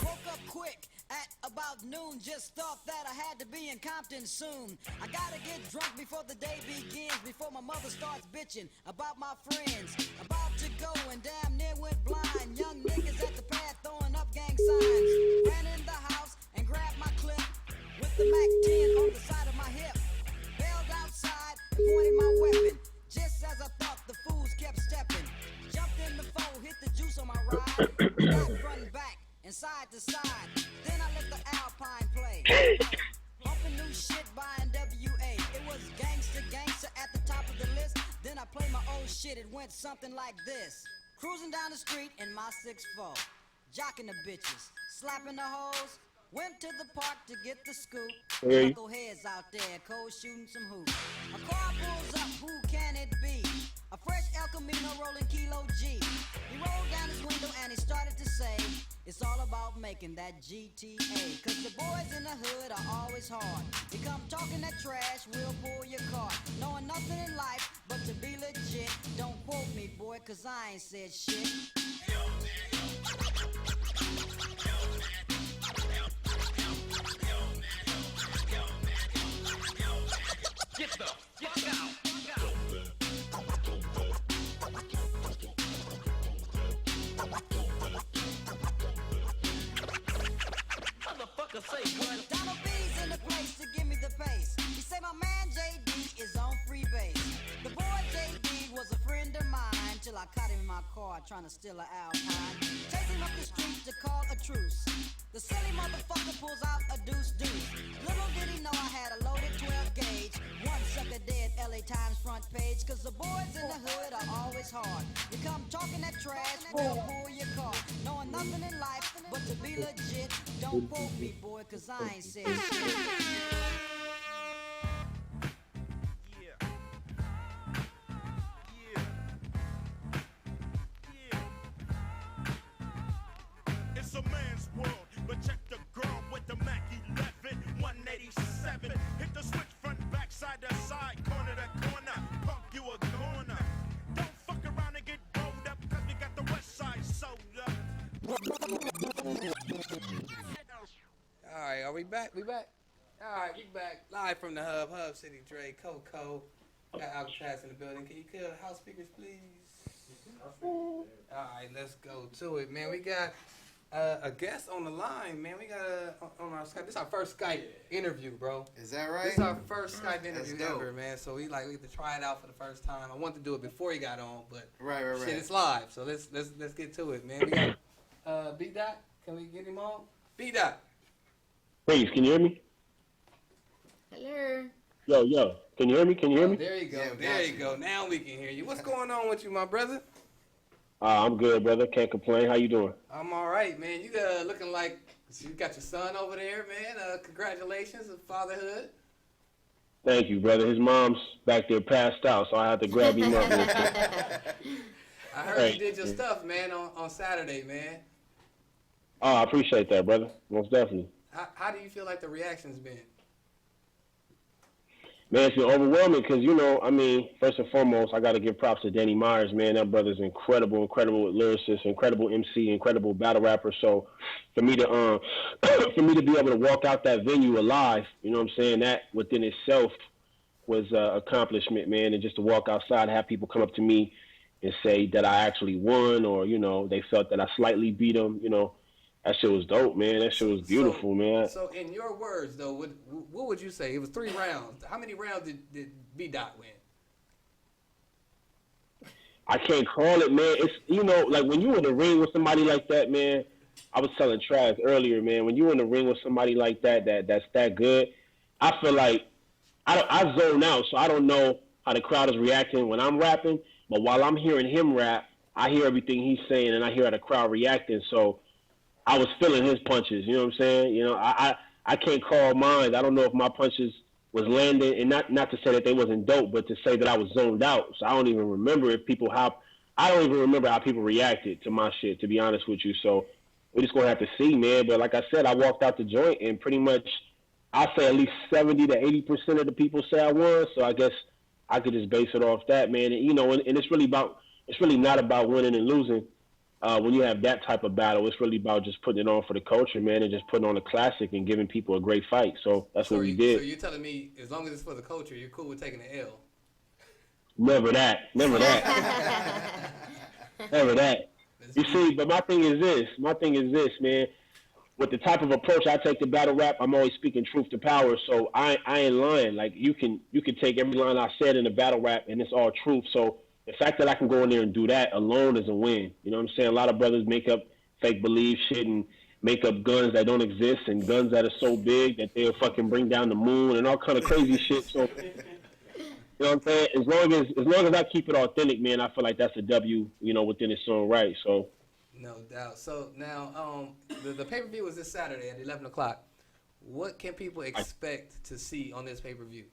S18: Woke up quick at about noon. Just thought that I had to be in Compton soon. I gotta get drunk before the day begins, before my mother starts bitching about my friends. About to go and damn near went blind. Young niggas at the pad throwing up gang signs. Ran in the house and grabbed my clip with the Mac 10 on the side of my hip. Bailed outside and pointed my weapon. Just as I thought, the fools kept stepping. Jumped in the foe, hit the juice on my ride. Got running back and side to side. Then I let the Alpine play. Bumping new shit by NWA. It was gangsta at the top of the list. I play my old shit, it went something like this. Cruising down the street in my 6'4", jocking the bitches, slapping the hoes. Went to the park to get the scoop.
S10: Hey.
S18: Knuckleheads out there, cold shooting some hoops. A car pulls up, who can it be? A fresh El Camino rolling Kilo G. He rolled down his window and he started to say, it's all about making that GTA. Cause the boys in the hood are always hard. You come talking that trash, we'll pull your car. Knowing nothing in life but to be legit. Don't quote me, boy, cause I ain't said shit.
S6: Get the fuck out. Motherfucker say what?
S18: Donald B's in the place to give me the pace. He say my man JD is on free base. The boy JD was a friend of mine till I caught him in my car trying to steal an Alpine. Chase him up the street to call a truce. The silly motherfucker pulls out a deuce. Little did he know I had a loaded 12 gauge. One sucker dead, LA Times front page. Cause the boys in the hood are always hard. You come talking that trash, we'll pull your car. Knowing nothing in life but to be legit. Don't quote me, boy, cause I ain't said shit.
S19: It's a man's world, but check the girl with the Mac 11, 187. Hit the switch front, back, side to side, corner to corner. Punk, you a corner. Don't fuck around and get rolled up, cause we got the west side sold up.
S7: All right, are we back? We back? All right, we back. Live from the Hub City, Dre, Coco. Got Alcatraz in the building. Can you kill the house speakers, please? All right, let's go to it, man. We got a guest on the line, man. We got on our Skype. This is our first Skype interview, bro.
S23: Is that right?
S7: This is our first Skype interview
S23: That's dope.
S7: ever, man. So we get to try it out for the first time. I wanted to do it before he got on, but
S23: Right.
S7: shit, it's live. So let's get to it, man. We got B Dot. Can we get him on? B Dot.
S10: Please, can you hear me?
S8: Hello.
S10: Yo, can you hear me?
S7: Oh, there you go. Yeah, there you go. Now we can hear you. What's going on with you, my brother?
S10: I'm good, brother. Can't complain. How you doing?
S7: I'm all right, man. You looking like you got your son over there, man. Congratulations on fatherhood.
S10: Thank you, brother. His mom's back there passed out, so I had to grab him up real quick.
S7: I heard you did your stuff, man, on Saturday, man.
S10: Oh, I appreciate that, brother. Most definitely.
S7: How do you feel like the reaction's been?
S10: Man, it's been overwhelming because, first and foremost, I got to give props to Danny Myers, man. That brother's incredible lyricist, incredible MC, incredible battle rapper. So for me to be able to walk out that venue alive, you know what I'm saying, that within itself was an accomplishment, man. And just to walk outside, have people come up to me and say that I actually won, or, they felt that I slightly beat them, that shit was dope, man. That shit was beautiful, man.
S7: So in your words, though, what would you say? It was 3 rounds. How many rounds did B Dot win?
S10: I can't call it, man. It's, like when you in the ring with somebody like that, man, I was telling Trav earlier, man, when you in the ring with somebody like that's that good, I feel like I zone out, so I don't know how the crowd is reacting when I'm rapping, but while I'm hearing him rap, I hear everything he's saying, and I hear how the crowd reacting, so I was feeling his punches, you know what I'm saying? I can't call mine. I don't know if my punches was landing, and not to say that they wasn't dope, but to say that I was zoned out. So I don't even remember how people reacted to my shit, to be honest with you. So we're just gonna have to see, man. But like I said, I walked out the joint, and pretty much I say at least 70 to 80% of the people say I won. So I guess I could just base it off that, man. And, and it's really not about winning and losing. When you have that type of battle, it's really about just putting it on for the culture, man, and just putting on a classic and giving people a great fight. So that's what we did.
S7: So you're telling me as long as it's for the culture, you're cool with taking the L?
S10: Never that. Never that. You see, but my thing is this, man. With the type of approach I take to battle rap, I'm always speaking truth to power. So I ain't lying. Like you can take every line I said in the battle rap, and it's all truth. So the fact that I can go in there and do that alone is a win. You know what I'm saying? A lot of brothers make up fake believe shit and make up guns that don't exist and guns that are so big that they'll fucking bring down the moon and all kind of crazy shit. So You know what I'm saying? As long as I keep it authentic, man, I feel like that's a W, you know, within its own right. So.
S7: No doubt. So now, the pay-per-view is this Saturday at 11 o'clock. What can people expect to see on this pay-per-view?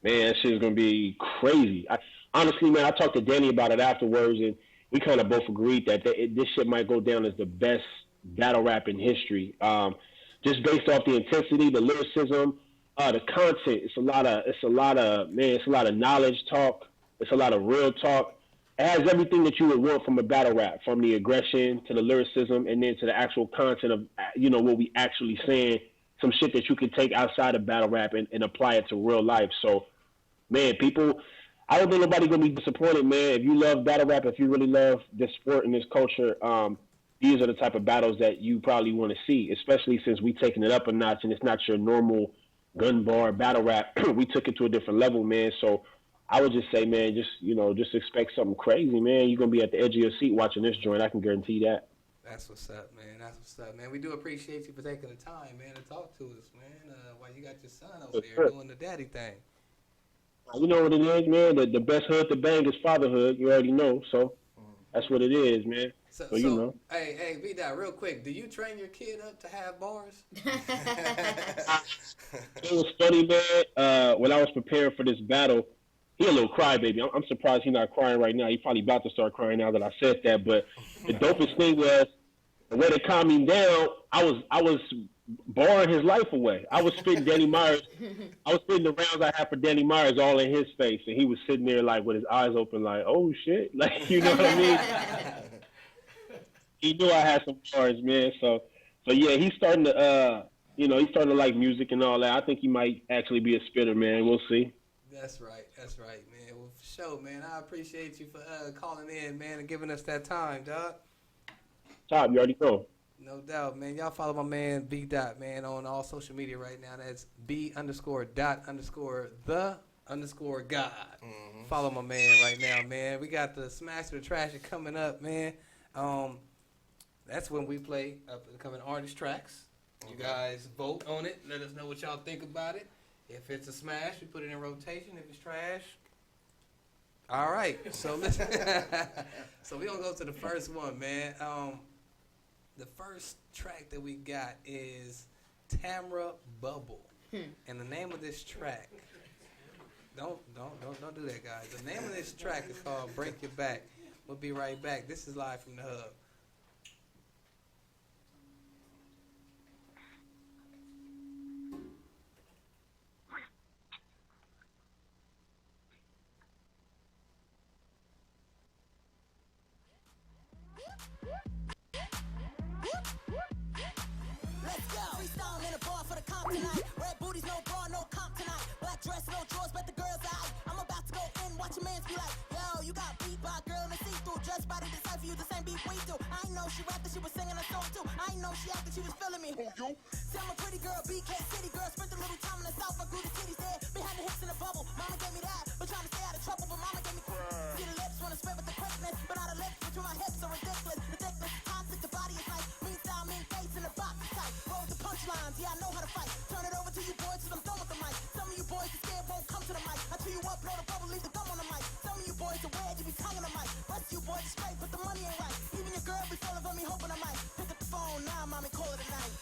S10: Man, that shit's gonna be crazy. Honestly, man, I talked to Danny about it afterwards, and we kind of both agreed that this shit might go down as the best battle rap in history. Just based off the intensity, the lyricism, the content. It's a lot of knowledge talk. It's a lot of real talk. It has everything that you would want from a battle rap, from the aggression to the lyricism, and then to the actual content of, you know, what we actually saying. Some shit that you can take outside of battle rap and apply it to real life. So, man, people, I don't think nobody gonna be disappointed, man. If you love battle rap, if you really love this sport and this culture, these are the type of battles that you probably want to see, especially since we taking it up a notch and it's not your normal gun bar battle rap. We took it to a different level, man. So I would just say, man, just expect something crazy, man. You're gonna be at the edge of your seat watching this joint. I can guarantee that.
S7: That's what's up, man. That's what's up, man. We do appreciate you for taking the time, man, to talk to us, man. While you got your son over there doing the daddy thing.
S10: You know what it is, man. The best hood to bang is fatherhood. You already know, so that's what it is, man. So you know.
S7: Hey, B-Dot, real quick, do you train your kid up to have bars?
S10: It was funny, man. When I was preparing for this battle, he a little crybaby. I'm surprised he's not crying right now. He's probably about to start crying now that I said that. But the dopest thing was the way to calm him down. I was barring his life away. I was spitting Danny Myers. I was spitting the rounds I had for Danny Myers all in his face, and he was sitting there like with his eyes open, like, "Oh shit!" Like, you know what I mean? He knew I had some bars, man. So yeah, he's starting to he's starting to like music and all that. I think he might actually be a spitter, man. We'll see.
S7: That's right, man. Well, for sure, man. I appreciate you for calling in, man, and giving us that time, dog.
S10: Top, you already know.
S7: No doubt, man. Y'all follow my man B-Dot, man, on all social media right now. That's B_dot_the_God. Mm-hmm. Follow my man right now, man. We got the Smash the Trash coming up, man. That's when we play upcoming artist tracks. You guys vote on it. Let us know what y'all think about it. If it's a smash, we put it in rotation. If it's trash, all right. So listen. So we gonna go to the first one, man. The first track that we got is Tamra Bubble, and the name of this track. Don't do that, guys. The name of this track is called "Break Your Back." We'll be right back. This is live from the Hub.
S1: Let's go. Freestyle in a bar for the comp tonight. Red booties, no bra, no comp tonight. Black dress, no drawers, but the girl's eye. I'm about to go in, watch your mans be like, yo, you got beat by a girl in a see-through. Dress body decipher you the same beat we do. I ain't know she rapped that she was singing a song too. I ain't know she acted she was feeling me. Who you? See, I'm a pretty girl, BK City girl. Spent a little time in the South, I grew the titties there. Behind the hips in the bubble. Mama gave me that, but trying to stay out of trouble. But mama gave me see the lips, wanna spread with the quickness. But now the lips between my hips are ridiculous. Ridiculous, toxic, the body is nice. Mean style, mean face, and the box is tight. Roll the punchlines, yeah, I know how to fight. Turn it over to you boys till I'm done with the mic. Some of you boys are scared, won't come to the mic. I chew you up, blow the bubble, leave the gum on the mic. Some of you boys are weird, you be tonguing the mic. Rest of you boys are straight, but the money ain't right. Even your girl be falling for me, hoping I might pick up the phone now, mommy, call it a night.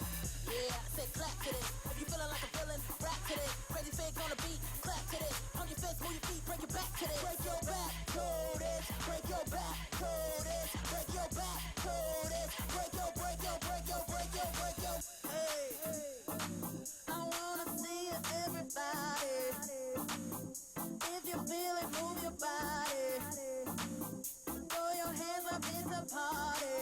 S1: Yeah, I say clap to this. If you feeling like a villain, rap to this. Crazy fake on the beat, clap to this. Pump your fist, move your feet, break your back to this. Break your back to this. Break your back to this. Break your back to this. Break your. Hey, I wanna see you, everybody. If you feel it, move your body. Throw your hands up, it's a party.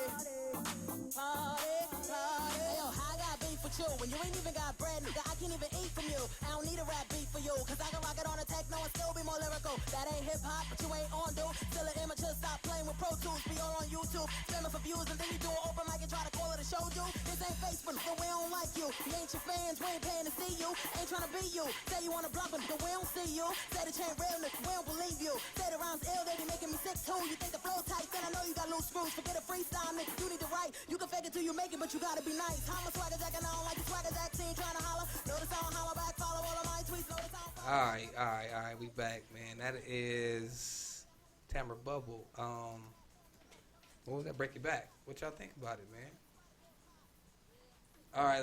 S1: Hey, yo, I got beef with you. When you ain't even got bread, nigga, I can't even eat from you. I don't need a rap beef for you, cause I can rock it on a techno and still be more lyrical. That ain't hip hop, but you ain't on, dude. Still an immature, stop playing with Pro Tools. Be all on YouTube, spamming for views, and then you do an open mic and try to call it a show, dude. This ain't Facebook, so we don't like you. We ain't your fans, we ain't paying to see you. Ain't trying to be you. Say you wanna block us, but we don't see you. Say the chain realness, we don't believe you. Say the rhymes ill, they be making me sick, next tune. You think the flow tight, then I know you got loose screws. Forget a freestyle, nigga, you need to write. You can fake it till you make it, but you gotta be nice. How my swagger jack and I don't like your swagger jack. Team trying to holler. Notice I don't holler back, follow all of my tweets. Notice I don't
S7: All right, we back, man. That is Tamara Bubble. What was that? Break It Back. What y'all think about it, man? All right,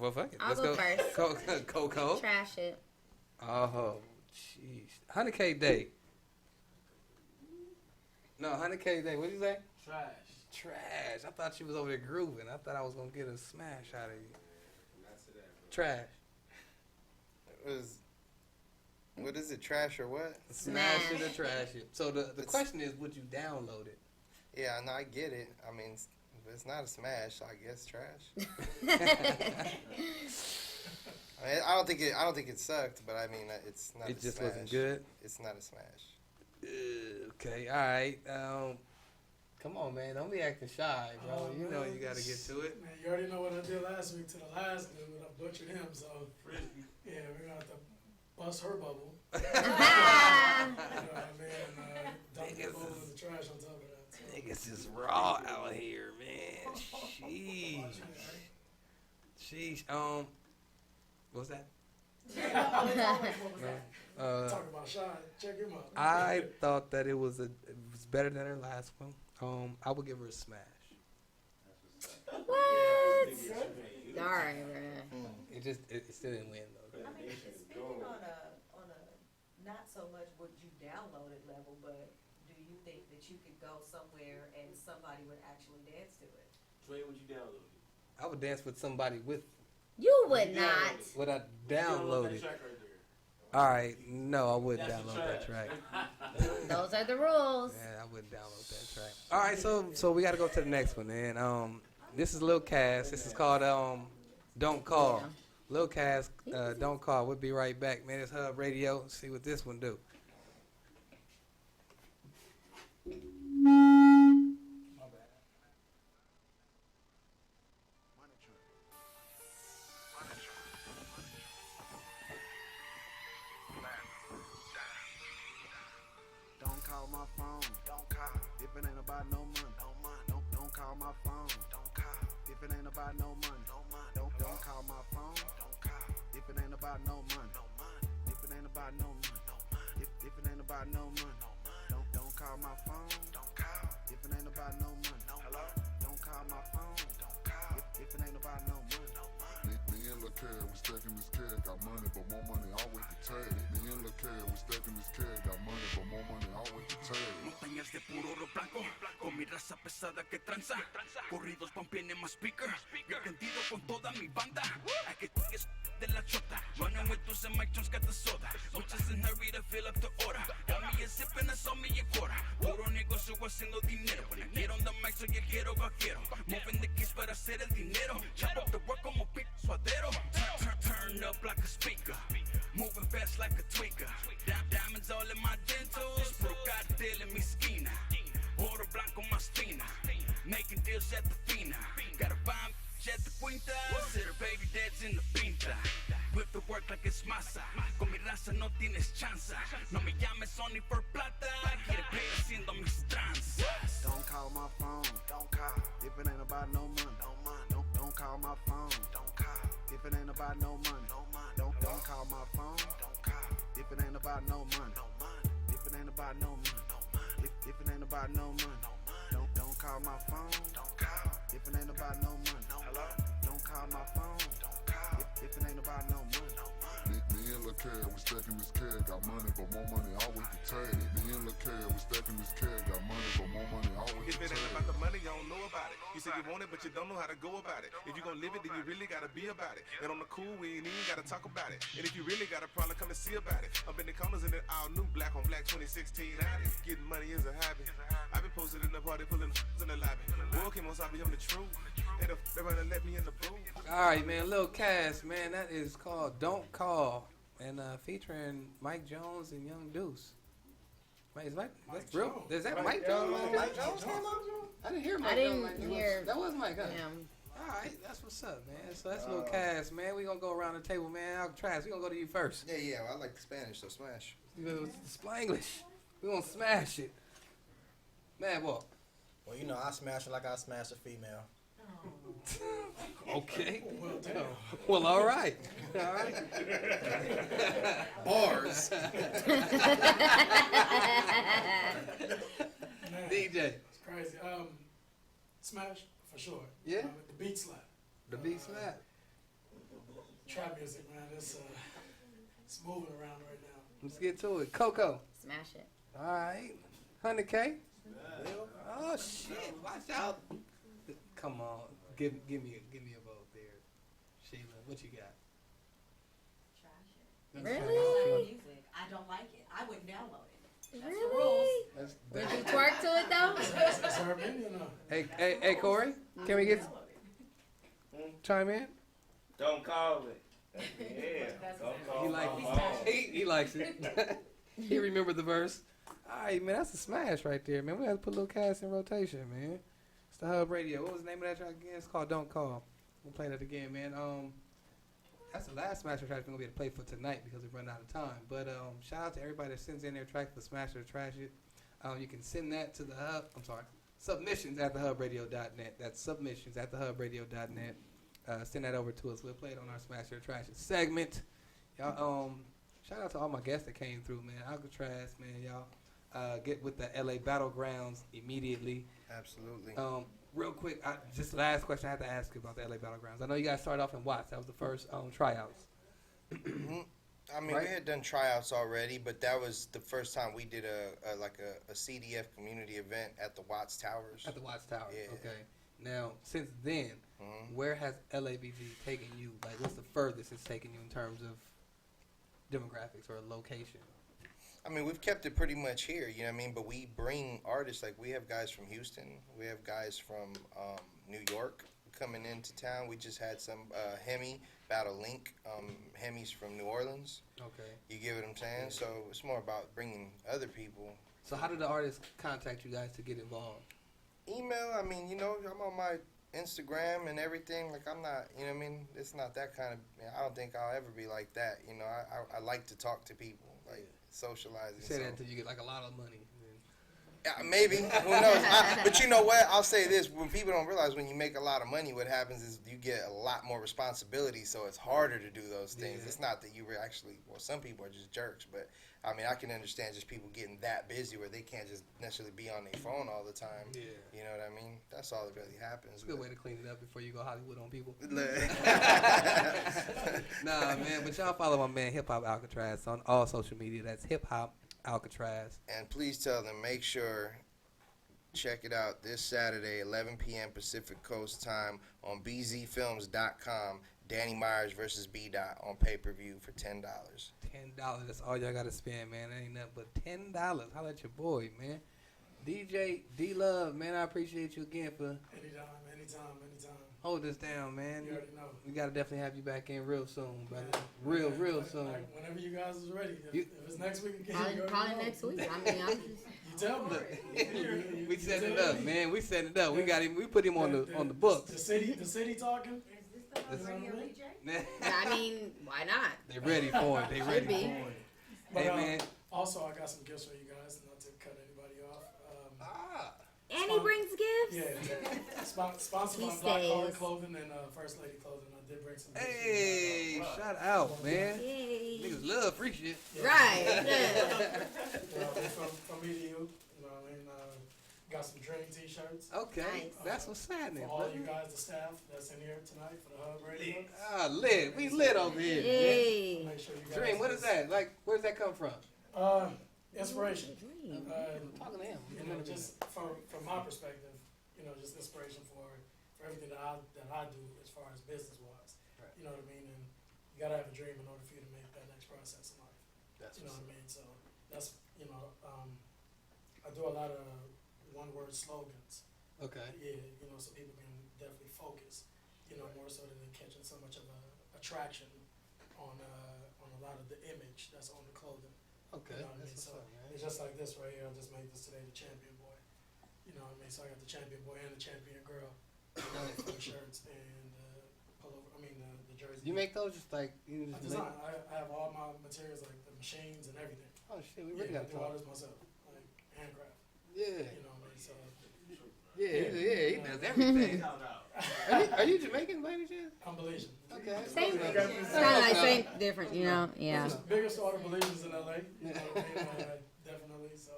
S7: well, fuck it.
S8: I'll
S7: Let's
S8: go first.
S7: Coco.
S8: Trash it.
S7: Oh, jeez. 100K day. No, 100K day. What did you say? Trash. I thought she was over there grooving. I thought I was going to get a smash out of you. Trash.
S23: What is it, trash or what?
S7: Smash it or trash it. So the question is, would you download it?
S23: Yeah, no, I get it. I mean, if it's not a smash, I guess trash. I mean, I don't think it sucked, but I mean, it's not.
S7: It
S23: a
S7: just
S23: smash.
S7: wasn't good?
S23: It's not a smash.
S7: Okay, all right. Come on, man. Don't be acting shy, bro. You know you got to get to it.
S9: Man, you already know what I did last week to the last dude. I butchered him, so yeah, we're gonna have to bust her bubble. You know what I mean? Dump the bubble in the trash on top of that. So.
S7: Niggas is raw out here, man. Sheesh. What's that?
S9: Talk about shy. Check him out.
S7: I thought that it was better than her last one. I would give her a smash.
S8: What? Alright, man.
S7: It still didn't win though.
S2: I mean, it's speaking on a not so much would you download it level, but do you think that you could go somewhere and somebody would actually dance to it?
S12: Trey, would you download it?
S7: I would dance with somebody with.
S8: You would not.
S7: Would I download it? All right, no, I wouldn't download that track.
S8: Those are the rules.
S7: Yeah, I wouldn't download that track. All right, so we got to go to the next one, man. This is Lil Cass. This is called Don't Call. Lil Cass, Don't Call. We'll be right back, man. It's Hub Radio. See what this one do.
S22: Don't call my phone. Don't call. If it ain't about no money. Don't call my phone. Don't call. If it ain't about no money. Don't call my phone. Don't call. If it ain't about no money. If it ain't about no money. If it ain't about no money. Don't call my phone. Don't call. If it ain't about no money. Hello. Don't call my phone. Don't call. If it ain't about no money.
S24: Me and Lil' Cat, we stacking this cat, got money, but more money always the tag. Me and Lil' Cat, we stacking this cat, got money, but more money always the tag.
S25: Montañas de puro oro blanco, con mi raza pesada que tranza. Corridos pampiene más speaker, entendido con toda mi banda. I get es de la chota, running with those and Mike Jones got the soda. Muchas in hurry to fill up the order. Got me a sip and it's on me a quarter. Puro negocio haciendo dinero. When I get on the mic soy el quiero vaquero. Moving the keys para hacer el dinero. Chop up the work como pic suadero. Turn up like a speaker. Moving fast like a tweaker. Diamonds all in my dentals. Puro cartel en mi esquina. Oro blanco más fina. Making deals at the fina. Gotta find at the quinta. Sit her baby dad's in the pinta. Whip the work like it's masa. Con mi raza no tienes chance. No me llames Sony por plata. Quiere pay haciendo mis tranzas.
S22: Don't call my phone. Don't call. If it ain't about no money. Don't call my phone. Don't call. If it ain't about no money. Don't call my phone. Don't call. If it ain't about no money. If it ain't about no money. If it ain't about no money. Don't call my phone. Don't call. If it ain't about no money. Hello. Don't call my phone. Don't call. If it ain't about no money.
S24: Me and Lil' Cat, we stacking this cat, got money, but more money always the tag. Me and Lil' Cat, we stacking this cat, got money, but more money always the
S26: If it
S24: tag.
S26: ain't about the money, you don't know about it. You say you want it, but you don't know how to go about it. If you gon' live it, then you really gotta be about it. And on the cool, we ain't even gotta talk about it. And if you really got a problem, come and see about it. Up in the corners in it all new, black on black 2016. Getting money is a habit. I been posted in the party, pulling in the lobby. Boy came on top, I'm the truth. They wanna let me in the booth.
S7: All right, man. Lil Cass, man. That is called Don't Call. And featuring Mike Jones and Young Deuce. Wait, is Mike? That's real. Is that Mike Jones?
S23: Mike Jones came on?
S7: I didn't hear Mike.
S8: I didn't hear.
S7: That was Mike, huh?
S8: Yeah.
S7: All right, that's what's up, man. So that's Lil Cass, man. We gonna go around the table, man. Alcatraz, we gonna go to you first.
S23: Yeah, I like the Spanish, so smash.
S7: You know, Spanglish. We gonna smash it. Mad Walk.
S4: Well, you know, I smash it like I smash a female.
S7: Okay. Well, all right. All right.
S4: Bars.
S7: DJ.
S9: It's crazy. Smash for sure.
S7: Yeah.
S9: The beat slap.
S7: The beat slap.
S9: Trap music, man. It's moving around right now.
S7: Let's get to it. Coco.
S8: Smash it.
S7: All right. 100K. Oh shit! Watch out. Come on. Give me a vote there, Sheila. What you got?
S2: Trash it.
S8: Really?
S2: Music. I don't like it. I wouldn't download it. That's the
S8: Really?
S2: rules.
S8: Would you twerk to it though?
S9: It's her opinion, though.
S7: Hey, Corey. Can we get chime in?
S5: Don't call it. Yeah. Don't call
S7: He likes it. He remembered the verse. All right, man. That's a smash right there, man. We have to put a little cast in rotation, man. It's the Hub Radio. What was the name of that track again? It's called "Don't Call." We'll play that again, man. That's the last Smash or Trash we're gonna be able to play for tonight because we've run out of time. But shout out to everybody that sends in their track for Smash or Trash it. You can send that to the Hub. I'm sorry, submissions@thehubradio.net. That's submissions@thehubradio.net. Send that over to us. We'll play it on our Smash or Trash it segment. Y'all, shout out to all my guests that came through, man. Alcatraz, man, y'all. Get with the LA Battlegrounds immediately.
S23: Absolutely.
S7: Real quick, just the last question I have to ask you about the LA Battlegrounds. I know you guys started off in Watts. That was the first tryouts.
S23: I mean,
S7: Right?
S23: we had done tryouts already, but that was the first time we did a CDF community event at the Watts Towers.
S7: At the Watts Towers.
S23: Yeah.
S7: Okay. Now, since then, where has LABG taken you? Like, what's the furthest it's taken you in terms of demographics or location?
S23: I mean, we've kept it pretty much here, you know what I mean? But we bring artists, like we have guys from Houston. We have guys from New York coming into town. We just had some Hemi Battle Link. Hemi's from New Orleans.
S7: Okay.
S23: You get what I'm saying? So it's more about bringing other people.
S7: So how did the artists contact you guys to get involved?
S23: Email, I mean, you know, I'm on my Instagram and everything. Like, I'm not, you know what I mean? It's not that kind of, I don't think I'll ever be like that. You know, I like to talk to people, like socializing.
S7: You say that until you get like a lot of money.
S23: Maybe. Who knows? But you know what? I'll say this. When people don't realize when you make a lot of money, what happens is you get a lot more responsibility, so it's harder to do those things.
S7: Yeah.
S23: It's not that you were actually, well, some people are just jerks, but I mean, I can understand just people getting that busy where they can't just necessarily be on their phone all the time.
S7: Yeah.
S23: You know what I mean? That's all that really happens.
S7: It's a good way to clean it up before you go Hollywood on people. Nah, man, but y'all follow my man Hip Hop Alcatraz on all social media. That's Hip Hop Alcatraz.
S23: And please tell them, make sure, check it out this Saturday, 11 p.m. Pacific Coast time on bzfilms.com. Danny Myers versus B-Dot on pay-per-view for $10.
S7: $10. That's all y'all got to spend, man. That ain't nothing but $10. Holla at your boy, man. DJ D-Love, man, I appreciate you again for
S9: Anytime.
S7: hold this down, man.
S9: You already know.
S7: We got to definitely have you back in real soon, brother. Real soon.
S9: Like, whenever you guys is ready. If it's next week again, you already
S8: Probably
S9: know.
S8: next week. I mean, I'm just...
S9: You tell me.
S7: We setting it up, man. We setting it up. We got him. We put him on the books.
S9: The city talking.
S8: I mean, why not?
S7: They ready for it. They ready for it.
S9: But,
S7: Hey, man.
S9: Also, I got some gifts for you guys, not to cut anybody off.
S8: And he brings gifts?
S9: Yeah. Sponsored
S8: He
S9: by Black Card
S8: stays.
S9: Clothing and First Lady Clothing. I did bring some gifts for you
S7: Hey,
S9: guys.
S7: shout out, man.
S8: Yay.
S7: Niggas love free shit.
S8: Right.
S9: From me to you. You know what I mean? Got some Dream T-shirts.
S7: Okay, that's what's happening,
S9: For all
S7: brother.
S9: you guys, the staff that's in here tonight for the Hub Radio.
S7: Lit. We lit over here.
S8: Yay.
S9: Make sure you guys
S7: Dream, what is that? Like, where does that come from?
S9: Inspiration.
S7: Talking to him.
S9: You know, just from my perspective, you know, just inspiration for everything that I do as far as business wise.
S7: Right.
S9: You know what I mean? And you gotta have a dream in order for you to make that next process in life.
S7: That's
S9: you know
S7: what's
S9: what I mean? So that's I do a lot of one-word slogans.
S7: Okay.
S9: Yeah, you know, so people can definitely focus. You know, more so than catching so much of a attraction on a lot of the image that's on the clothing.
S7: Okay.
S9: You know what I mean?
S7: That's
S9: So
S7: what's up, man.
S9: it's just like this right here. I just made this today, the champion boy. You know what I mean? So I got the champion boy and the champion girl for the shirts and pullover. I mean the jersey.
S7: You make those just like you
S9: I
S7: just
S9: design.
S7: make.
S9: I have all my materials like the machines and everything.
S7: Oh shit, we really
S9: I
S7: gotta
S9: do all
S7: talk.
S9: this myself, like handcraft.
S7: Yeah.
S9: You know what I mean? So
S7: does everything. Are you Jamaican, by any chance?
S9: I'm Belizean.
S7: Okay.
S8: Same. It's kind of like same, different, you know. Yeah.
S9: Biggest order Belizeans in LA. You know what I mean? Definitely. So,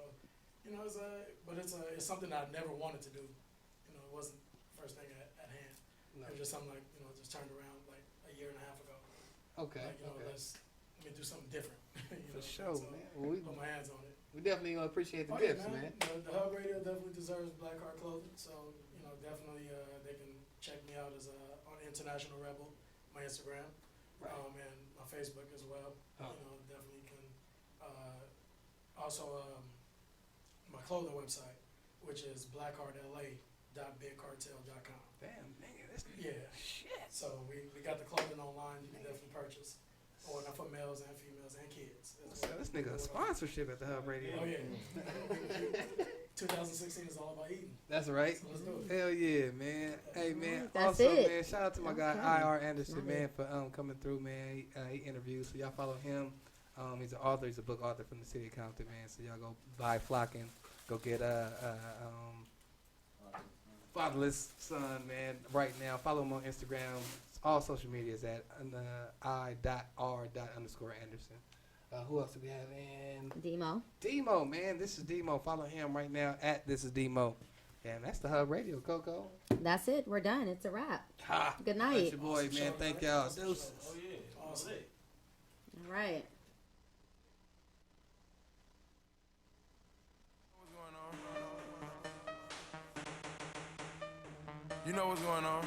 S9: you know, it's something I never wanted to do. You know, it wasn't the first thing at hand.
S7: No.
S9: It was just something like, you know, just turned around like a year and a half ago.
S7: Okay.
S9: Like, you know, let me do something different.
S7: For sure,
S9: so
S7: man. Well,
S9: put my hands on it.
S7: We definitely gonna appreciate the
S9: Yeah,
S7: gifts, man.
S9: The Hub Radio definitely deserves Black Heart Clothing, so you know definitely they can check me out as on International Rebel, my Instagram, and my Facebook as well.
S7: Oh.
S9: You know, definitely can. Also, my clothing website, which is blackheartla.bigcartel.com.
S7: Damn, nigga, that's
S9: shit. So we got the clothing online. You can definitely purchase. Ordering for males and females and kids.
S7: So this nigga a sponsorship at the Hub Radio.
S9: Oh yeah. 2016 is all about eating.
S7: That's right.
S9: So let's do it.
S7: Hell yeah, man. Hey man.
S8: That's
S7: also,
S8: it.
S7: man, shout out to my guy
S8: Okay.
S7: IR Anderson, man, for coming through, man. He interviews, so y'all follow him. He's an author. He's a book author from the city of Compton, man. So y'all go buy Flocking. Go get Fatherless Son, man. Right now, follow him on Instagram. All social media is at I.R._Anderson. Who else do we have in?
S8: Demo.
S7: Demo, man. This is Demo. Follow him right now at This Is Demo. Yeah, and that's the Hub Radio, Coco.
S8: That's it. We're done. It's a wrap.
S7: Ha.
S8: Good
S7: That's
S8: night.
S7: your boy, man. Thank y'all. Deuces.
S5: Oh, yeah.
S9: Awesome.
S8: All right.
S11: You know what's going on?